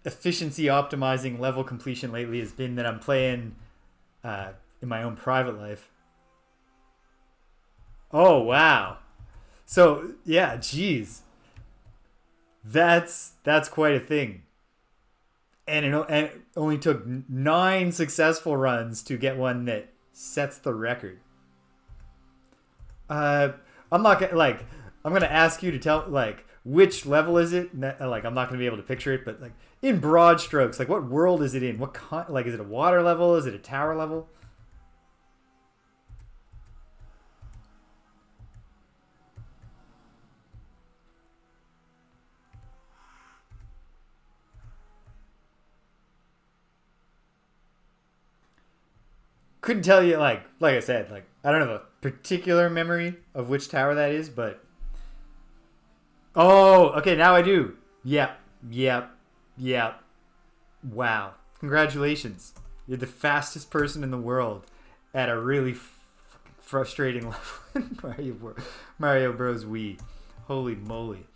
efficiency optimizing level completion lately has been that I'm playing in my own private life. Oh wow! So yeah, geez, that's quite a thing. And it only took 9 successful runs to get one that sets the record. Uh, I'm not gonna like. I'm gonna ask you to tell like which level is it? Like I'm not gonna be able to picture it, but like in broad strokes, like what world is it in? What like is it a water level? Is it a tower level? Couldn't tell you like I said, like I don't have a particular memory of which tower that is, but oh, okay, now I do. Yep, yep, yep. Wow. Congratulations. You're the fastest person in the world at a really frustrating level in Mario Bros. Wii. Holy moly.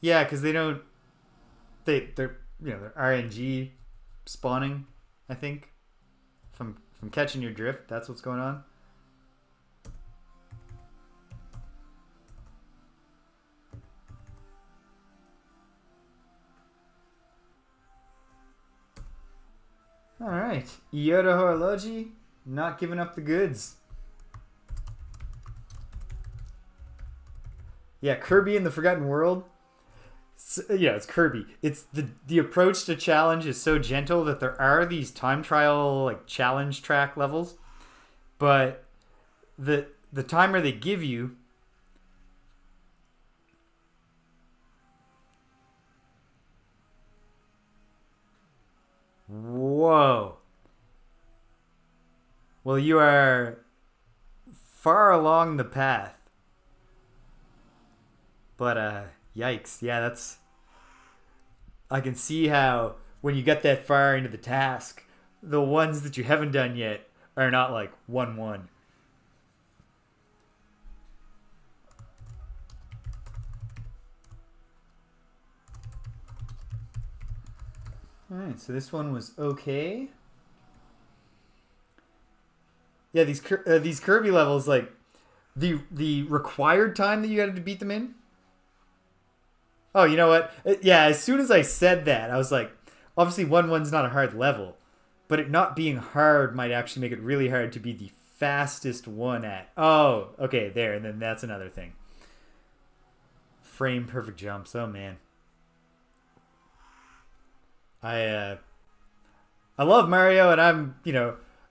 Yeah, because they don't. They're they're RNG spawning. I think from catching your drift. That's what's going on. All right, Iota Horology, not giving up the goods. Yeah, Kirby in the Forgotten World. Yeah, it's Kirby. It's the approach to challenge is so gentle that there are these time trial like challenge track levels, but the timer they give you. Whoa. Well, you are far along the path. But yikes. Yeah, that's I can see how when you get that far into the task, the ones that you haven't done yet are not like 1-1. All right, so this one was okay. Yeah, these Kirby levels, like the required time that you had to beat them in. Oh, you know what? Yeah, as soon as I said that, I was like, obviously 1-1's not a hard level, but it not being hard might actually make it really hard to be the fastest one at. Oh, okay, there, and then that's another thing. Frame perfect jumps. Oh man, I I love Mario, and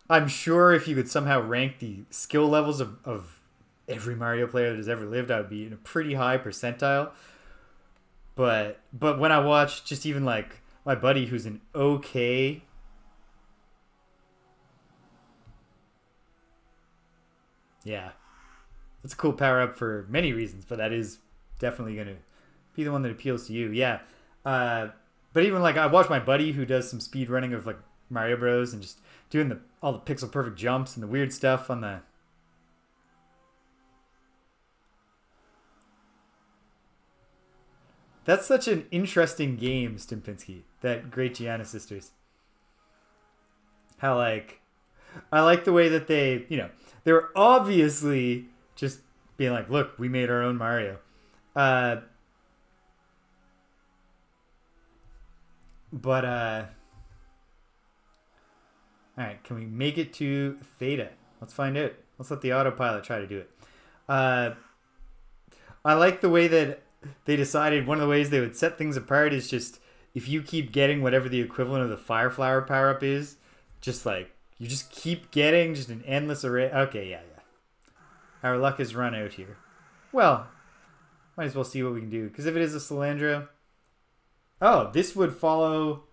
I'm sure if you could somehow rank the skill levels of every Mario player that has ever lived, I would be in a pretty high percentile. But when I watch just even like my buddy who's an okay, yeah, it's a cool power up for many reasons, but that is definitely gonna be the one that appeals to you. Yeah. Uh, but even like I watch my buddy who does some speed running of like Mario Bros. And just doing the all the pixel perfect jumps and the weird stuff on the. That's such an interesting game, Stimpinski. That Great Gianna Sisters. How like I like the way that they were obviously just being like, look, we made our own Mario. Uh, but Alright, can we make it to Theta? Let's find out. Let's let the autopilot try to do it. I like the way that they decided one of the ways they would set things apart is just if you keep getting whatever the equivalent of the Fire Flower power-up is, just like, you just keep getting just an endless array. Okay, yeah. Our luck has run out here. Well, might as well see what we can do. Because if it is a Salandra... Oh, this would follow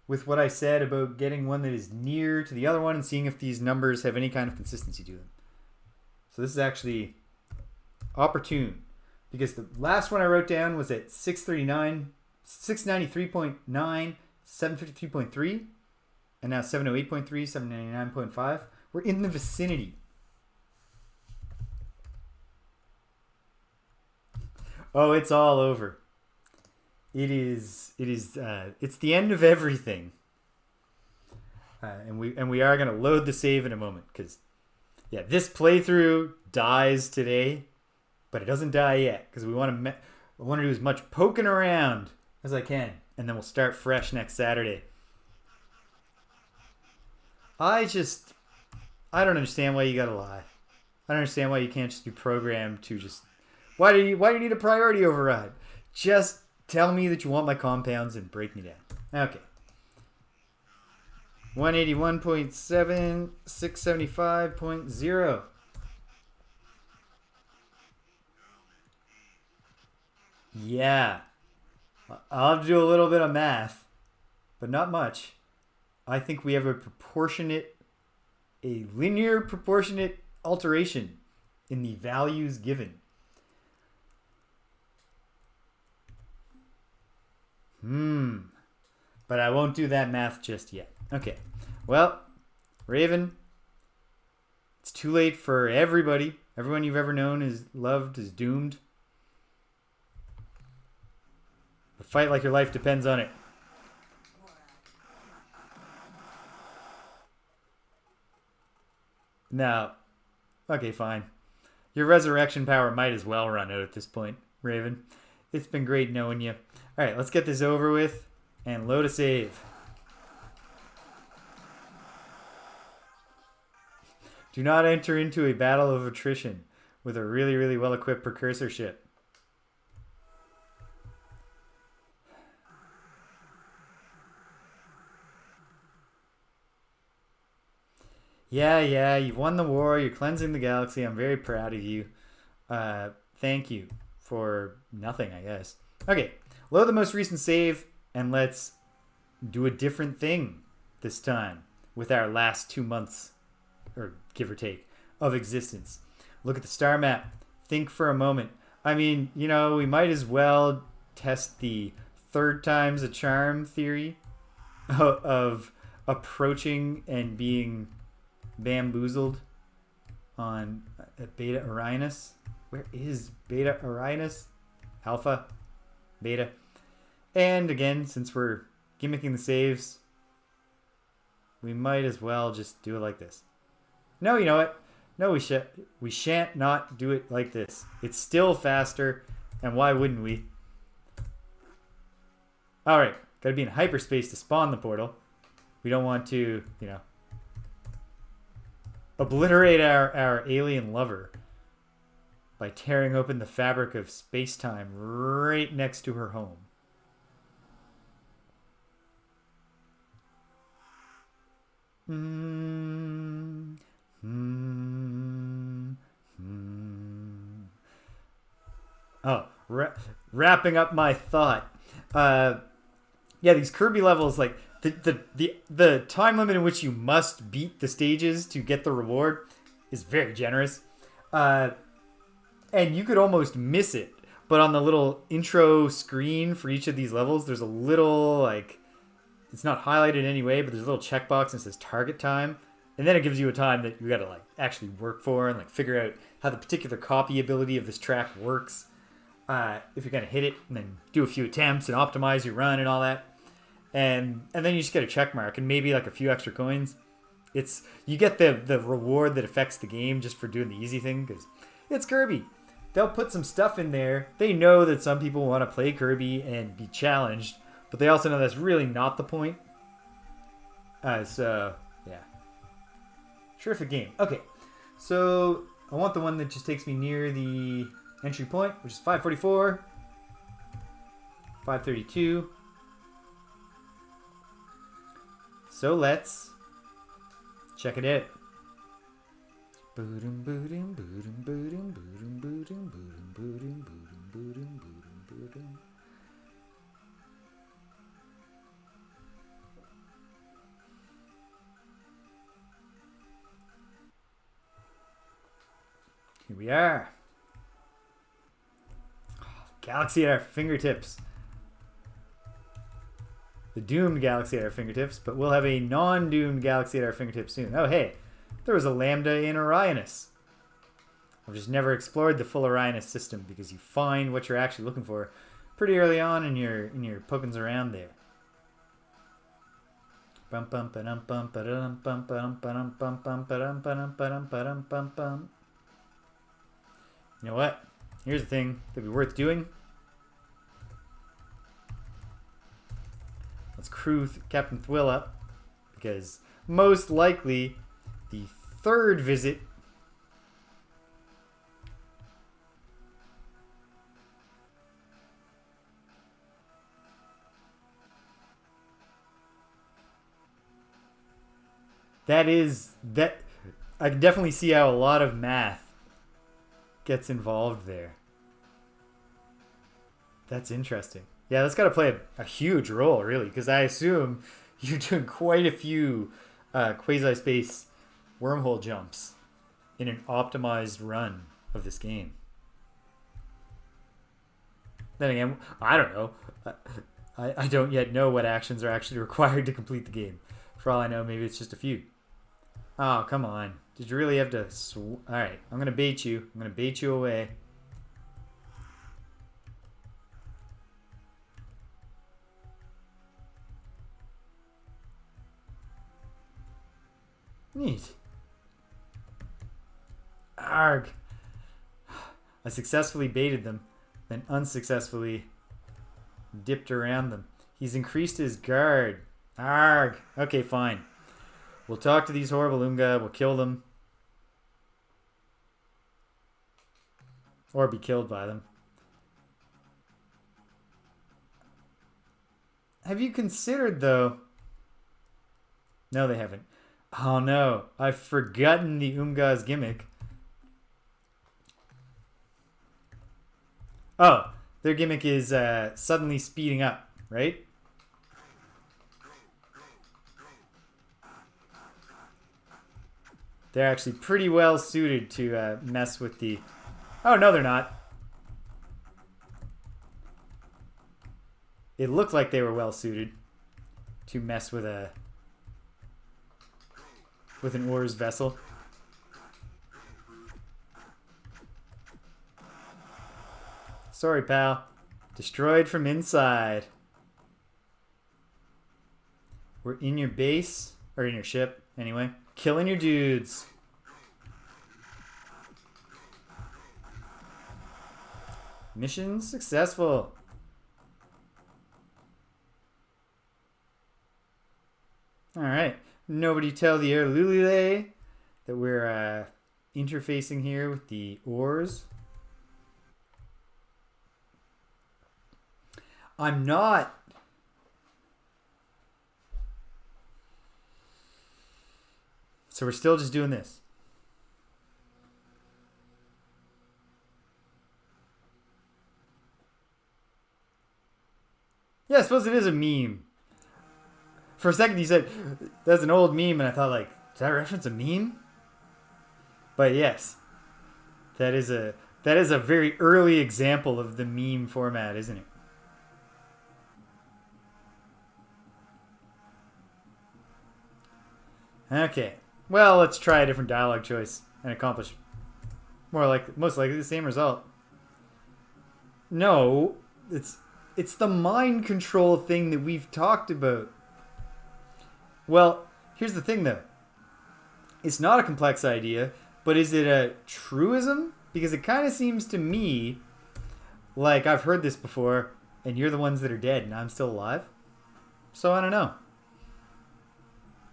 with what I said about getting one that is near to the other one and seeing if these numbers have any kind of consistency to them. So this is actually opportune. Because the last one I wrote down was at 639, 693.9, 753.3, and now 708.3, 799.5. We're in the vicinity. Oh, it's all over. It's the end of everything. And we are gonna load the save in a moment because, yeah, this playthrough dies today, but it doesn't die yet because I want to do as much poking around as I can, and then we'll start fresh next Saturday. I don't understand why you gotta lie. I don't understand why you can't just be programmed to just. Why do you need a priority override? Just tell me that you want my compounds and break me down. Okay. 181.7, 675.0. Yeah. I'll have to do a little bit of math, but not much. I think we have a linear proportionate alteration in the values given. But I won't do that math just yet. Okay. Well, Raven, it's too late for everybody. Everyone you've ever known is loved, is doomed. But fight like your life depends on it. Now, okay, fine. Your resurrection power might as well run out at this point, Raven. It's been great knowing you. All right, let's get this over with and load a save. Do not enter into a battle of attrition with a really, really well-equipped precursor ship. Yeah, you've won the war. You're cleansing the galaxy. I'm very proud of you. Thank you for nothing, I guess. Okay, load the most recent save, and let's do a different thing this time with our last 2 months, or give or take, of existence. Look at the star map. Think for a moment. I mean, we might as well test the third time's a charm theory of approaching and being bamboozled on Beta Orionis. Where is Beta Orionis? Alpha? Beta? And again, since we're gimmicking the saves, we might as well just do it like this. No, you know what? No, we shan't not do it like this. It's still faster, and why wouldn't we? Alright, gotta be in hyperspace to spawn the portal. We don't want to, obliterate our alien lover by tearing open the fabric of space-time right next to her home. Oh, wrapping up my thought. Yeah, these Kirby levels, like the time limit in which you must beat the stages to get the reward is very generous. And you could almost miss it. But on the little intro screen for each of these levels, there's a little, it's not highlighted in any way, but there's a little checkbox and it says target time. And then it gives you a time that you gotta, actually work for and, figure out how the particular copy ability of this track works. If you're gonna hit it, and then do a few attempts and optimize your run and all that. And then you just get a check mark and maybe, a few extra coins. You get the reward that affects the game just for doing the easy thing, because it's Kirby. They'll put some stuff in there. They know that some people want to play Kirby and be challenged, but they also know that's really not the point. So, yeah. Terrific game. Okay, so I want the one that just takes me near the entry point, which is 544, 532. So let's check it out. Here we are. Galaxy at our fingertips. The doomed galaxy at our fingertips, but we'll have a non-doomed galaxy at our fingertips soon. Oh, hey, there was a lambda in Orionis. I've just never explored the full Orionis system because you find what you're actually looking for pretty early on in your pokings around there. You know what? Here's the thing that'd be worth doing. Let's crew Captain Thwill up, because most likely the third visit that I can definitely see how a lot of math gets involved there. That's interesting. Yeah, that's got to play a huge role, really, because I assume you're doing quite a few Quasispace wormhole jumps in an optimized run of this game. Then again, I don't know. I don't yet know what actions are actually required to complete the game. For all I know, maybe it's just a few. Oh, come on. Did you really have to... Alright, I'm going to bait you. I'm going to bait you away. Neat. Arg. I successfully baited them, then unsuccessfully dipped around them. He's increased his guard. Arg. Okay, fine. We'll talk to these horrible Unga. We'll kill them. Or be killed by them. Have you considered, though... No, they haven't. Oh no, I've forgotten the Umga's gimmick. Oh, their gimmick is suddenly speeding up, right? They're actually pretty well suited to mess with the... Oh, no, they're not. It looked like they were well suited to mess with an Ur's vessel. Sorry, pal. Destroyed from inside. We're in your base, or in your ship, anyway. Killing your dudes. Mission successful. Alright. Nobody tell the Arilou that we're interfacing here with the Urs. I'm not... So we're still just doing this. Yeah, I suppose it is a meme. For a second you said, that's an old meme, and I thought, like, did I reference a meme? But yes, that is a very early example of the meme format, isn't it? Okay. Well, let's try a different dialogue choice and accomplish most likely the same result. No, it's the mind control thing that we've talked about. Well, here's the thing though. It's not a complex idea, but is it a truism? Because it kind of seems to me like I've heard this before, and you're the ones that are dead and I'm still alive. So I don't know.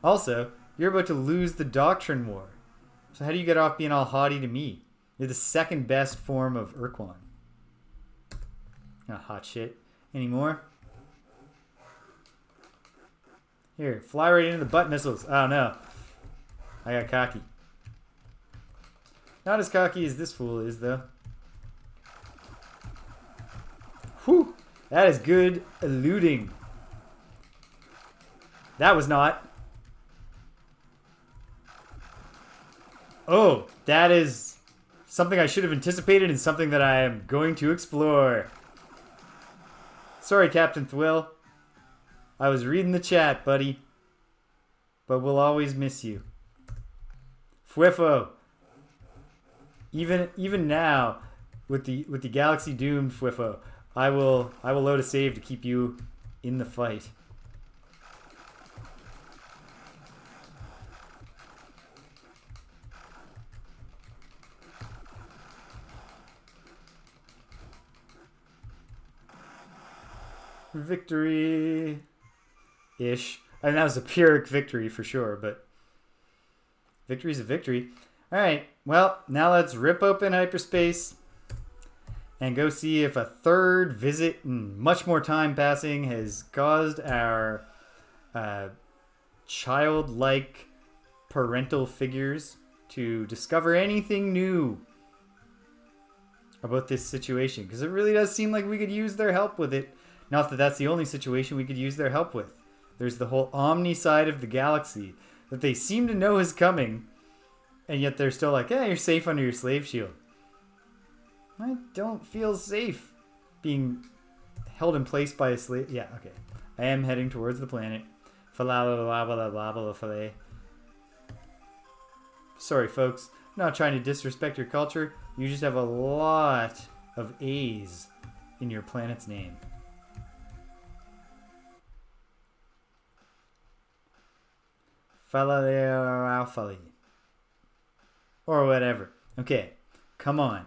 Also, you're about to lose the Doctrine War. So how do you get off being all haughty to me? You're the second best form of Ur-Quan. Not hot shit anymore. Here, fly right into the butt missiles. Oh no. I got cocky. Not as cocky as this fool is, though. Whew. That is good eluding. That was not. Oh, that is something I should have anticipated and something that I am going to explore. Sorry, Captain Thwill. I was reading the chat, buddy. But we'll always miss you. Fwifo. Even now, with the Galaxy Doomed Fwifo, I will load a save to keep you in the fight. Victory-ish. I mean, that was a Pyrrhic victory for sure, but victory's a victory. Alright, well, now let's rip open hyperspace and go see if a third visit and much more time passing has caused our childlike parental figures to discover anything new about this situation. Because it really does seem like we could use their help with it. Not that that's the only situation we could use their help with. There's the whole Omni side of the galaxy that they seem to know is coming, and yet they're still like, you're safe under your slave shield. I don't feel safe being held in place by a slave. Yeah, okay. I am heading towards the planet. Sorry, folks. I'm not trying to disrespect your culture. You just have a lot of A's in your planet's name. Or whatever. Okay, come on.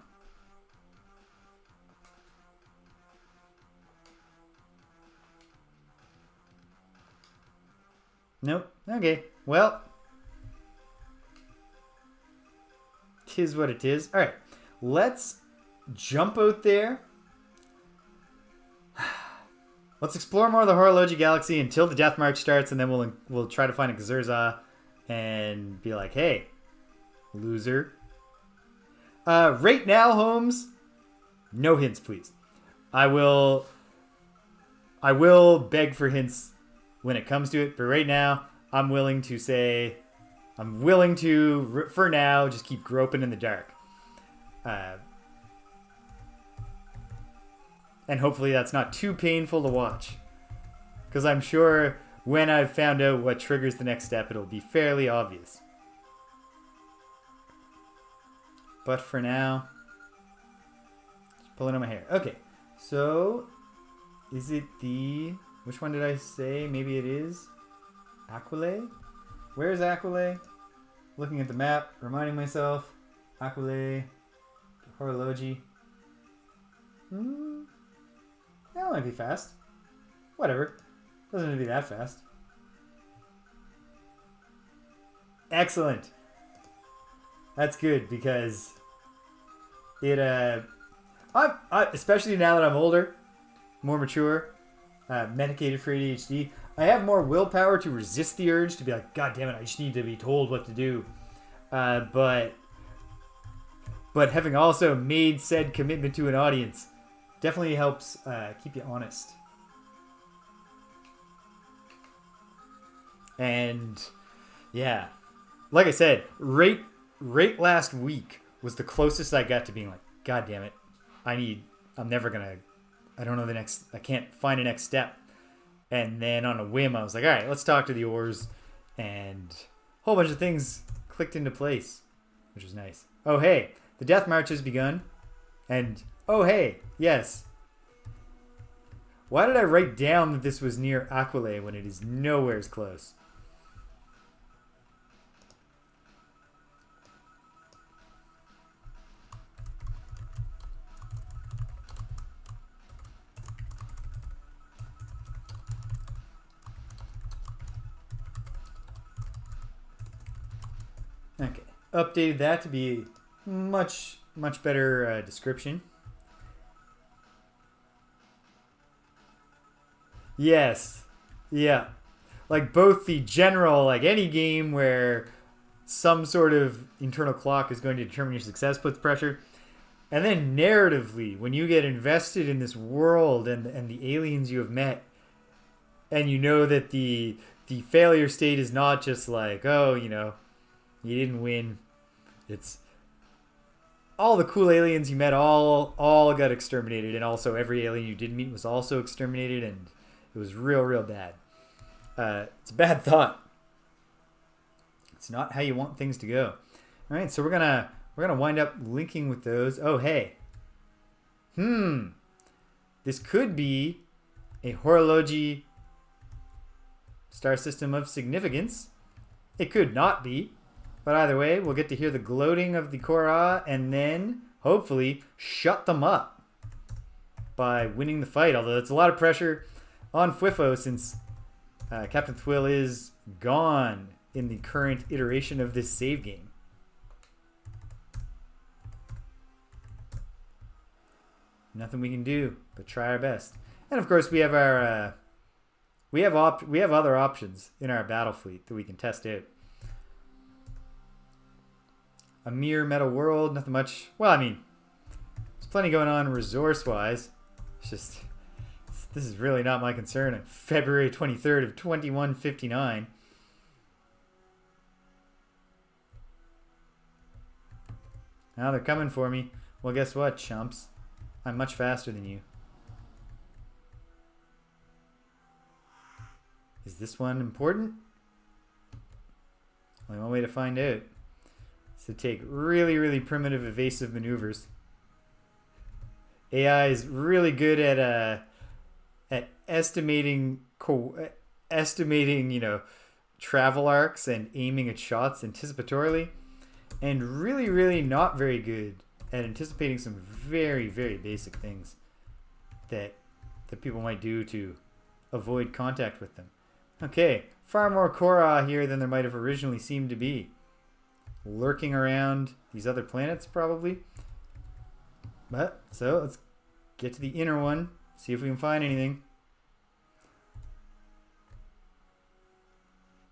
Nope. Okay, well. Tis what it is. Alright, let's jump out there. Let's explore more of the Horology Galaxy until the Death March starts, and then we'll try to find a Kzer-Za and be like, hey, loser. Right now, Holmes, no hints, please. I will beg for hints when it comes to it, but right now, I'm willing to, for now, just keep groping in the dark. And hopefully that's not too painful to watch. Because I'm sure when I've found out what triggers the next step, it'll be fairly obvious. But for now, just pulling on my hair. Okay, so is it the... Which one did I say? Maybe it is Aquile? Where's Aquile? Looking at the map, reminding myself. Aquile, Horology. That might be fast. Whatever. Doesn't have to be that fast. Excellent. That's good because it I especially now that I'm older, more mature, medicated for ADHD, I have more willpower to resist the urge to be like, God damn it, I just need to be told what to do. But having also made said commitment to an audience definitely helps keep you honest. And yeah, like I said, right last week was the closest I got to being like, God damn it, I can't find a next step. And then on a whim, I was like, all right, let's talk to the Ors, and a whole bunch of things clicked into place, which was nice. Oh, hey, the Death March has begun. And, oh, hey, yes. Why did I write down that this was near Aquile when it is nowhere as close? Okay, updated that to be much better description. Yes. Yeah. Like both the general, like any game where some sort of internal clock is going to determine your success puts pressure. And then narratively, when you get invested in this world and the aliens you have met, and you know that the failure state is not just like, oh, you didn't win. It's all the cool aliens you met all got exterminated, and also every alien you did meet was also exterminated, and it was real bad. It's a bad thought. It's not how you want things to go. All right, so we're gonna wind up linking with those. Oh, hey. This could be a horology star system of significance. It could not be. But either way, we'll get to hear the gloating of the Kohr-Ah and then, hopefully, shut them up by winning the fight. Although it's a lot of pressure on Fwifo since Captain Thwill is gone in the current iteration of this save game. Nothing we can do but try our best. And of course, we have our we have other options in our battle fleet that we can test out. A mere meta world, nothing much. Well, I mean, there's plenty going on resource-wise. It's just, this is really not my concern on February 23rd of 2159. Now they're coming for me. Well, guess what, chumps? I'm much faster than you. Is this one important? Only one way to find out. So take really primitive evasive maneuvers. AI is really good at estimating travel arcs and aiming at shots anticipatorily, and really not very good at anticipating some very basic things that people might do to avoid contact with them. Okay, far more Kohr-Ah here than there might have originally seemed to be. Lurking around these other planets, probably. But, so, let's get to the inner one. See if we can find anything.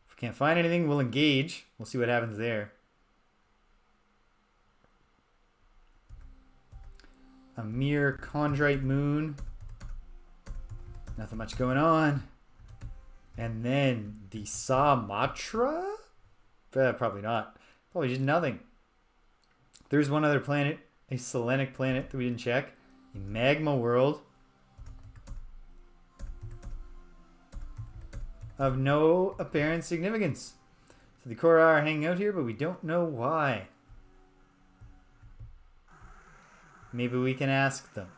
If we can't find anything, we'll engage. We'll see what happens there. A mere chondrite moon. Nothing much going on. And then the Sumatra? Probably not. Probably just nothing. There's one other planet, a selenic planet that we didn't check. A magma world. Of no apparent significance. So the Kohr-Ah are hanging out here, but we don't know why. Maybe we can ask them.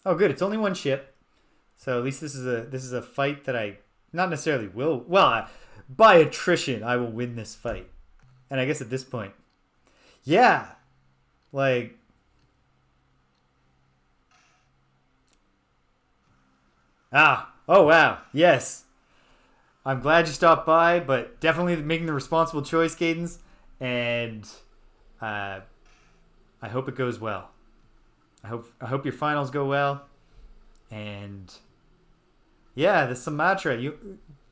Oh, good. It's only one ship. So at least this is a fight that I not necessarily will. Well, by attrition, I will win this fight. And I guess at this point, yeah, like, oh wow, yes. I'm glad you stopped by, but definitely making the responsible choice, Cadence, and I hope it goes well. I hope your finals go well, and yeah, the Sumatra.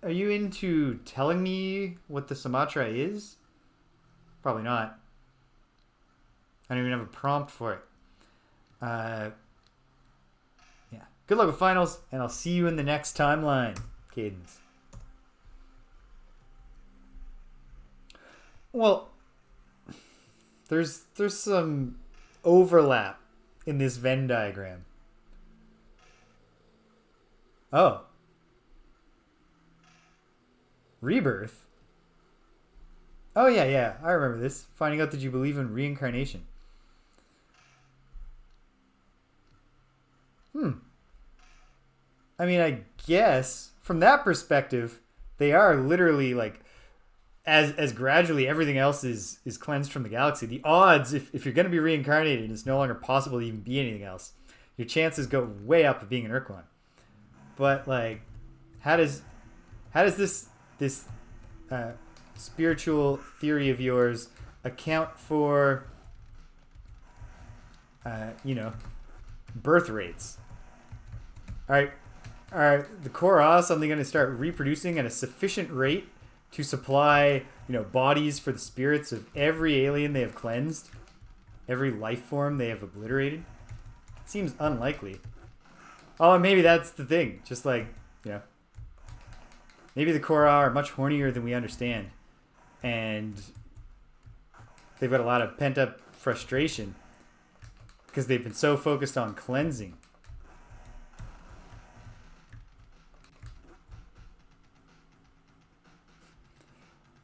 Are you into telling me what the Sumatra is? Probably not. I don't even have a prompt for it. Yeah. Good luck with finals, and I'll see you in the next timeline, Cadence. Well, there's some overlap in this Venn diagram. Oh. Rebirth? Oh, yeah. I remember this. Finding out that you believe in reincarnation. I mean, I guess from that perspective, they are literally like, as gradually everything else is cleansed from the galaxy, the odds, if you're going to be reincarnated and it's no longer possible to even be anything else, your chances go way up of being an Ur-Quan. But like, how does this spiritual theory of yours account for, birth rates? Are the Kohr-Ah suddenly going to start reproducing at a sufficient rate to supply, bodies for the spirits of every alien they have cleansed? Every life form they have obliterated? It seems unlikely. Oh, maybe that's the thing. Just like, maybe the Kohr-Ah are much hornier than we understand. And they've got a lot of pent-up frustration because they've been so focused on cleansing.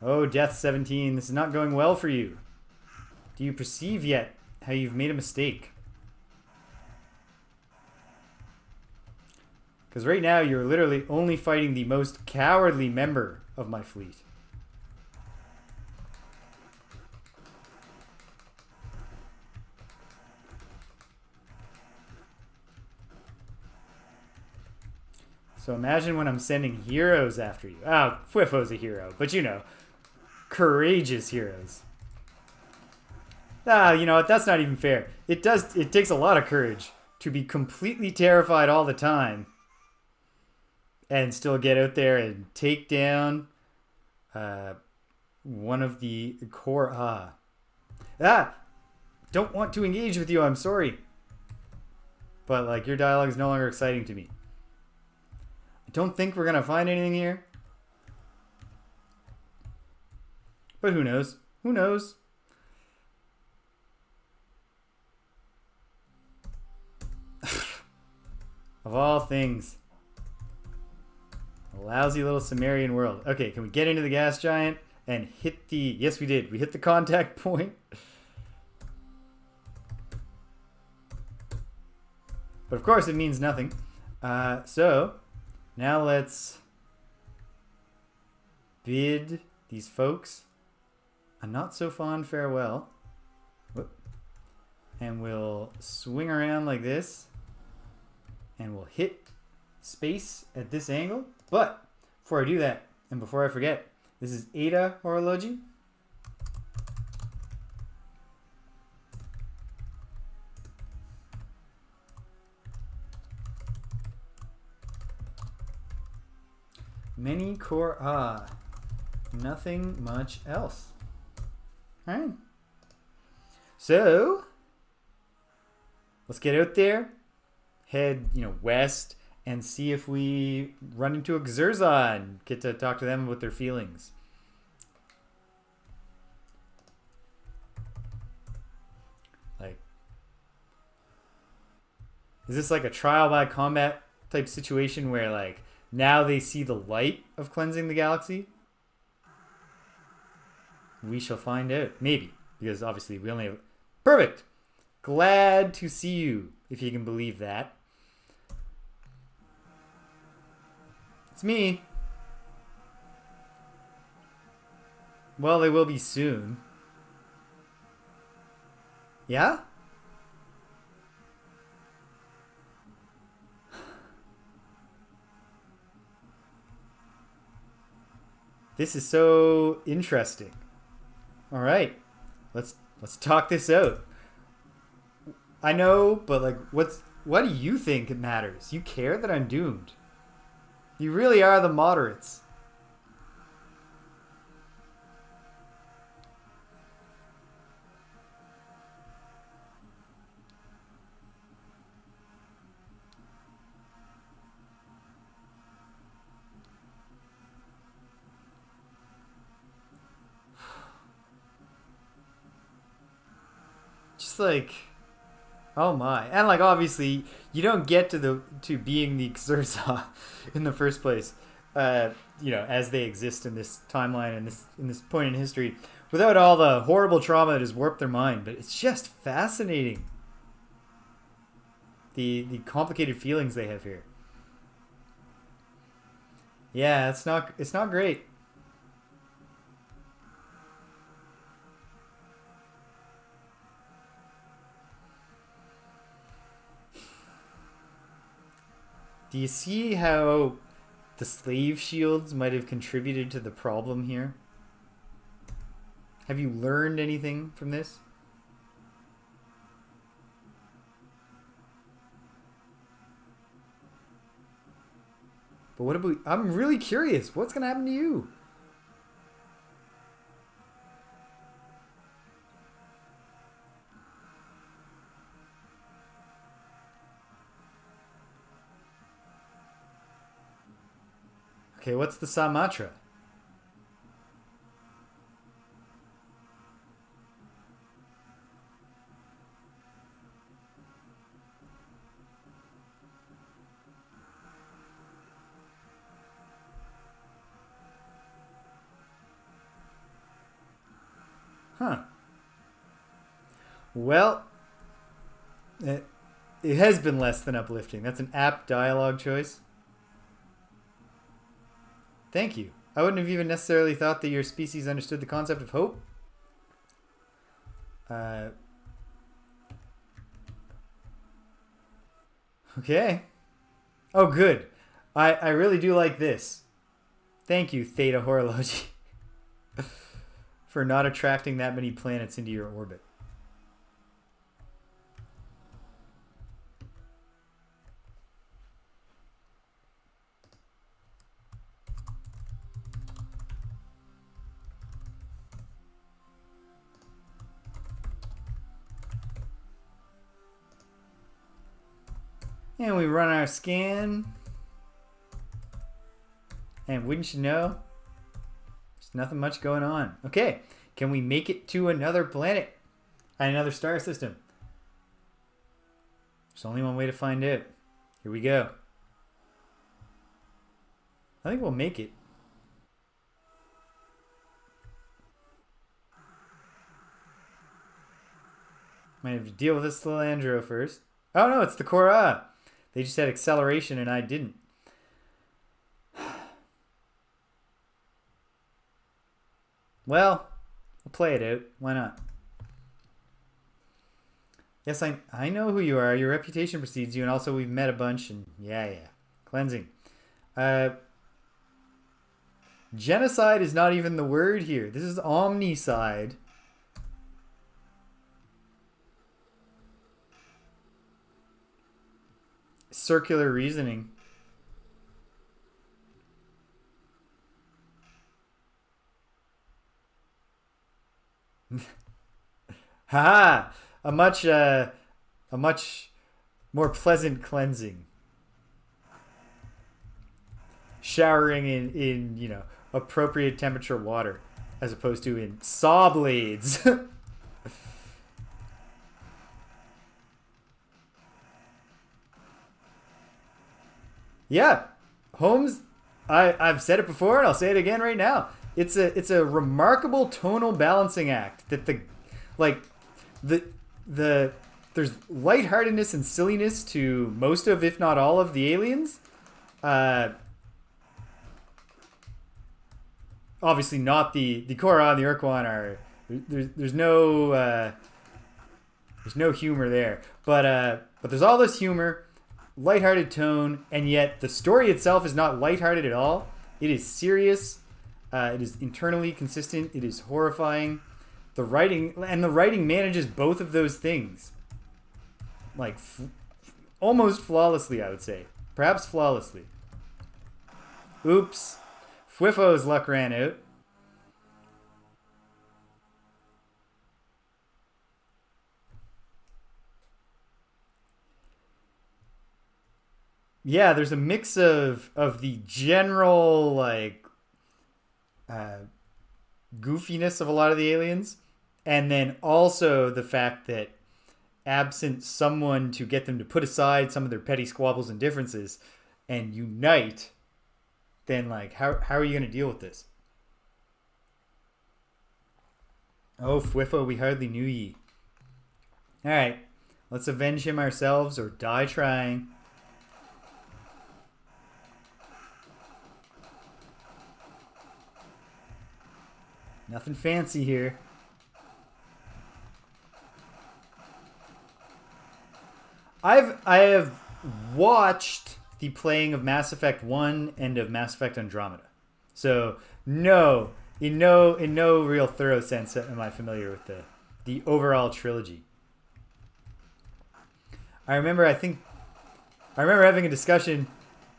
Oh, Death 17, this is not going well for you. Do you perceive yet how you've made a mistake? Because right now you're literally only fighting the most cowardly member of my fleet. So imagine when I'm sending heroes after you. Ah, Fwifo's a hero, but courageous heroes. You know what? That's not even fair. It takes a lot of courage to be completely terrified all the time and still get out there and take down one of the Kohr-Ah. Don't want to engage with you, I'm sorry. But, your dialogue is no longer exciting to me. I don't think we're going to find anything here. But who knows? Who knows? Of all things. A lousy little Sumerian world. Okay, can we get into the gas giant and hit the... Yes, we did. We hit the contact point. But of course it means nothing. So, now let's bid these folks a not so fond farewell. Whoop. And we'll swing around like this. And we'll hit space at this angle. But before I do that, and before I forget, this is Ada Horology. Many Kohr-Ah. Nothing much else. Alright. So, let's get out there. Head, west and see if we run into a Kzer-Za and get to talk to them about their feelings. Is this like a trial by combat type situation where now they see the light of cleansing the galaxy? We shall find out. Maybe. Because obviously we only have... Perfect! Glad to see you, if you can believe that. It's me. Well, they will be soon. Yeah? This is so interesting. All right, let's talk this out. I know, but what do you think it matters? You care that I'm doomed. You really are the moderates. Just oh my. And obviously you don't get to being the Kzer-Za in the first place. As they exist in this timeline and in this point in history without all the horrible trauma that has warped their mind, but it's just fascinating. The complicated feelings they have here. Yeah, it's not great. Do you see how the slave shields might have contributed to the problem here? Have you learned anything from this? But what about... I'm really curious. What's going to happen to you? Okay, what's the Samatra? Huh. Well, it has been less than uplifting. That's an apt dialogue choice. Thank you. I wouldn't have even necessarily thought that your species understood the concept of hope. Okay. Oh, good. I really do like this. Thank you, Theta Horology, for not attracting that many planets into your orbit. And we run our scan. And wouldn't you know, there's nothing much going on. Okay, can we make it to another planet? Another star system? There's only one way to find out. Here we go. I think we'll make it. Might have to deal with this little Andro first. Oh no, it's the Kohr-Ah. They just had acceleration and I didn't. Well, we'll play it out. Why not? Yes, I know who you are. Your reputation precedes you, and also we've met a bunch, and yeah. Cleansing. Genocide is not even the word here. This is omnicide. Circular reasoning. Haha! A much more pleasant cleansing. Showering in you know, appropriate temperature water, as opposed to in saw blades. Yeah, Holmes. I've said it before, and I'll say it again right now. It's a remarkable tonal balancing act that there's lightheartedness and silliness to most of, if not all of, the aliens. Obviously not the Kohr-Ah and the Ur-Quan are there's no humor there, but there's all this humor, lighthearted tone, and yet the story itself is not lighthearted at all. It is serious. It is internally consistent. It is horrifying. The writing manages both of those things, like almost flawlessly, I would say. Perhaps flawlessly. Oops. Fwifo's luck ran out. Yeah, there's a mix of the general goofiness of a lot of the aliens, and then also the fact that absent someone to get them to put aside some of their petty squabbles and differences and unite, then how are you going to deal with this? Oh, Fwifo, we hardly knew ye. Alright, let's avenge him ourselves or die trying. Nothing fancy here. I have watched the playing of Mass Effect 1 and of Mass Effect Andromeda. So, no, in no real thorough sense am I familiar with the overall trilogy. I remember having a discussion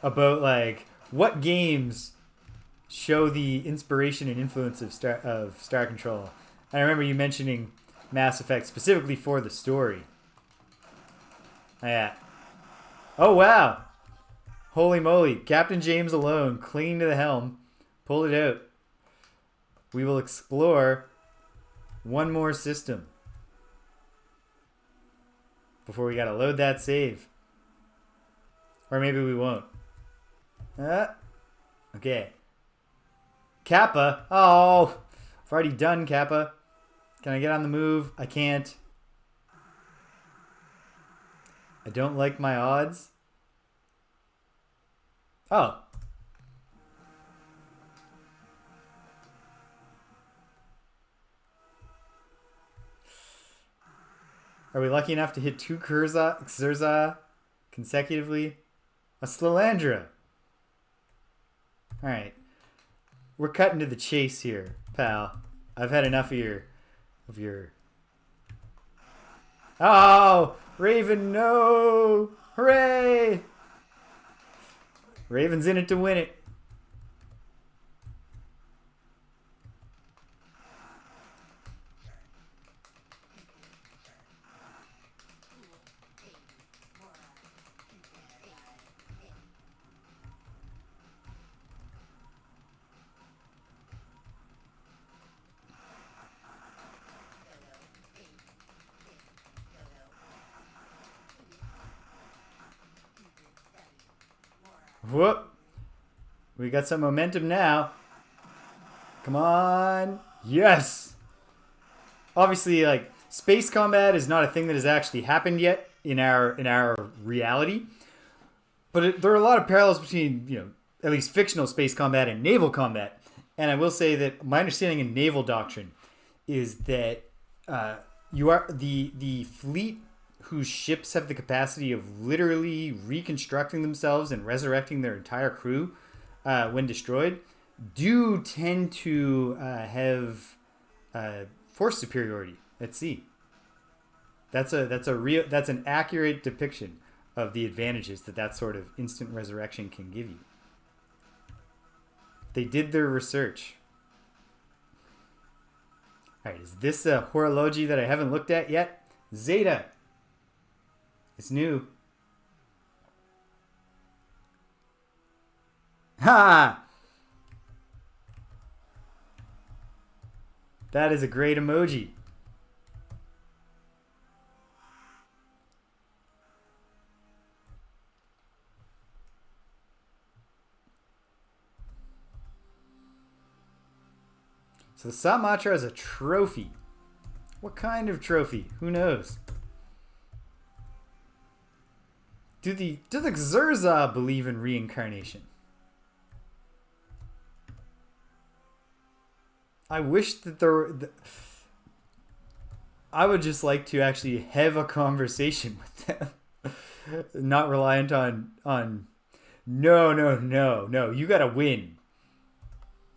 about like what games show the inspiration and influence of Star Control. And I remember you mentioning Mass Effect specifically for the story. Yeah. Oh wow. Holy moly. Captain James alone, clinging to the helm, pulled it out. We will explore one more system before we gotta load that save. Or maybe we won't. Okay. Kappa. Oh, I've already done Kappa. Can I get on the move? I can't. I don't like my odds. Oh. Are we lucky enough to hit 2 Kzer-Za consecutively? A Slalandra. Alright. We're cutting to the chase here, pal. I've had enough of your... Oh! Raven, no! Hooray! Raven's in it to win it. Whoop. We got some momentum now. Come on. Yes. Obviously, like, space combat is not a thing that has actually happened yet in our reality. But there are a lot of parallels between, at least fictional space combat and naval combat. And I will say that my understanding in naval doctrine is that you are the fleet whose ships have the capacity of literally reconstructing themselves and resurrecting their entire crew when destroyed, do tend to have force superiority at sea. That's an accurate depiction of the advantages that sort of instant resurrection can give you. They did their research. All right, is this a horology that I haven't looked at yet? Zeta. It's new. Ha! That is a great emoji. So the Samatra is a trophy. What kind of trophy? Who knows? Do the Kzer-Za believe in reincarnation? I wish that I would just like to actually have a conversation with them. Not reliant on no. You gotta win.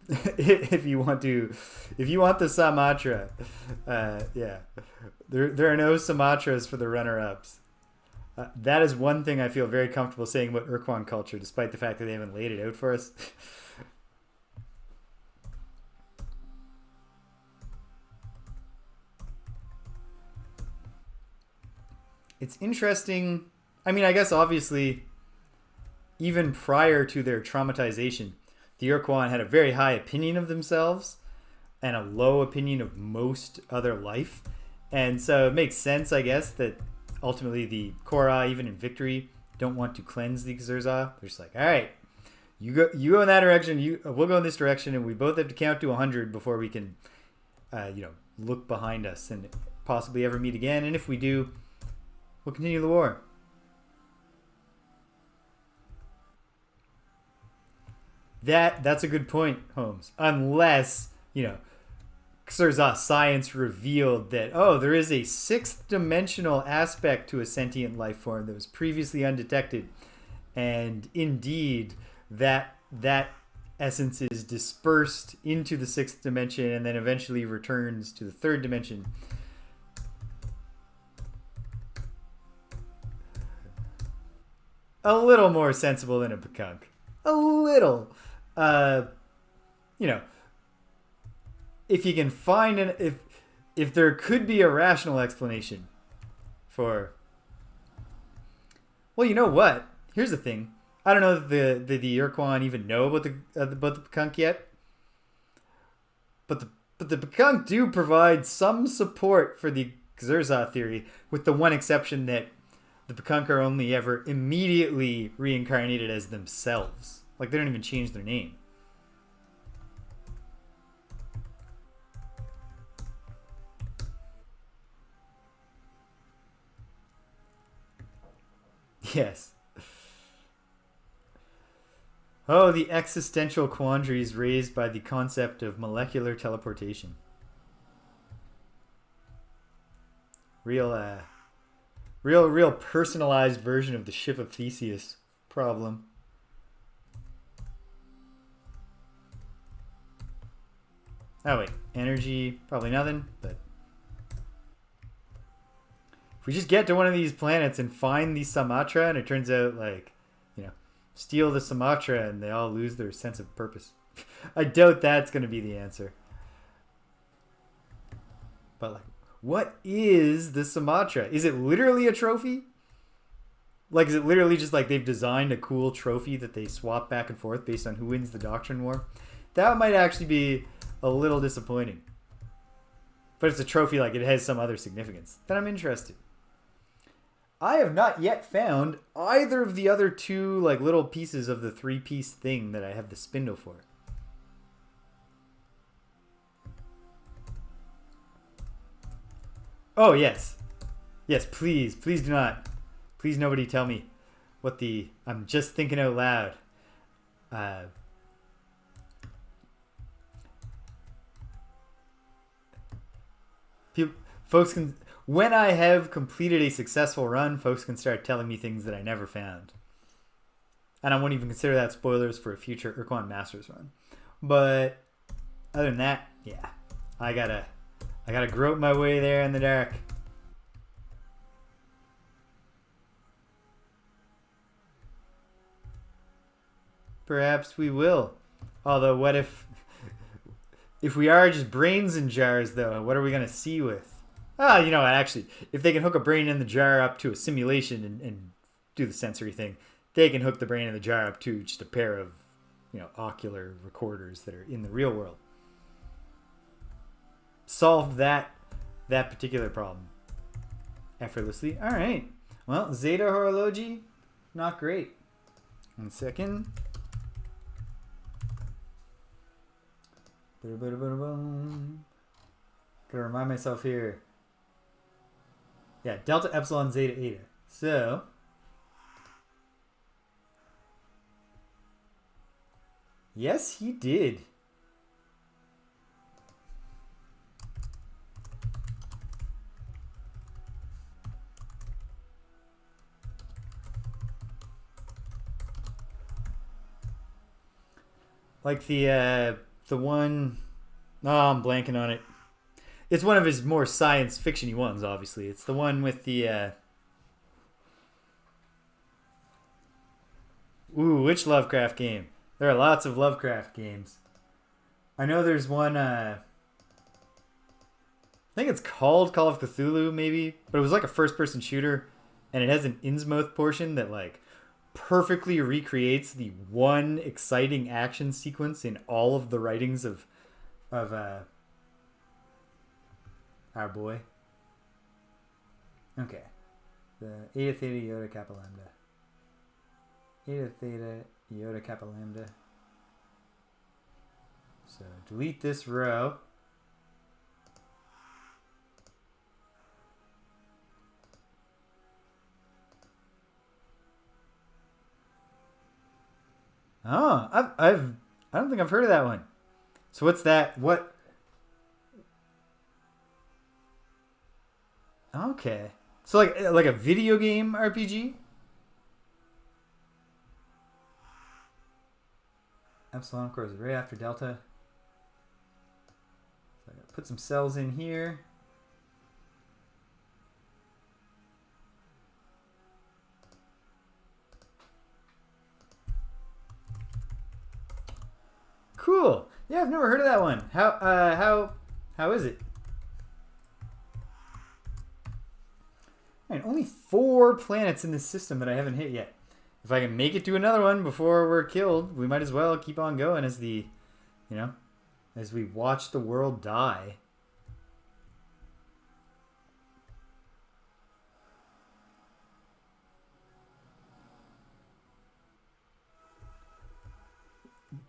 if you want the Samatra. Yeah. There are no Samatras for the runner-ups. That is one thing I feel very comfortable saying about Ur-Quan culture, despite the fact that they haven't laid it out for us. It's interesting. I mean, I guess obviously, even prior to their traumatization, the Ur-Quan had a very high opinion of themselves and a low opinion of most other life. And so it makes sense, I guess, that ultimately the Kohr-Ah, even in victory, don't want to cleanse the Kzer-Za. They're just like, all right, you go in that direction, we'll go in this direction, and we both have to count to 100 before we can, look behind us and possibly ever meet again. And if we do, we'll continue the war. That's a good point, Holmes. Unless, Kzer-Za science revealed that, there is a 6th dimensional aspect to a sentient life form that was previously undetected. And indeed, that essence is dispersed into the 6th dimension and then eventually returns to the 3rd dimension. A little more sensible than a Pekunk. A little. You know, if you can find if there could be a rational explanation for, well, you know what? Here's the thing. I don't know if the Ur-Quan even know about the Pekunk yet, but the Pekunk do provide some support for the Kzer-Za theory, with the one exception that the Pekunk are only ever immediately reincarnated as themselves. Like, they don't even change their name. Yes. Oh, the existential quandaries raised by the concept of molecular teleportation. Real personalized version of the Ship of Theseus problem. Oh wait, energy, probably nothing, but if we just get to one of these planets and find the Sumatra and it turns out, like, you know, steal the Sumatra and they all lose their sense of purpose. I doubt that's going to be the answer. But, like, what is the Sumatra? Is it literally a trophy? Like, is it literally just like they've designed a cool trophy that they swap back and forth based on who wins the Doctrine War? That might actually be a little disappointing. But it's a trophy, like it has some other significance. Then I'm interested. I have not yet found either of the other two, like, little pieces of the 3-piece thing that I have the spindle for. Oh, yes. Yes, please. Please do not. Please nobody tell me what the... I'm just thinking out loud. Folks can... When I have completed a successful run, folks can start telling me things that I never found. And I won't even consider that spoilers for a future Ur-Quan Masters run. But other than that, yeah. I gotta grope my way there in the dark. Perhaps we will. Although, what if we are just brains in jars, though? What are we gonna see with? Ah, you know what, actually, if they can hook a brain in the jar up to a simulation and do the sensory thing, they can hook the brain in the jar up to just a pair of, you know, ocular recorders that are in the real world. Solve that particular problem effortlessly. All right. Well, Zeta Horology, not great. 1 second. Gotta remind myself here. Yeah, Delta Epsilon Zeta Eta. So, yes, he did. Like the one... Oh, I'm blanking on it. It's one of his more science fiction-y ones, obviously. It's the one with the... Ooh, which Lovecraft game? There are lots of Lovecraft games. I know there's one... I think it's called Call of Cthulhu, maybe. But it was like a first-person shooter. And it has an Innsmouth portion that, like, perfectly recreates the one exciting action sequence in all of the writings of our boy. Okay. The Eta Theta Iota Kappa Lambda. Eta Theta Iota Kappa Lambda. So delete this row. Oh, I don't think I've heard of that one. So what's that? What? Okay. So like a video game RPG? Epsilon, of course, right after Delta. So I gotta put some cells in here. Cool. Yeah, I've never heard of that one. How is it? All right, only 4 planets in this system that I haven't hit yet. If I can make it to another one before we're killed, we might as well keep on going as the, as we watch the world die.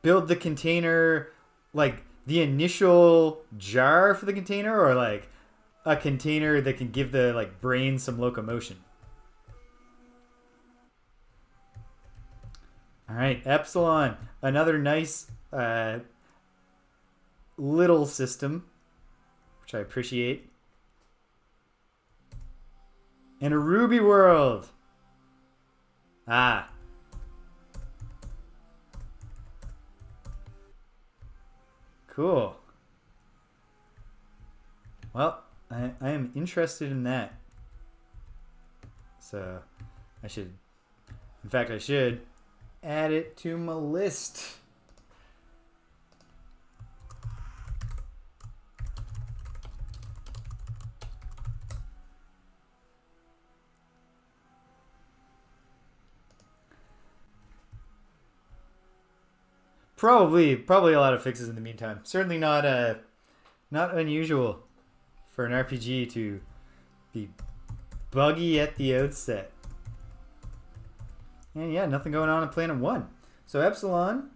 Build the container, like the initial jar for the container, or like a container that can give the like brain some locomotion. All right, Epsilon, another nice little system, which I appreciate. And a Ruby world. Ah. Cool. Well, I am interested in that. So I should add it to my list. Probably a lot of fixes in the meantime. Certainly not unusual for an RPG to be buggy at the outset. And yeah, nothing going on Planet 1. So Epsilon.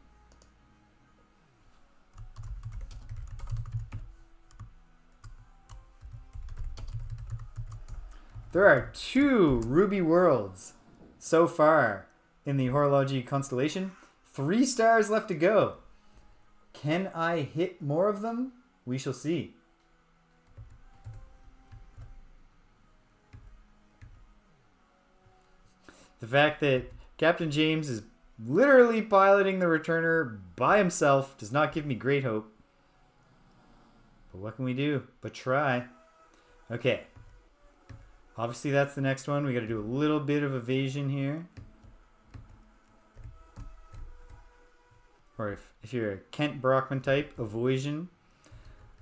There are 2 Ruby worlds so far in the Horology constellation. 3 stars left to go. Can I hit more of them? We shall see. The fact that Captain James is literally piloting the returner by himself does not give me great hope. But what can we do but try? Okay. Obviously that's the next one. We got to do a little bit of evasion here. Or if you're a Kent Brockman type, avoision.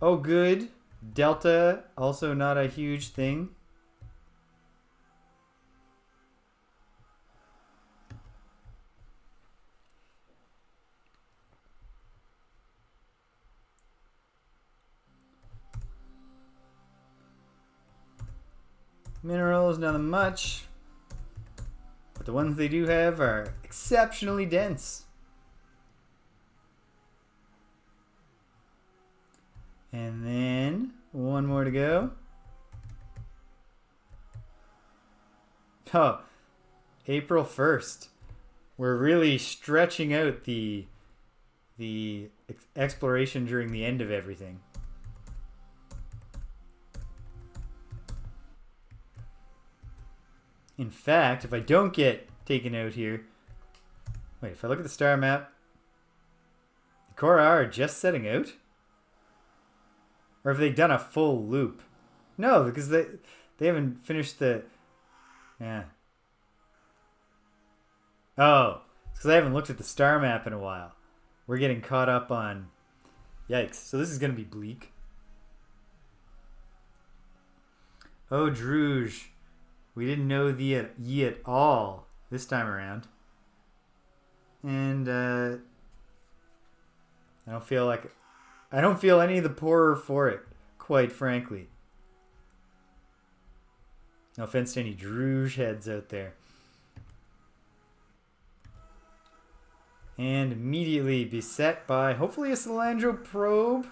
Oh, good. Delta, also not a huge thing. Minerals, nothing much. But the ones they do have are exceptionally dense. And then 1 more to go. Oh, April 1st. We're really stretching out the exploration during the end of everything. In fact, if I don't get taken out here... Wait, if I look at the star map... The Kohr-Ah are just setting out? Or have they done a full loop? No, because they haven't finished the... Yeah. Oh, it's because I haven't looked at the star map in a while. We're getting caught up on... Yikes. So this is going to be bleak. Oh, Druge. We didn't know ye at all this time around. And I don't feel any the poorer for it, quite frankly. No offense to any Druge heads out there. And immediately beset by, hopefully, a Salandro probe.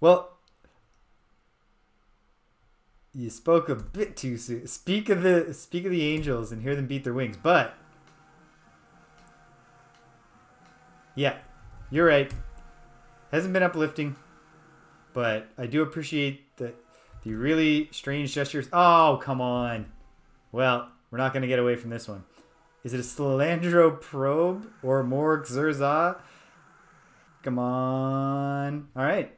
Well, you spoke a bit too soon. Speak of the angels and hear them beat their wings. But yeah, you're right. Hasn't been uplifting, but I do appreciate the really strange gestures. Oh, come on. Well, we're not going to get away from this one. Is it a Slandro probe or more Kzer-Za? Come on. All right.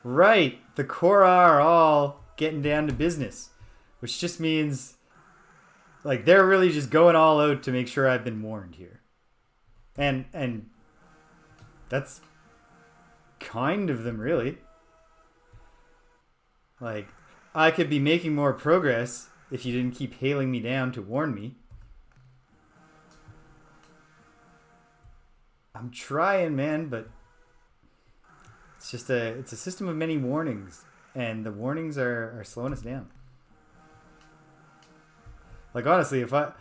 Right. The Kohr-Ah are all getting down to business, which just means like they're really just going all out to make sure I've been warned here. And that's kind of them, really. Like, I could be making more progress if you didn't keep hailing me down to warn me. I'm trying, man, but it's a system of many warnings, and the warnings are slowing us down. Like, honestly, if I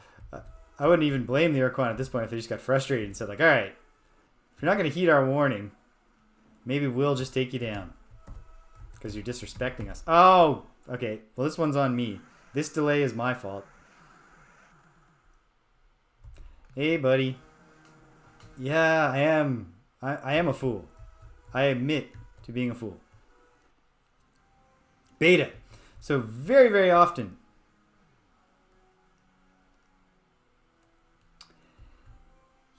wouldn't even blame the Ur-Quan at this point if they just got frustrated and said, like, all right, if you're not going to heed our warning, maybe we'll just take you down because you're disrespecting us. Oh, okay. Well, this one's on me. This delay is my fault. Hey, buddy. Yeah, I am. I am a fool. I admit to being a fool. Beta. So very, very often,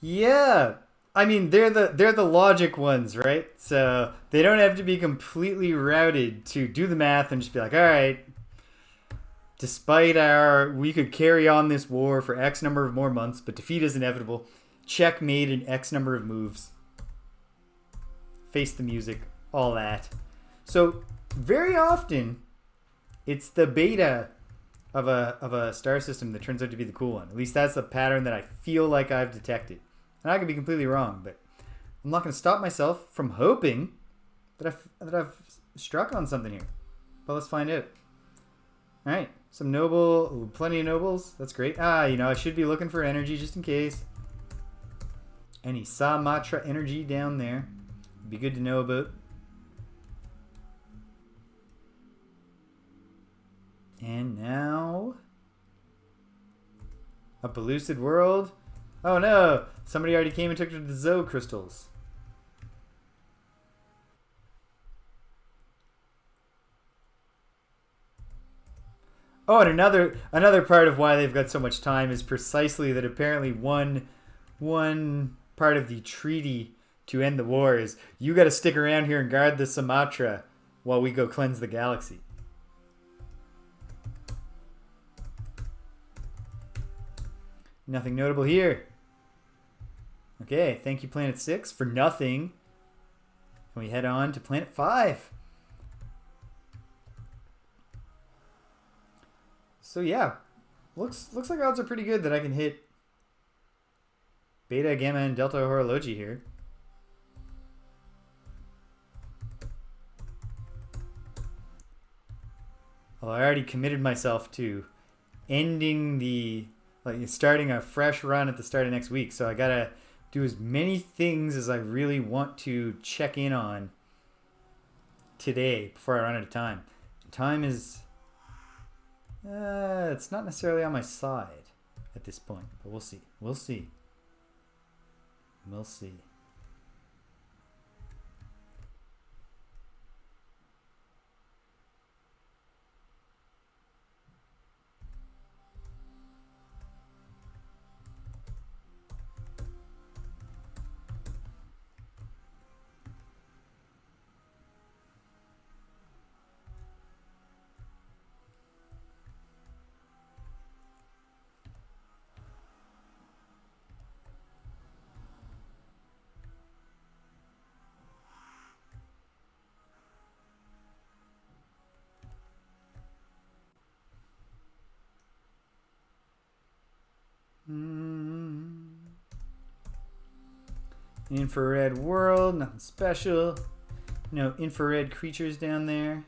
yeah. I mean, they're the logic ones, right? So they don't have to be completely routed to do the math and just be like, all right, despite we could carry on this war for X number of more months, but defeat is inevitable. Checkmate in X number of moves. Face the music, all that. So very often, it's the beta of a star system that turns out to be the cool one. At least that's the pattern that I feel like I've detected. And I could be completely wrong, but I'm not going to stop myself from hoping that I've struck on something here. But let's find out. All right, plenty of nobles. That's great. I should be looking for energy just in case. Any Samatra energy down there would be good to know about. And now, a pellucid world. Oh no! Somebody already came and took the Zo crystals. Oh, and another part of why they've got so much time is precisely that apparently one part of the treaty to end the war is you got to stick around here and guard the Sumatra while we go cleanse the galaxy. Nothing notable here. Okay, thank you, Planet 6, for nothing. And we head on to Planet 5. So yeah, looks like odds are pretty good that I can hit Beta, Gamma, and Delta Horology here. Well, I already committed myself to starting a fresh run at the start of next week. So I gotta do as many things as I really want to check in on today before I run out of time. Time is it's not necessarily on my side at this point, but we'll see. We'll see. Infrared world, nothing special. No infrared creatures down there.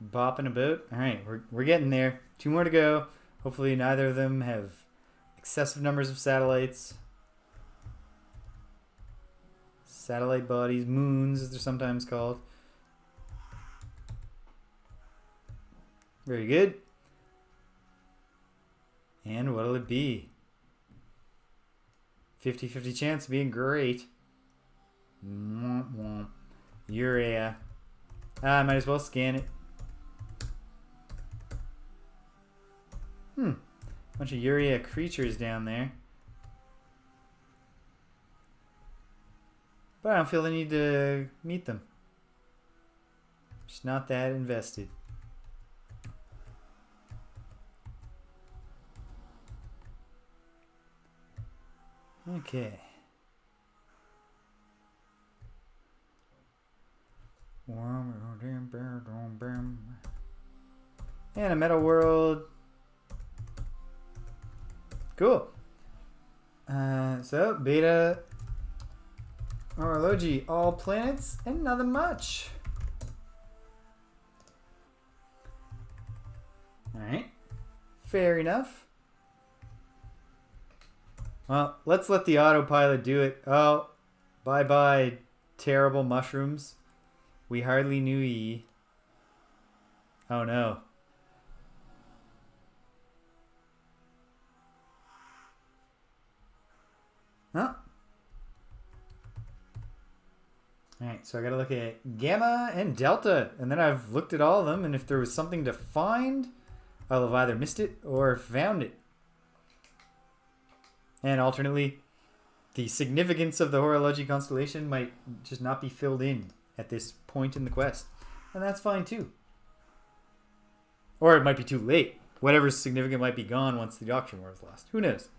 Bopping about. Alright, we're getting there. 2 more to go. Hopefully neither of them have excessive numbers of satellites. Satellite bodies, moons as they're sometimes called. Very good. And what'll it be? 50-50 chance of being great. Urea. I might as well scan it. Bunch of Urea creatures down there. But I don't feel the need to meet them. Just not that invested. Okay. And a metal world. Cool. So, beta horology, all planets, and nothing much. Alright. Fair enough. Well, let's let the autopilot do it. Oh, bye-bye, terrible mushrooms. We hardly knew ye. Oh no. Huh? Alright, so I gotta look at Gamma and Delta, and then I've looked at all of them, and if there was something to find, I'll have either missed it or found it. And alternately, the significance of the horology constellation might just not be filled in at this point in the quest. And that's fine too. Or it might be too late. Whatever's significant might be gone once the Doctrine War is lost. Who knows?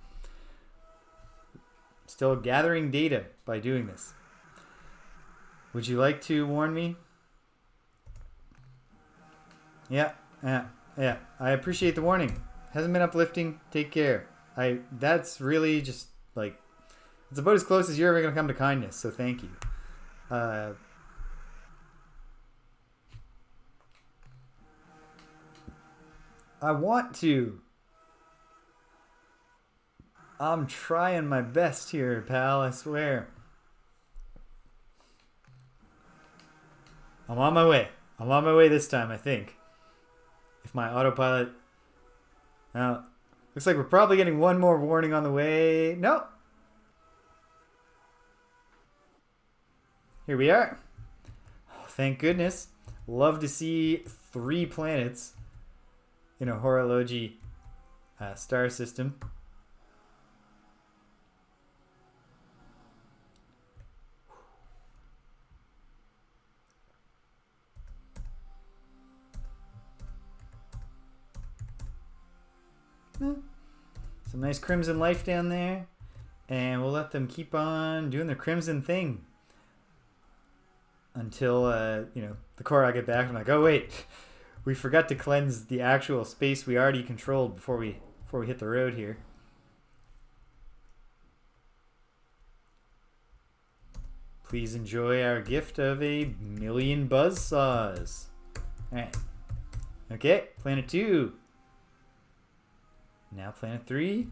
Still gathering data by doing this. Would you like to warn me? Yeah. I appreciate the warning. Hasn't been uplifting. Take care. That's really just like, it's about as close as you're ever going to come to kindness, so thank you. I want to. I'm trying my best here, pal, I swear. I'm on my way. I'm on my way this time, I think. If my autopilot... Now, looks like we're probably getting one more warning on the way. Nope. Here we are. Oh, thank goodness. Love to see 3 planets in a horology star system. Some nice crimson life down there, and we'll let them keep on doing their crimson thing until the Kohr-Ah get back. I'm like, oh wait, we forgot to cleanse the actual space we already controlled before we hit the road here. Please enjoy our gift of 1,000,000 buzzsaws. All right. Okay, planet 2. Now planet 3.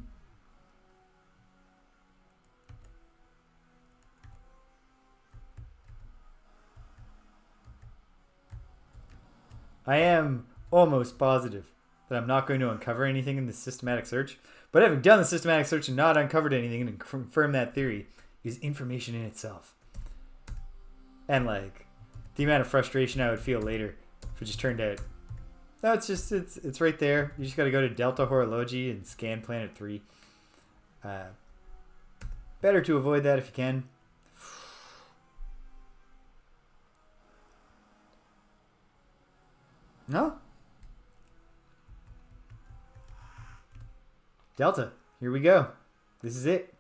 I am almost positive that I'm not going to uncover anything in the systematic search. But having done the systematic search and not uncovered anything and confirm that theory is information in itself. And like the amount of frustration I would feel later if it just turned out, no, it's right there. You just got to go to Delta Horology and scan Planet 3. Better to avoid that if you can. No? Delta, here we go. This is it.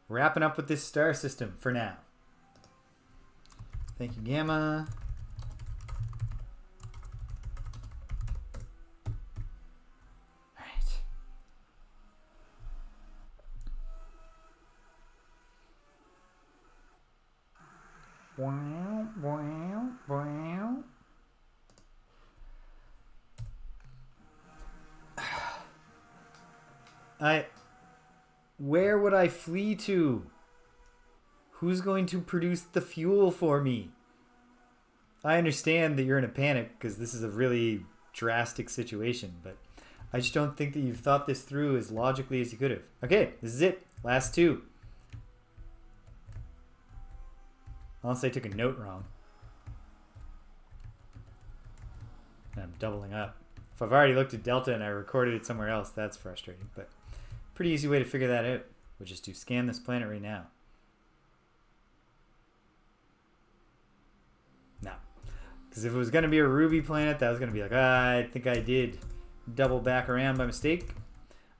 Wrapping up with this star system for now. Thank you, Gamma. Wow, wow, wow. Where would I flee to? Who's going to produce the fuel for me? I understand that you're in a panic because this is a really drastic situation, but I just don't think that you've thought this through as logically as you could have. Okay, this is it. Last 2. Unless I took a note wrong. I'm doubling up. If I've already looked at delta and I recorded it somewhere else, that's frustrating. But pretty easy way to figure that out, which is to scan this planet right now. No. Because if it was going to be a Ruby planet, that was going to be like, I think I did double back around by mistake.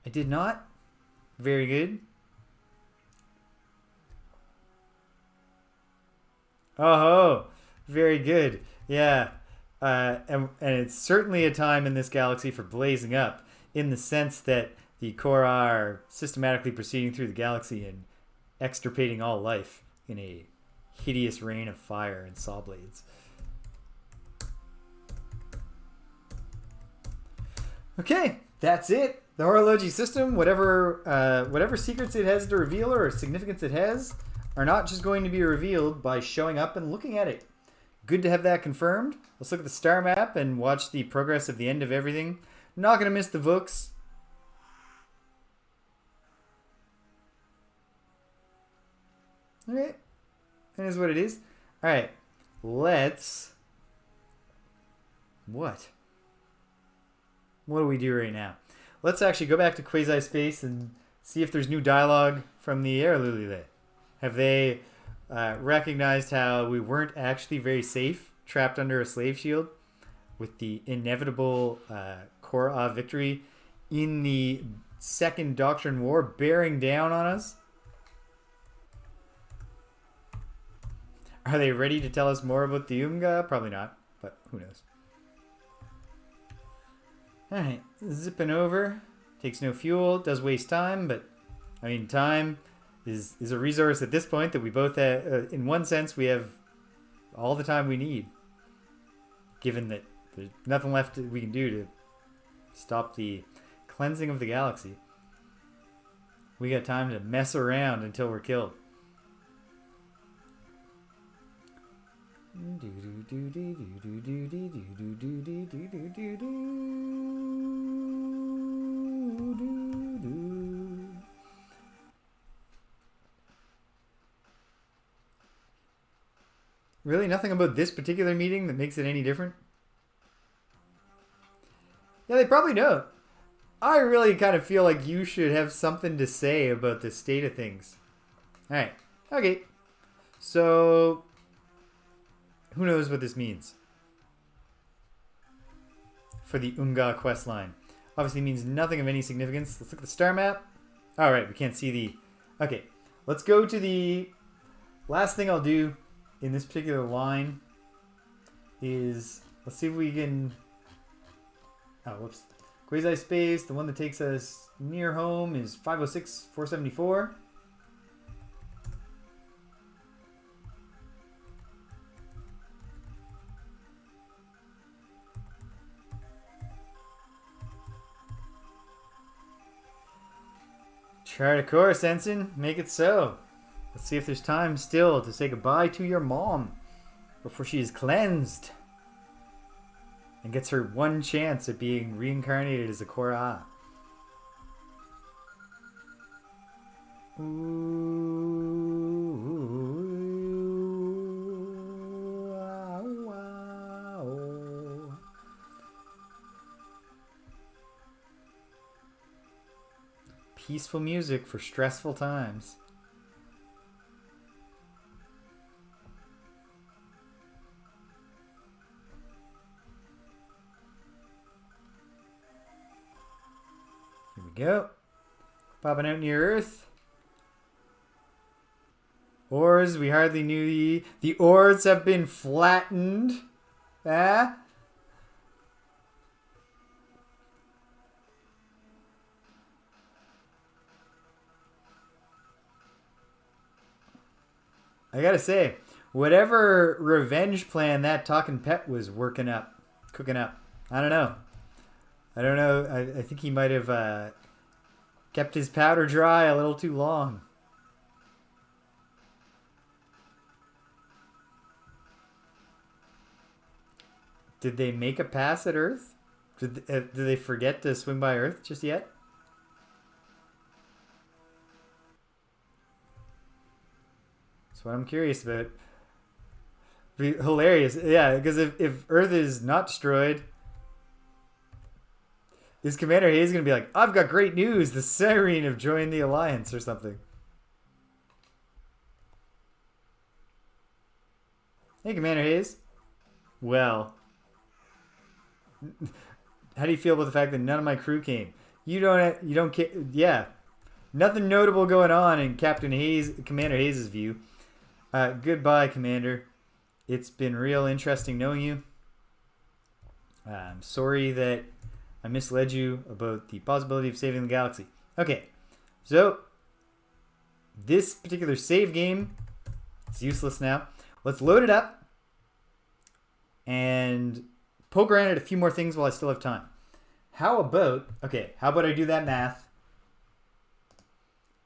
I did not. Very good. Oh, very good. Yeah. And it's certainly a time in this galaxy for blazing up, in the sense that the Kohr-Ah are systematically proceeding through the galaxy and extirpating all life in a hideous rain of fire and saw blades. Okay, that's it. The horology system, whatever secrets it has to reveal or significance it has, are not just going to be revealed by showing up and looking at it. Good to have that confirmed. Let's look at the star map and watch the progress of the end of everything. Not going to miss the Vooks. Okay, that is what it is. All right, let's... What do we do right now? Let's actually go back to Quasispace and see if there's new dialogue from the Arilou. Have they recognized how we weren't actually very safe, trapped under a slave shield, with the inevitable Kohr-Ah victory in the Second Doctrinal War bearing down on us? Are they ready to tell us more about the Umga? Probably not, but who knows. Alright, zipping over. Takes no fuel, does waste time, but I mean, time is a resource at this point that we both have. In one sense, we have all the time we need, given that there's nothing left we can do to stop the cleansing of the galaxy. We got time to mess around until we're killed. Really? Nothing about this particular meeting that makes it any different? Yeah, they probably don't. I really kind of feel like you should have something to say about the state of things. Alright. Okay. So, who knows what this means for the Unga quest line? Obviously means nothing of any significance. Let's look at the star map. Alright, we can't see the... Okay, let's go to the... Last thing I'll do in this particular line is... Let's see if we can... Oh, whoops. Quasispace, the one that takes us near home, is 506, 474. Chart a course, Ensign. Make it so. Let's see if there's time still to say goodbye to your mom before she is cleansed and gets her one chance at being reincarnated as a Kohr-Ah. Peaceful music for stressful times. Here we go. Popping out near Earth. Ores, we hardly knew the ores have been flattened. Ah? I gotta say, whatever revenge plan that talking pet was cooking up, I don't know. I think he might have kept his powder dry a little too long. Did they make a pass at Earth? Did they forget to swing by Earth just yet? That's what I'm curious about. Be hilarious. Yeah, because if Earth is not destroyed, Is Commander Hayes going to be like, I've got great news. The Syreen have joined the Alliance or something. Hey, Commander Hayes. Well, how do you feel about the fact that none of my crew came? You don't care. Yeah, nothing notable going on in Commander Hayes' view. Goodbye, Commander. It's been real interesting knowing you. I'm sorry that I misled you about the possibility of saving the galaxy. Okay, so this particular save game is useless now. Let's load it up and poke around at a few more things while I still have time. How about I do that math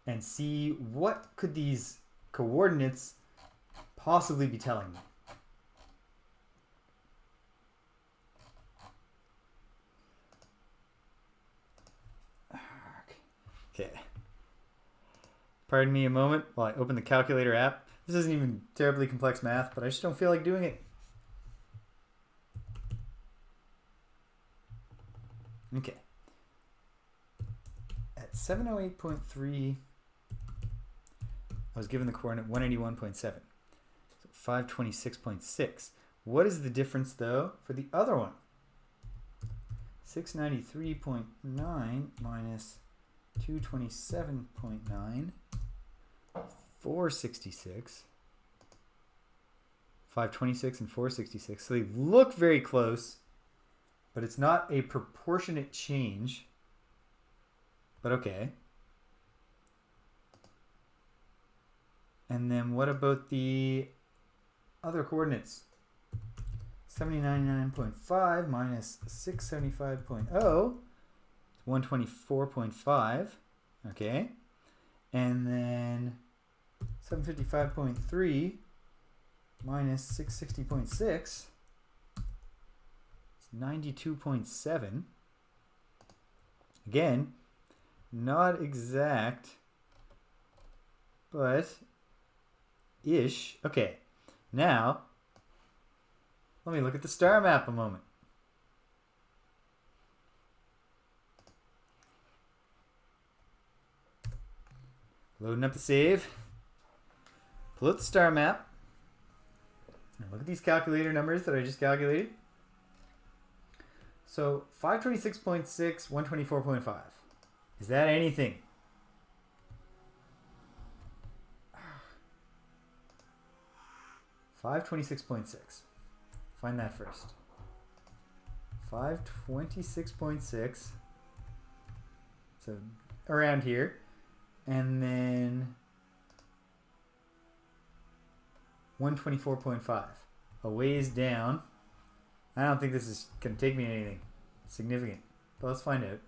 and see what could these coordinates possibly be telling me. Okay. Pardon me a moment while I open the calculator app. This isn't even terribly complex math, but I just don't feel like doing it. Okay. At 708.3, I was given the coordinate 181.7. So 526.6. What is the difference, though, for the other one? 693.9 minus 227.9, 466, 526 and 466. So they look very close, but it's not a proportionate change. But okay. And then what about the other coordinates? 799.5 minus 675.0. 124.5, okay, and then 755.3 minus 660.6 is 92.7. Again, not exact, but ish. Okay, now let me look at the star map a moment. Loading up the save. Pull out the star map. And look at these calculator numbers that I just calculated. So 526.6, 124.5. Is that anything? $526.6. Find that first. 526.6. So around here. And then 124.5. A ways down. I don't think this is going to take me to anything significant. But let's find out.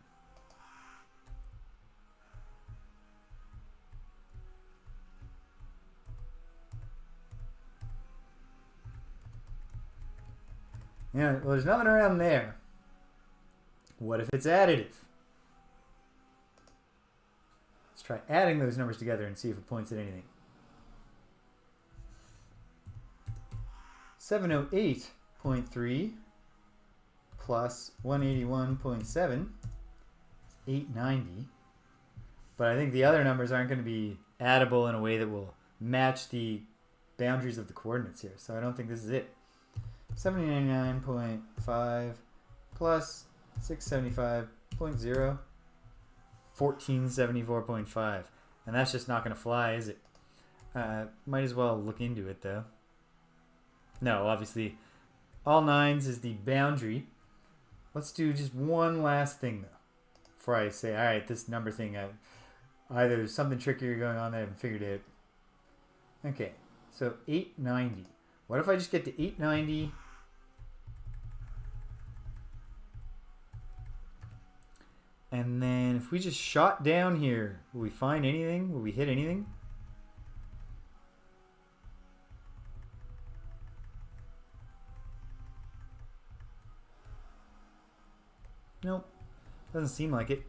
Yeah, well, there's nothing around there. What if it's additive? Let's try adding those numbers together and see if it points at anything. 708.3 plus 181.7 is 890. But I think the other numbers aren't going to be addable in a way that will match the boundaries of the coordinates here. So I don't think this is it. 799.5 plus 675.0, 1474.5. And that's just not going to fly, is it? Might as well look into it, though. No, obviously, all nines is the boundary. Let's do just one last thing, though, before I say, all right, this number thing, either there's something trickier going on that I haven't figured out. Okay, so 890. What if I just get to 890? And then if we just shot down here, will we find anything? Will we hit anything? Nope. Doesn't seem like it.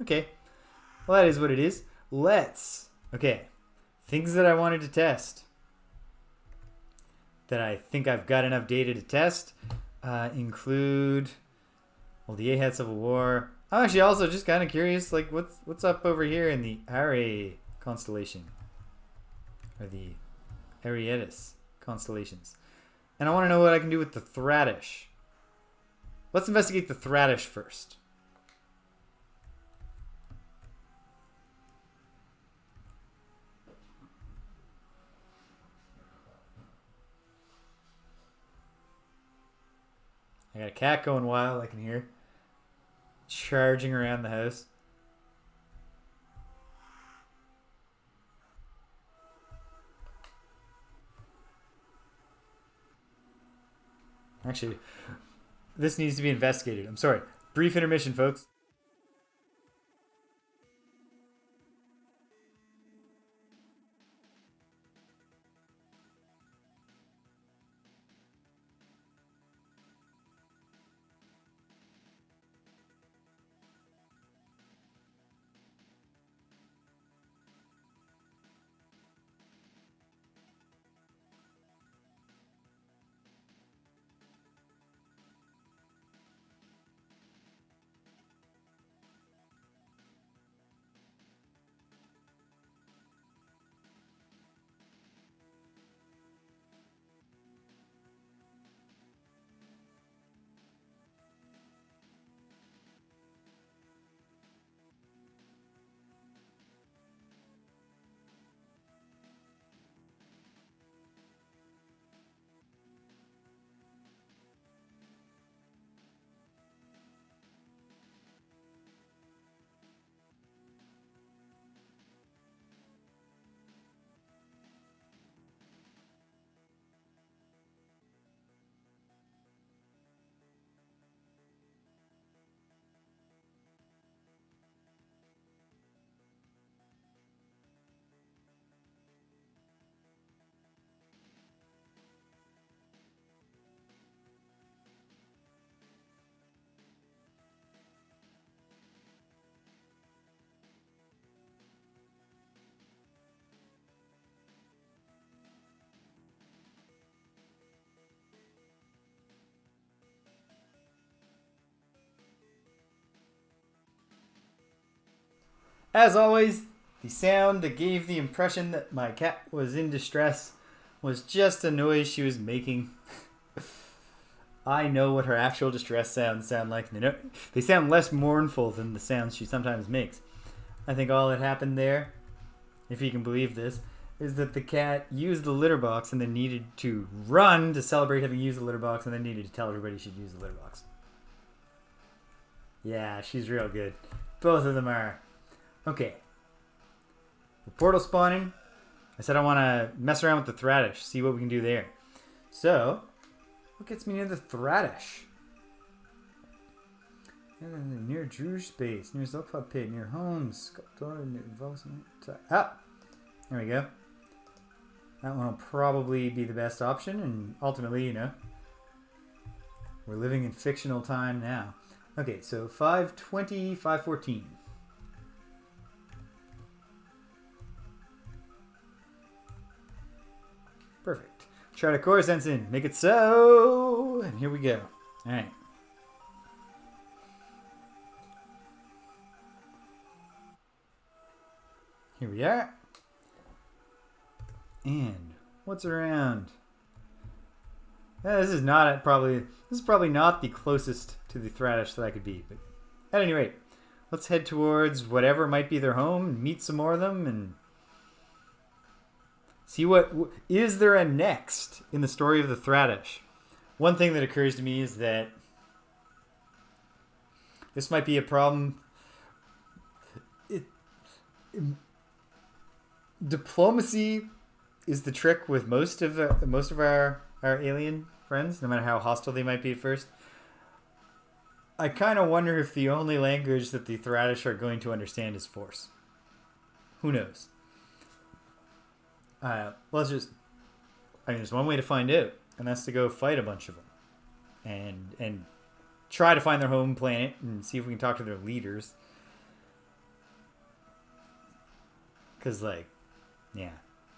Okay. Well, that is what it is. Okay. Things that I wanted to test. That I think I've got enough data to test include Well, the A had Civil War. I'm actually also just kind of curious, like, what's up over here in the Are constellation? Or the Arietis constellations. And I want to know what I can do with the Thradish. Let's investigate the Thradish first. I got a cat going wild, I can hear. Charging around the house. Actually, this needs to be investigated. I'm sorry. Brief intermission, folks. As always, the sound that gave the impression that my cat was in distress was just a noise she was making. I know what her actual distress sounds sound like. They sound less mournful than the sounds she sometimes makes. I think all that happened there, if you can believe this, is that the cat used the litter box and then needed to run to celebrate having used the litter box and then needed to tell everybody she'd used the litter box. Yeah, she's real good. Both of them are. Okay. The portal spawning. I said I want to mess around with the Thradish, see what we can do there. So, what gets me near the Thradish? Near Quasispace, near Zilkfa Pit, near Homes, near Ah! There we go. That one will probably be the best option, and ultimately, we're living in fictional time now. Okay, so 520, 514. Perfect. Chart of course, Ensign. Make it so. And here we go. All right. Here we are. And what's around? This is probably not the closest to the Thradish that I could be, but at any rate, let's head towards whatever might be their home and meet some more of them and see what is there a next in the story of the Thradish. One thing that occurs to me is that this might be a problem. Diplomacy is the trick with most of our alien friends, no matter how hostile they might be at first. I kind of wonder if the only language that the Thradish are going to understand is Force. Who knows? There's one way to find out, and that's to go fight a bunch of them, and try to find their home planet and see if we can talk to their leaders. Because, yeah,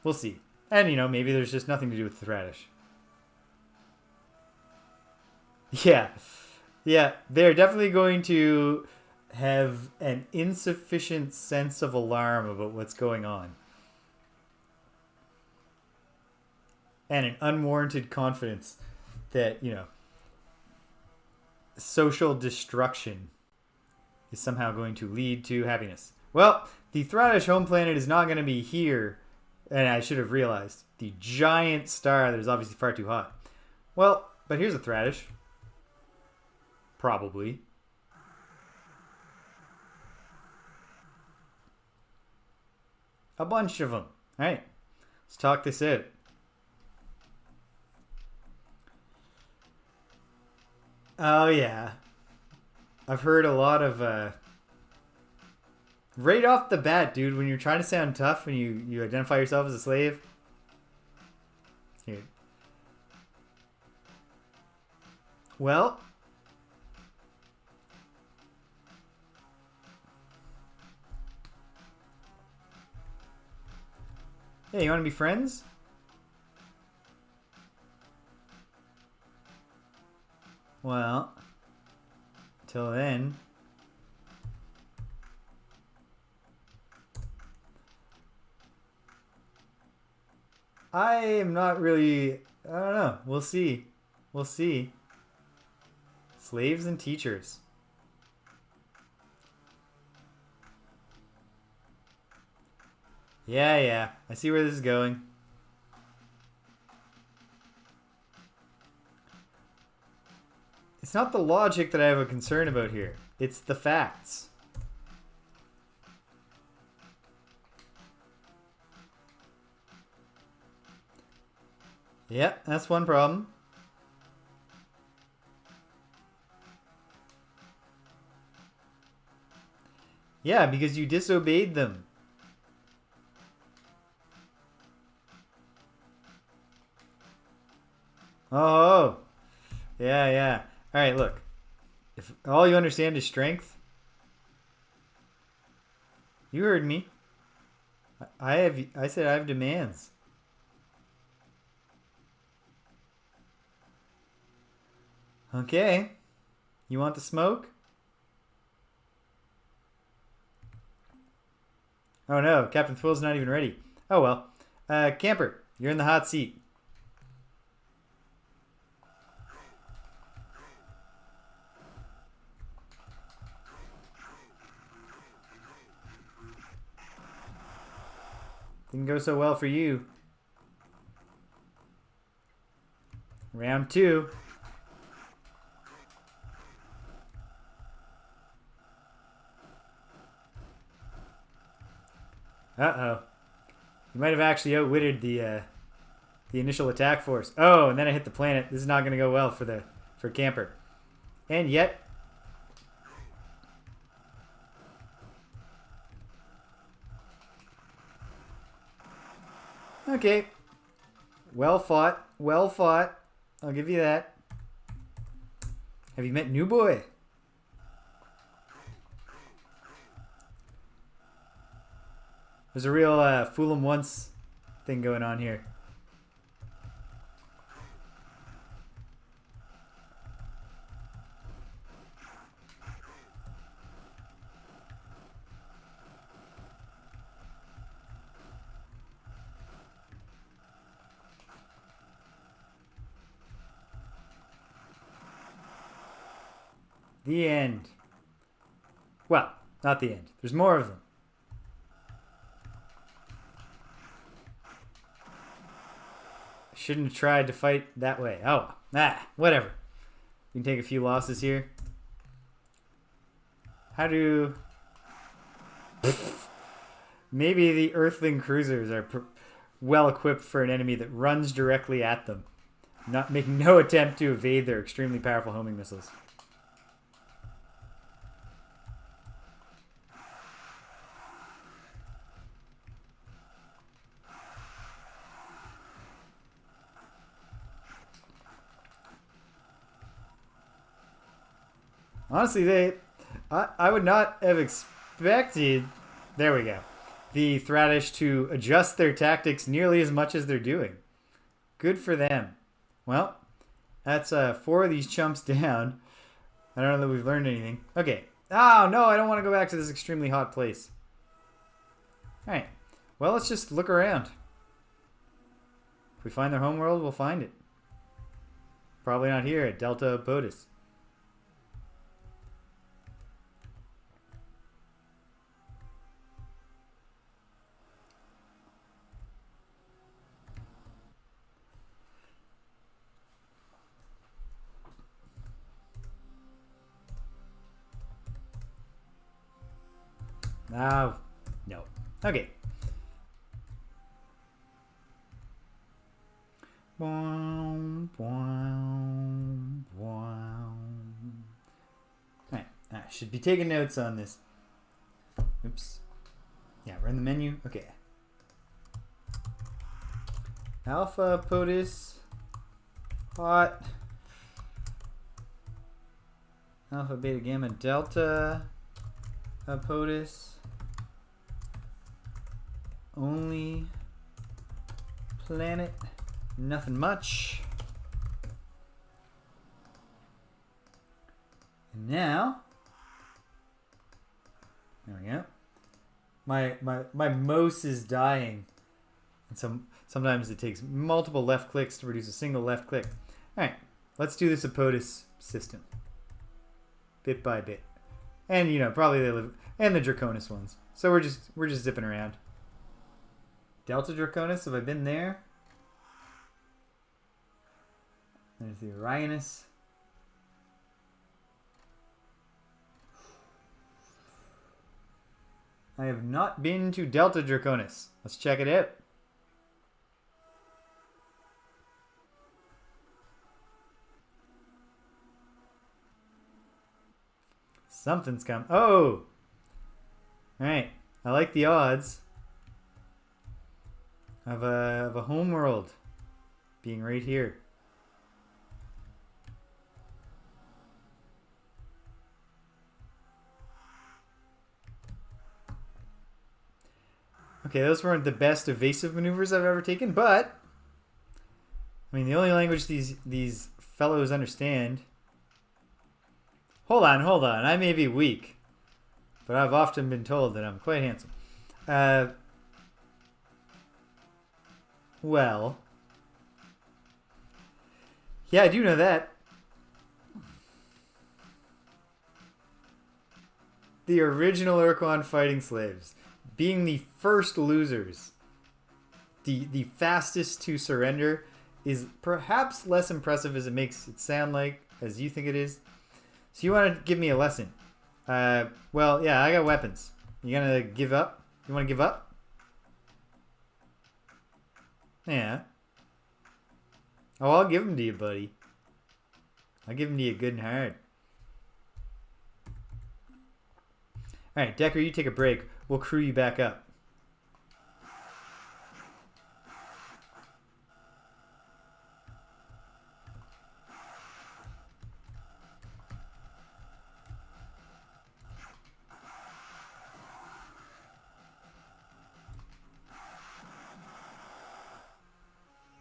we'll see. And maybe there's just nothing to do with the Thradish. Yeah, Yeah, they're definitely going to have an insufficient sense of alarm about what's going on. And an unwarranted confidence that, social destruction is somehow going to lead to happiness. Well, the Thradish home planet is not going to be here, and I should have realized. The giant star that is obviously far too hot. Well, but here's a Thradish. Probably. A bunch of them. All right, let's talk this out. Oh, yeah. I've heard a lot of... right off the bat, dude, when you're trying to sound tough and you identify yourself as a slave. Here. Well... Hey, you want to be friends? Well, till then. I am not really... I don't know. We'll see. We'll see. Slaves and teachers. Yeah. I see where this is going. It's not the logic that I have a concern about here. It's the facts. Yeah, that's one problem. Yeah, because you disobeyed them. Oh, yeah. All right, look. If all you understand is strength, you heard me. I said I have demands. Okay. You want the smoke? Oh no, Captain Thwill's not even ready. Oh well. Camper, you're in the hot seat. Didn't go so well for you. Round 2. Uh-oh. You might have actually outwitted the initial attack force. Oh, and then I hit the planet. This is not going to go well for Camper. And yet... Okay. Well fought. Well fought. I'll give you that. Have you met New Boy? There's a real fool him once thing going on here. The end. Well, not the end. There's more of them. Shouldn't have tried to fight that way. Oh, whatever. We can take a few losses here. How do... Maybe the Earthling cruisers are well equipped for an enemy that runs directly at them, not making no attempt to evade their extremely powerful homing missiles. Honestly, I would not have expected, there we go, the Thradish to adjust their tactics nearly as much as they're doing. Good for them. Well, that's 4 of these chumps down. I don't know that we've learned anything. Okay. Oh, no, I don't want to go back to this extremely hot place. Alright. Well, let's just look around. If we find their homeworld, we'll find it. Probably not here at Delta POTUS. Oh, no. Okay. Alright, I should be taking notes on this. Oops. Yeah, we're in the menu. Okay. Alpha, POTUS, hot. Alpha, beta, gamma, delta, POTUS. Only planet, nothing much. And now, there we go. My mouse is dying, and sometimes it takes multiple left clicks to produce a single left click. All right, let's do this a POTUS system, bit by bit, and you know probably they live and the Draconis ones. So we're just zipping around. Delta Draconis, have I been there? There's the Orionis. I have not been to Delta Draconis. Let's check it out. Something's come. Oh! Alright. I like the odds of a homeworld being right here. Okay, those weren't the best evasive maneuvers I've ever taken, but I mean the only language these fellows understand. Hold on. I may be weak, but I've often been told that I'm quite handsome. Well, yeah, I do know that. The original Ur-Quan fighting slaves, being the first losers, the fastest to surrender, is perhaps less impressive as it makes it sound like, as you think it is. So you want to give me a lesson? Well, yeah, I got weapons. You gonna give up? You want to give up? Yeah. Oh, I'll give them to you, buddy. I'll give them to you good and hard. Alright, Decker, you take a break. We'll crew you back up.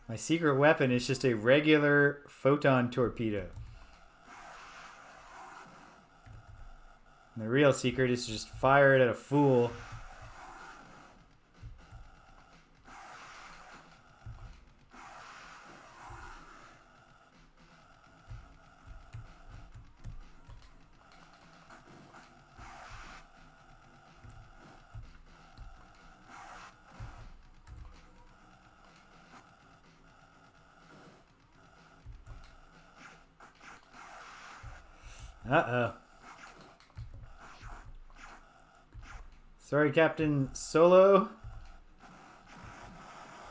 My secret weapon is just a regular photon torpedo. And the real secret is to just fire it at a fool. Uh-oh. Sorry, Captain Solo.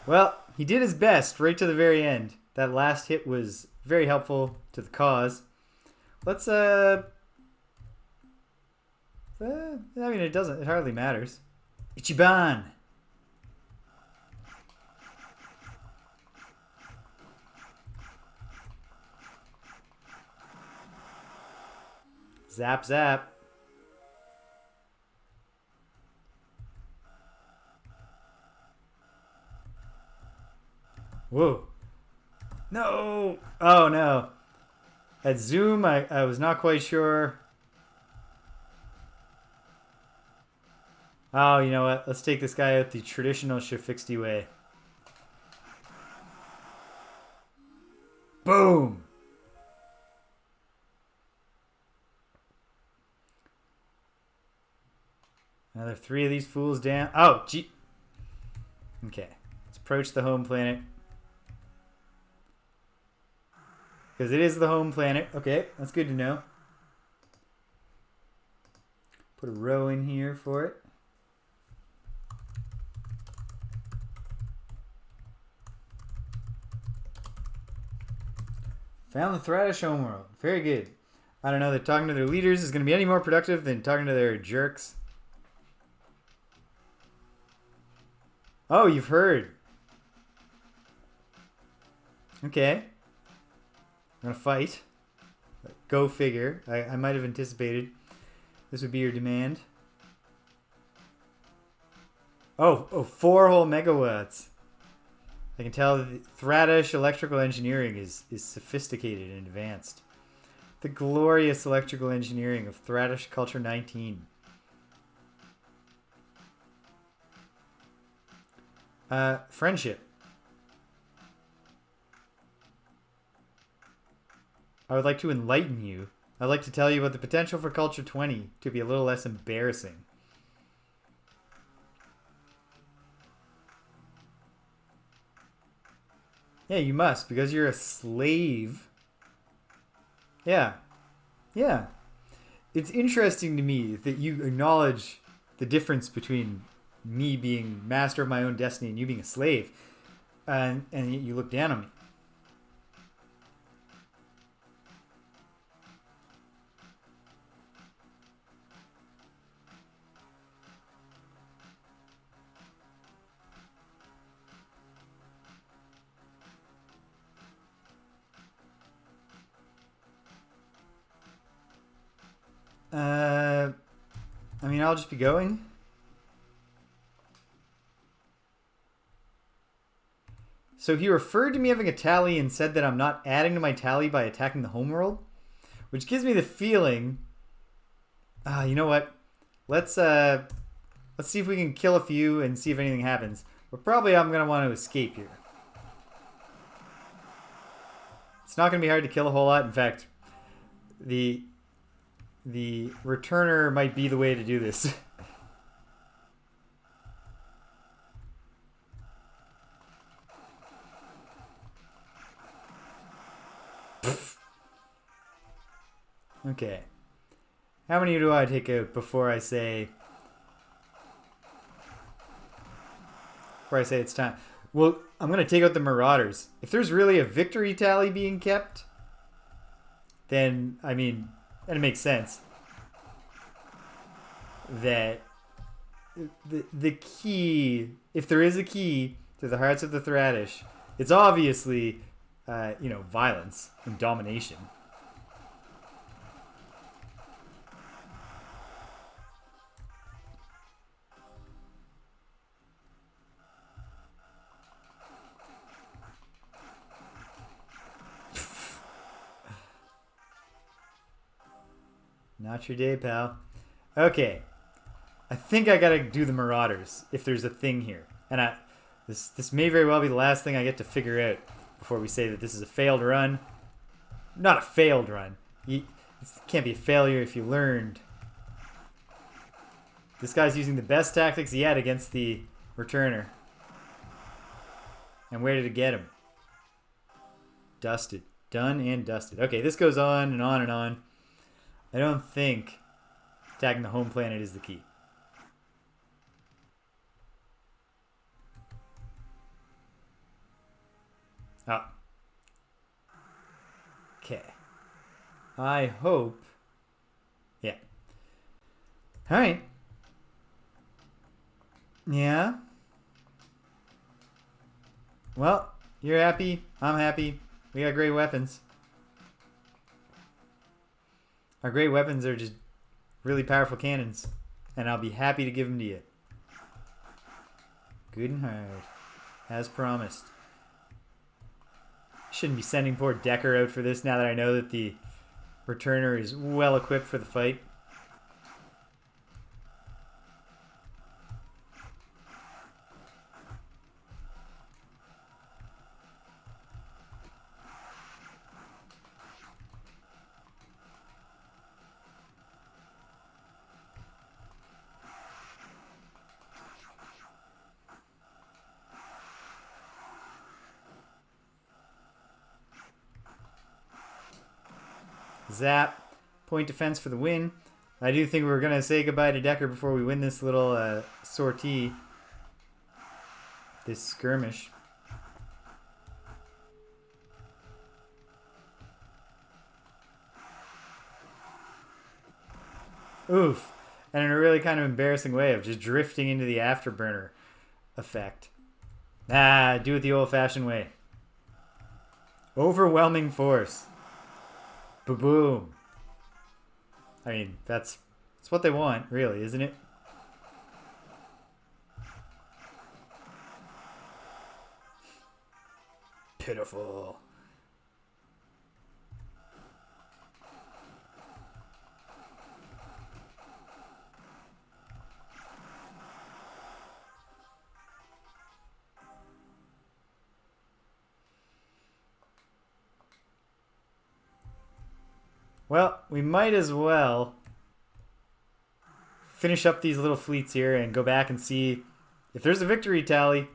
Well, he did his best right to the very end. That last hit was very helpful to the cause. Let's, I mean, it hardly matters. Ichiban! Zap, zap. Whoa. No! Oh, no. At Zoom, I was not quite sure. Oh, you know what? Let's take this guy out the traditional Shafixty way. Boom! Another 3 of these fools down. Oh, gee. Okay. Let's approach the home planet. Because it is the home planet. Okay, that's good to know. Put a row in here for it. Found the Thradish homeworld. Very good. I don't know that talking to their leaders is going to be any more productive than talking to their jerks. Oh, you've heard. Okay. I'm going to fight. Go figure. I might have anticipated this would be your demand. Oh, 4 whole megawatts. I can tell that the Thradish electrical engineering is sophisticated and advanced. The glorious electrical engineering of Thradish Culture 19. Friendship. I would like to enlighten you. I'd like to tell you about the potential for Culture 20 to be a little less embarrassing. Yeah, you must, because you're a slave. Yeah. Yeah. It's interesting to me that you acknowledge the difference between me being master of my own destiny and you being a slave. And you look down on me. I mean, I'll just be going. So he referred to me having a tally and said that I'm not adding to my tally by attacking the homeworld, which gives me the feeling. You know what? Let's see if we can kill a few and see if anything happens. But probably I'm gonna want to escape here. It's not gonna be hard to kill a whole lot. In fact, the returner might be the way to do this. Okay. How many do I take out before I say it's time? Well, I'm going to take out the Marauders. If there's really a victory tally being kept, then, I mean, and it makes sense that the key, if there is a key to the hearts of the Thradish, it's obviously, violence and domination. Not your day, pal. Okay. I think I gotta do the Marauders if there's a thing here. And this may very well be the last thing I get to figure out before we say that this is a failed run. Not a failed run. It can't be a failure if you learned. This guy's using the best tactics he had against the returner. And where did it get him? Dusted. Done and dusted. Okay, this goes on and on and on. I don't think attacking the home planet is the key. Oh. Okay. I hope. Yeah. Alright. Yeah. Well, you're happy. I'm happy. We got great weapons. Our great weapons are just really powerful cannons. And I'll be happy to give them to you. Good and hard. As promised. Shouldn't be sending poor Decker out for this now that I know that the Returner is well equipped for the fight. Zap. Point defense for the win. I do think we're going to say goodbye to Decker before we win this little sortie. This skirmish. Oof. And in a really kind of embarrassing way of just drifting into the afterburner effect. Ah, do it the old-fashioned way. Overwhelming force. Ba-boom. I mean, that's what they want, really, isn't it? Pitiful. Well, we might as well finish up these little fleets here and go back and see if there's a victory tally.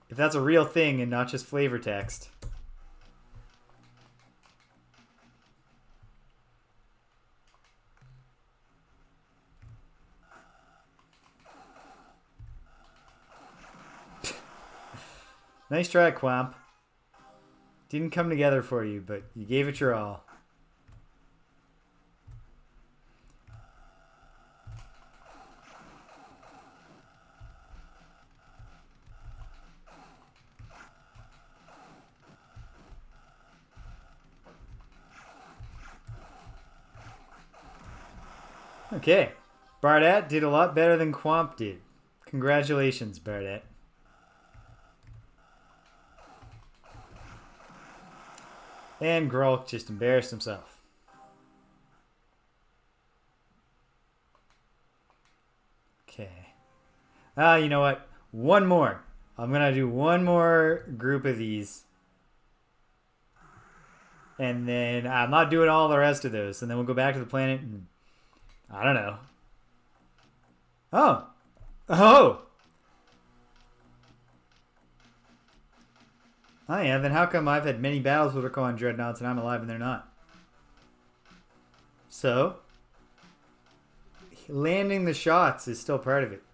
If that's a real thing and not just flavor text. Nice try, Quamp. Didn't come together for you, but you gave it your all. Okay. Bardat did a lot better than Quamp did. Congratulations, Bardat. And Grolk just embarrassed himself. Okay. You know what? One more. I'm going to do one more group of these. And then I'm not doing all the rest of those. And then we'll go back to the planet and I don't know. Oh. Oh. Oh yeah, then how come I've had many battles with Ur-Quan dreadnoughts and I'm alive and they're not? So, landing the shots is still part of it.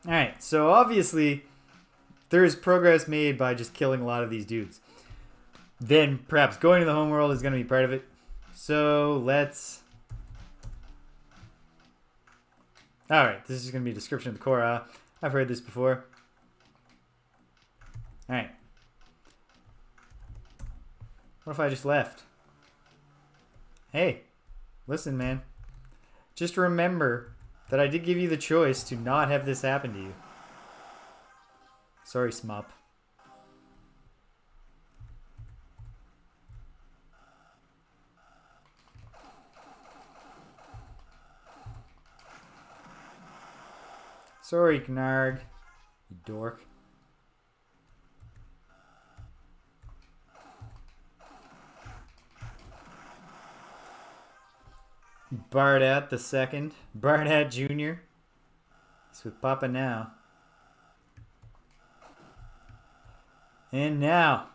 Alright, so obviously there is progress made by just killing a lot of these dudes. Then perhaps going to the homeworld is going to be part of it. So let's... Alright, this is going to be a description of the Kohr-Ah. I've heard this before. Alright. What if I just left? Hey, listen, man. Just remember that I did give you the choice to not have this happen to you. Sorry, Smup. Sorry, Knarg. You dork. Bardat the second. Bardat Jr. He's with Papa now. And now.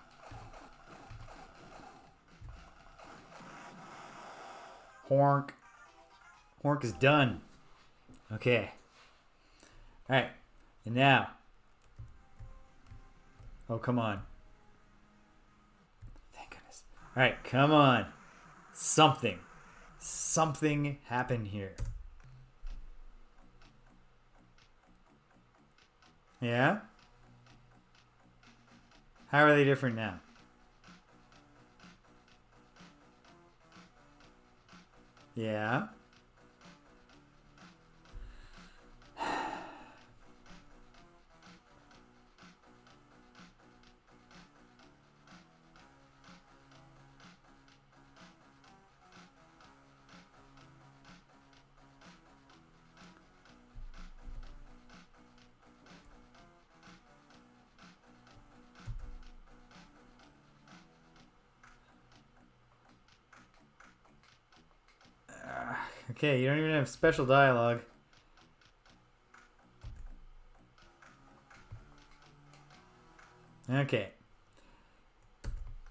Honk. Honk is done. Okay. Alright. And now. Oh, come on. Thank goodness. Alright, come on. Something. Something happened here. Yeah? How are they different now? Yeah? Okay, you don't even have special dialogue. Okay.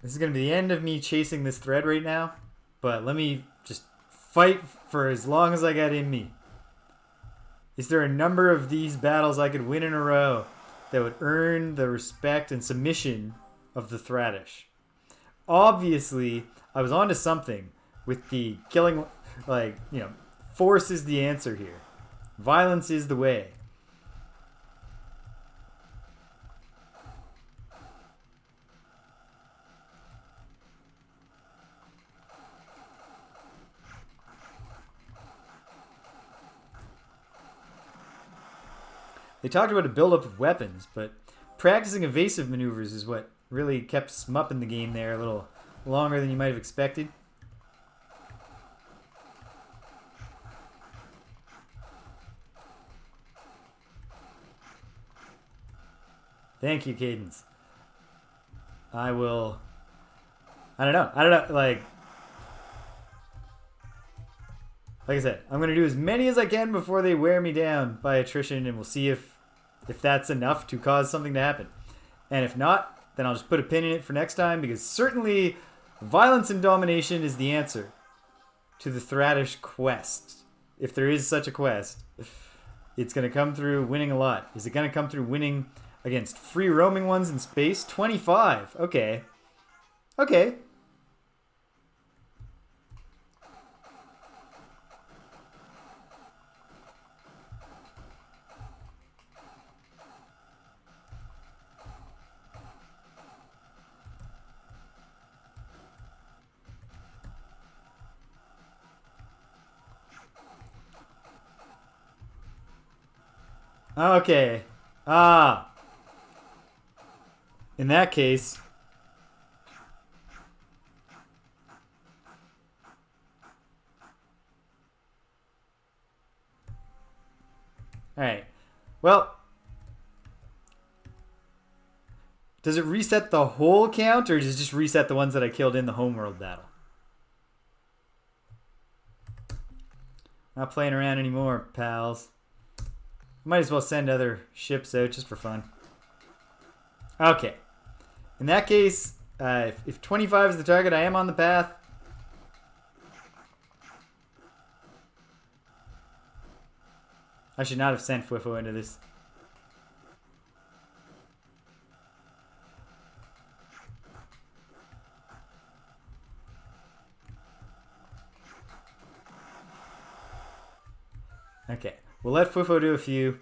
This is going to be the end of me chasing this thread right now, but let me just fight for as long as I got in me. Is there a number of these battles I could win in a row that would earn the respect and submission of the Thradish? Obviously, I was onto something with the killing, like, you know, force is the answer here. Violence is the way. They talked about a buildup of weapons, but practicing evasive maneuvers is what really kept smupping the game there a little longer than you might have expected. Thank you, Cadence. I don't know, like I said, I'm going to do as many as I can before they wear me down by attrition, and we'll see if that's enough to cause something to happen. And if not, then I'll just put a pin in it for next time, because certainly violence and domination is the answer to the Thradish quest. If there is such a quest, it's going to come through winning a lot. Is it going to come through winning against free roaming ones in space? 25. Okay. Okay. Okay. In that case... Alright. Well... Does it reset the whole count, or does it just reset the ones that I killed in the homeworld battle? Not playing around anymore, pals. Might as well send other ships out just for fun. Okay. In that case, if 25 is the target, I am on the path. I should not have sent Fwifo into this. Okay. We'll let Fwifo do a few.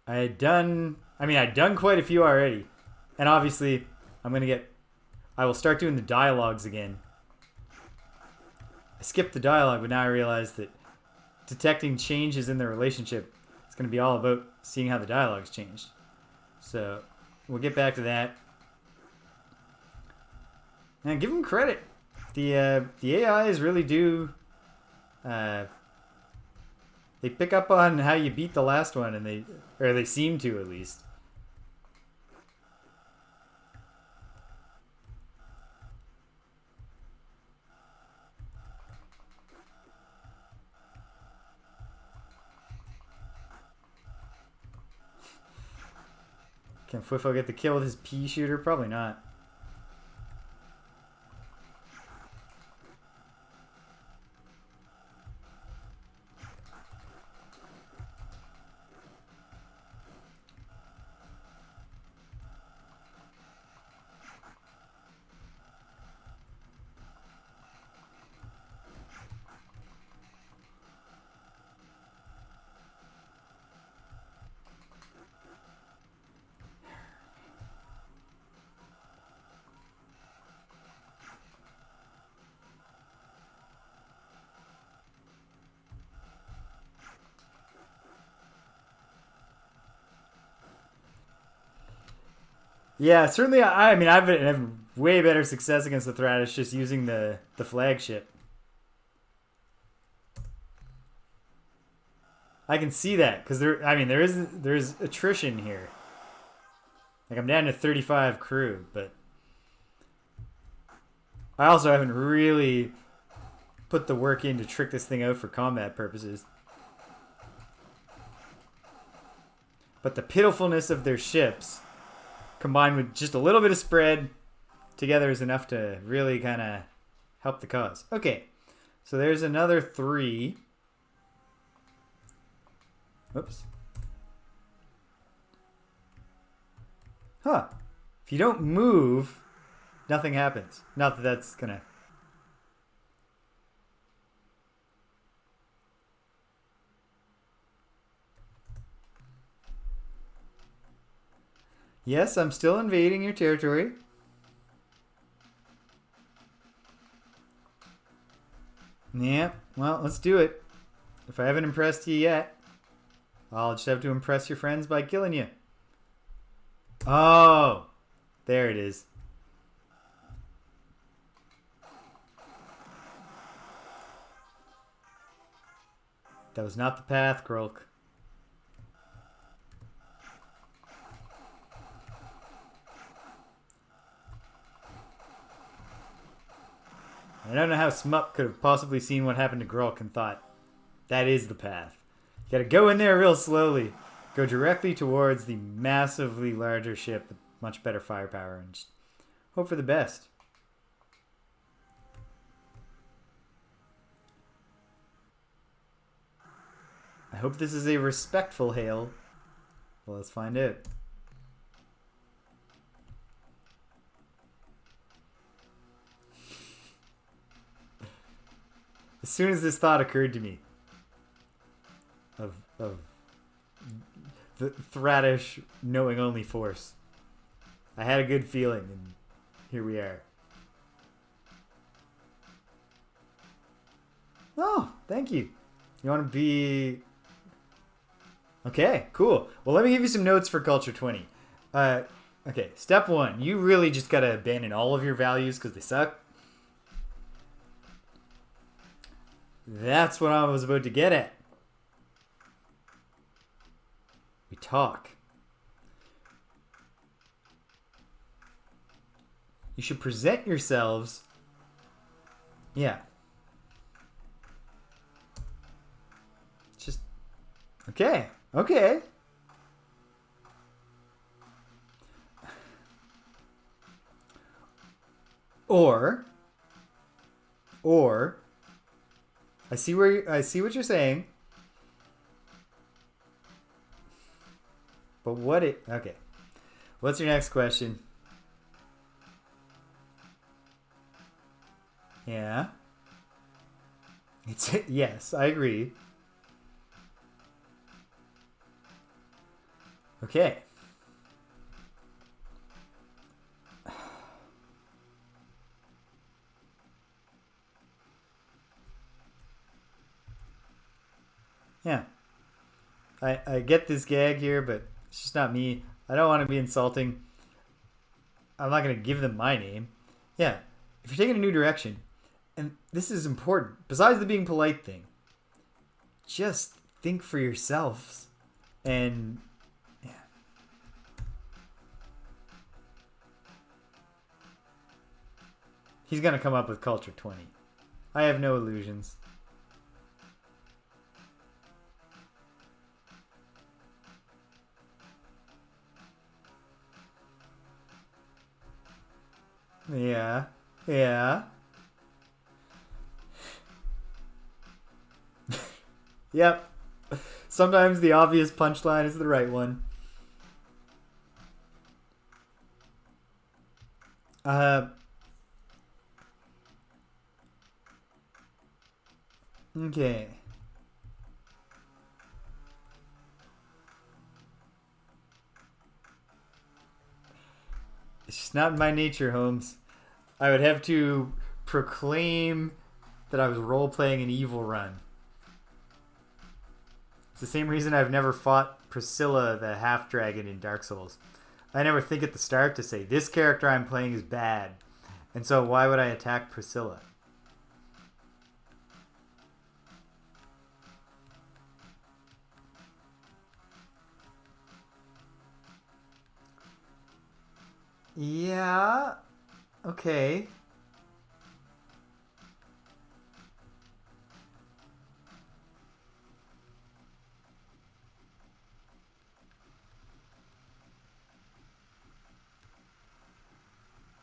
I'd done quite a few already. And obviously, I will start doing the dialogues again. I skipped the dialogue, but now I realize that detecting changes in the relationship is going to be all about seeing how the dialogue's changed. So, we'll get back to that. And give them credit. The AIs really do... They pick up on how you beat the last one, and they seem to, at least. Can Fwifo get the kill with his pea shooter? Probably not. Yeah, certainly. I mean, I've had way better success against the Thradish just using the flagship. I can see that because there is attrition here. Like, I'm down to 35 crew, but I also haven't really put the work in to trick this thing out for combat purposes. But the pitifulness of their ships, combined with just a little bit of spread, together is enough to really kind of help the cause. Okay, so there's another 3. Whoops. Huh. If you don't move, nothing happens. Not that that's gonna... Yes, I'm still invading your territory. Yeah, well, let's do it. If I haven't impressed you yet, I'll just have to impress your friends by killing you. Oh, there it is. That was not the path, Grolk. I don't know how Smup could have possibly seen what happened to Grolk and thought, that is the path. You gotta go in there real slowly. Go directly towards the massively larger ship with much better firepower and just hope for the best. I hope this is a respectful hail. Well, let's find out. As soon as this thought occurred to me of the Thradish knowing only force, I had a good feeling, and here we are. Oh, thank you. You want to be... Okay, cool. Well, let me give you some notes for Culture 20. Okay, step 1. You really just got to abandon all of your values because they suck. That's what I was about to get at. We talk. You should present yourselves. Yeah. Just... Okay. Okay. Or I see what you're saying. But okay. What's your next question? Yeah. Yes, I agree. Okay. Yeah. I get this gag here, but it's just not me. I don't want to be insulting. I'm not going to give them my name. Yeah. If you're taking a new direction, and this is important, besides the being polite thing, just think for yourselves. And yeah. He's going to come up with Culture 20. I have no illusions. Yeah. Yeah. Yep. Sometimes the obvious punchline is the right one. Okay. It's just not in my nature, Holmes. I would have to proclaim that I was role-playing an evil run. It's the same reason I've never fought Priscilla, the half-dragon in Dark Souls. I never think at the start to say, this character I'm playing is bad, and so why would I attack Priscilla? Yeah. Okay.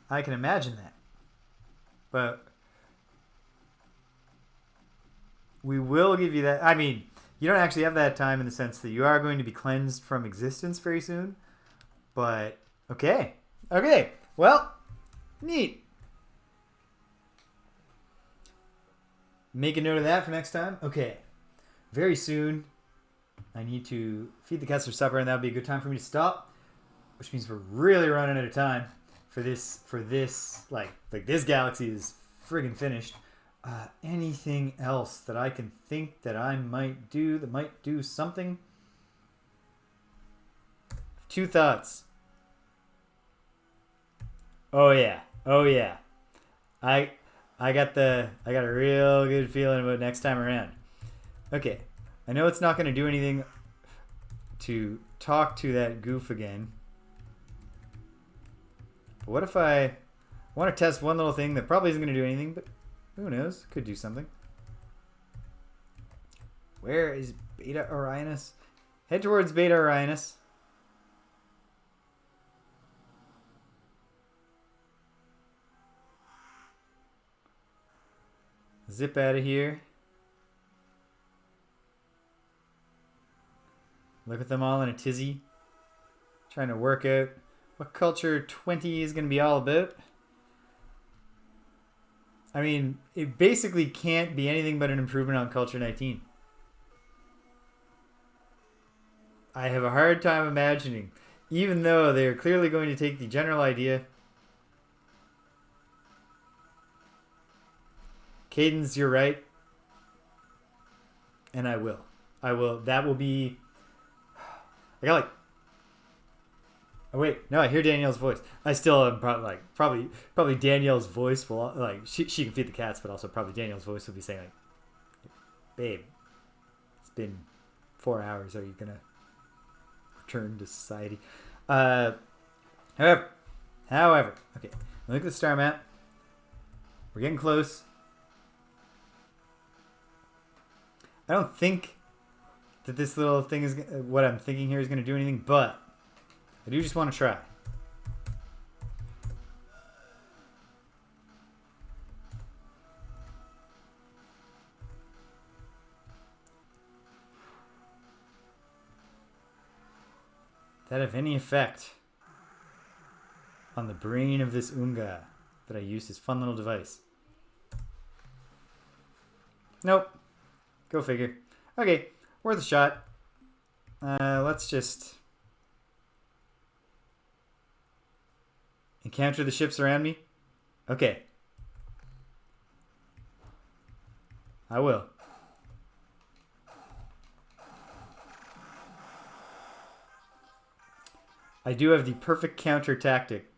I can imagine that. But we will give you that. I mean, you don't actually have that time in the sense that you are going to be cleansed from existence very soon. But, okay. Okay. Well, neat. Make a note of that for next time. Okay. Very soon, I need to feed the cats their supper, and that would be a good time for me to stop. Which means we're really running out of time for this. Like this galaxy is friggin' finished. Anything else that I can think that I might do that might do something? Two thoughts. Oh yeah. I got a real good feeling about next time around. Okay. I know it's not going to do anything to talk to that goof again. But what if I want to test one little thing that probably isn't going to do anything, but who knows? Could do something. Where is Beta Orionis? Head towards Beta Orionis. Zip out of here. Look at them all in a tizzy. Trying to work out what Culture 20 is going to be all about. I mean, it basically can't be anything but an improvement on Culture 19. I have a hard time imagining, even though they are clearly going to take the general idea. Cadence, you're right. And I will. That will be... I got like... Oh wait, no, I hear Danielle's voice. I still am probably Danielle's voice will like she can feed the cats, but also probably Danielle's voice will be saying like, "Babe, it's been 4 hours. Are you gonna return to society?" However, okay. Look at the star map. We're getting close. I don't think that this little thing is what I'm thinking here is going to do anything, but I do just want to try. That have any effect on the brain of this Unga that I use this fun little device. Nope. Go figure. Okay, worth a shot. Let's just encounter the ships around me. Okay. I will. I do have the perfect counter tactic.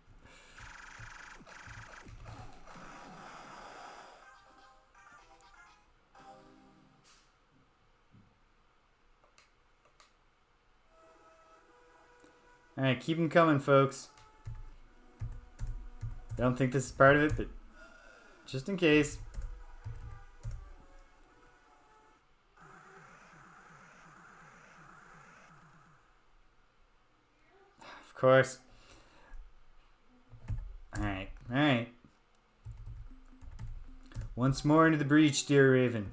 Alright, keep them coming, folks. I don't think this is part of it, but just in case. Of course. Alright. Once more into the breach, dear Raven.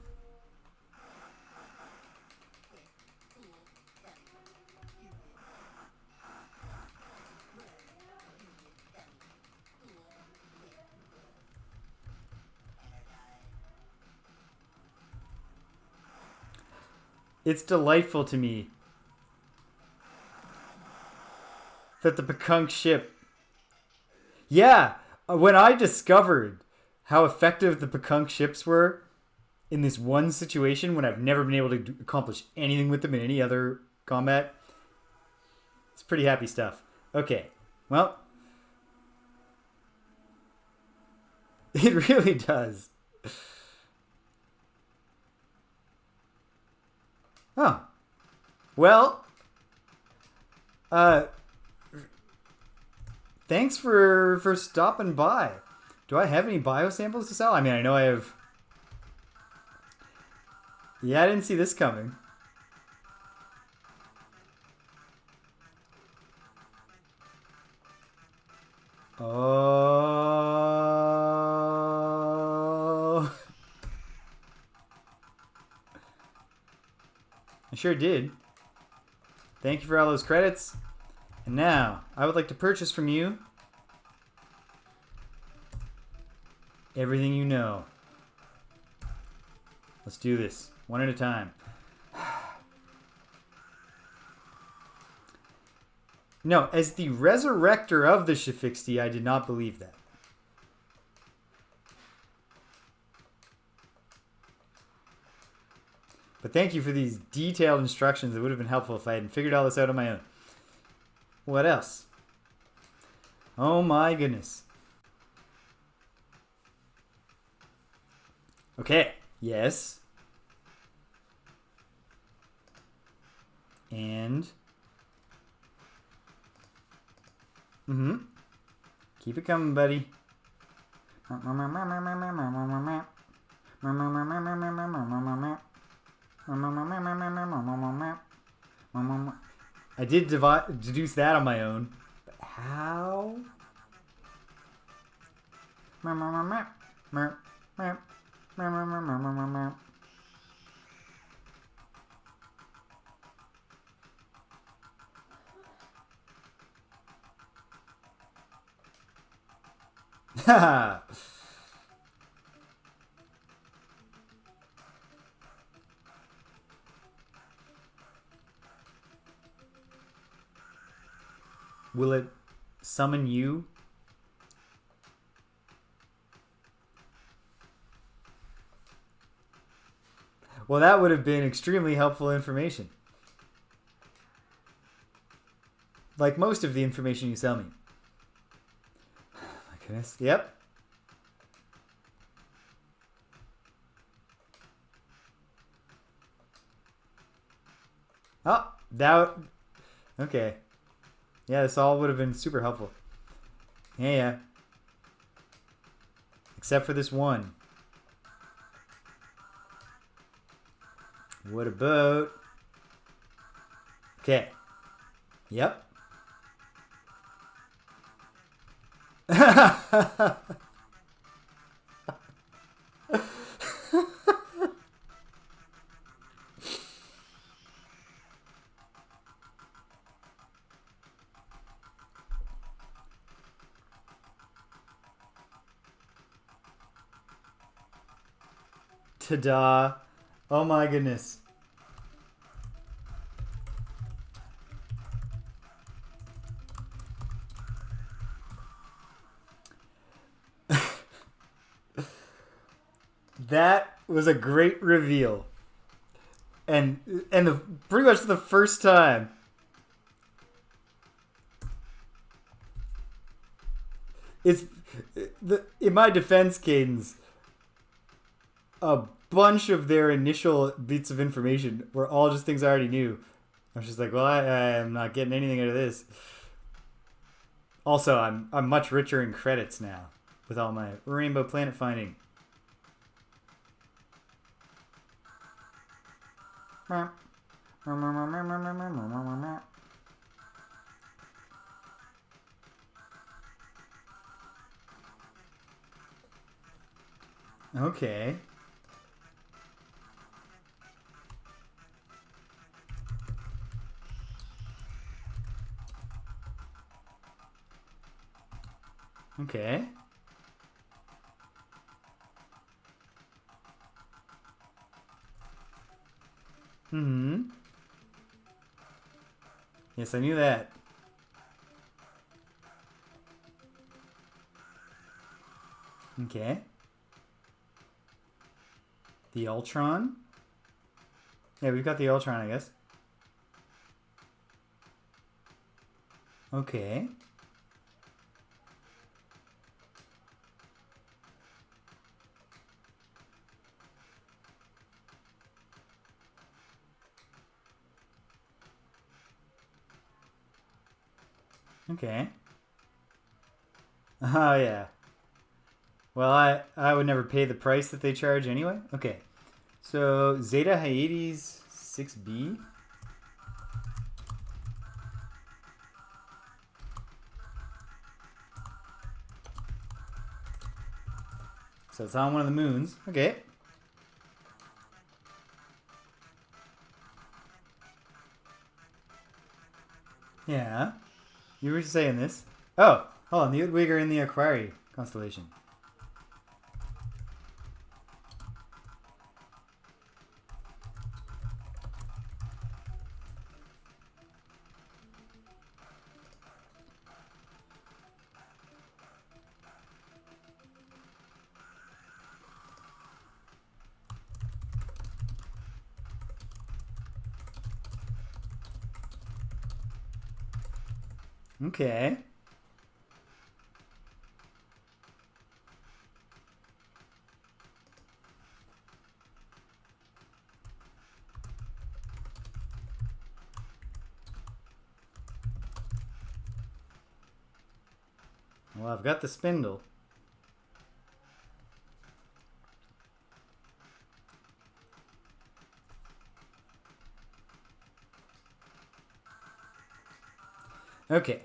It's delightful to me that the Pekunk ship... Yeah, when I discovered how effective the Pekunk ships were in this one situation when I've never been able to accomplish anything with them in any other combat, it's pretty happy stuff. Okay, well, it really does. Oh. Well, thanks for stopping by. Do I have any biosamples to sell? I mean, I know I have... Yeah, I didn't see this coming. Oh... I sure did. Thank you for all those credits. And now, I would like to purchase from you everything you know. Let's do this, one at a time. No, as the resurrector of the Shafixti, I did not believe that. But thank you for these detailed instructions. It would have been helpful if I hadn't figured all this out on my own. What else? Oh my goodness. Okay. Yes. And... Keep it coming, buddy. I did deduce that on my own. But how? Will it summon you? Well, that would have been extremely helpful information. Like most of the information you sell me. My goodness. Yep. Oh, that... Okay. Yeah, this all would have been super helpful. Yeah. Except for this one. What about... Okay. Yep. Ta-da. Oh my goodness. That was a great reveal. And pretty much the first time. In my defense, Cadence, a bunch of their initial bits of information were all just things I already knew. I was just like, well, I am not getting anything out of this. Also, I'm much richer in credits now with all my rainbow planet finding. Okay. Okay. Yes, I knew that. Okay. The Ultron? Yeah, we've got the Ultron, I guess. Okay. Okay. Oh, yeah. Well, I would never pay the price that they charge anyway. Okay. So, Zeta Hyades 6B. So it's on one of the moons. Okay. Yeah. You were saying this. Oh, hold on. The Udwig are in the Aquarii constellation. Okay. Well, I've got the spindle. Okay.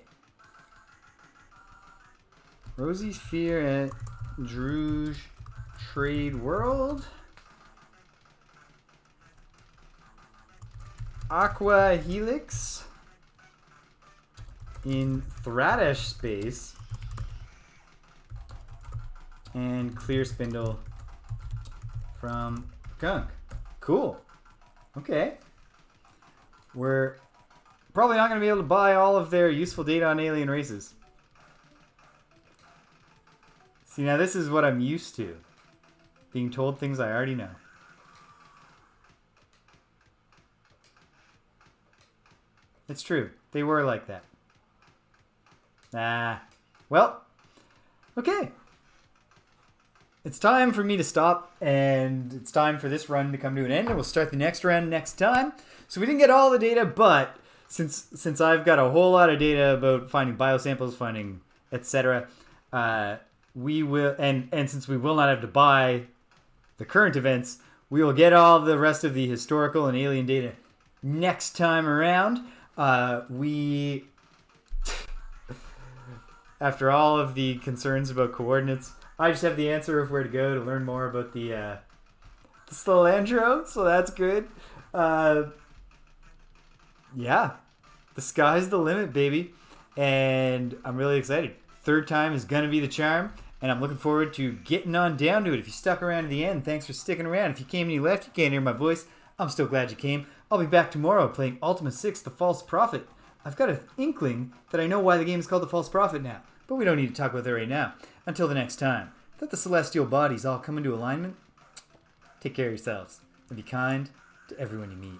Rosie's Fear at Druge Trade World. Aqua Helix in Quasispace. And Clear Spindle from Gunk. Cool. Okay. We're probably not going to be able to buy all of their useful data on alien races. See, now this is what I'm used to. Being told things I already know. It's true. They were like that. Well, okay. It's time for me to stop, and it's time for this run to come to an end, and we'll start the next run next time. So we didn't get all the data, but since I've got a whole lot of data about finding biosamples, finding etc., we will, and since we will not have to buy the current events, we will get all the rest of the historical and alien data next time around. After all of the concerns about coordinates, I just have the answer of where to go to learn more about the Slolandro, so that's good. Yeah, the sky's the limit, baby, and I'm really excited. Third time is gonna be the charm, and I'm looking forward to getting on down to it. If you stuck around to the end, thanks for sticking around. If you came and you left, you can't hear my voice. I'm still glad you came. I'll be back tomorrow playing Ultima 6, The False Prophet. I've got an inkling that I know why the game is called The False Prophet now, but we don't need to talk about that right now. Until the next time, let the celestial bodies all come into alignment. Take care of yourselves, and be kind to everyone you meet.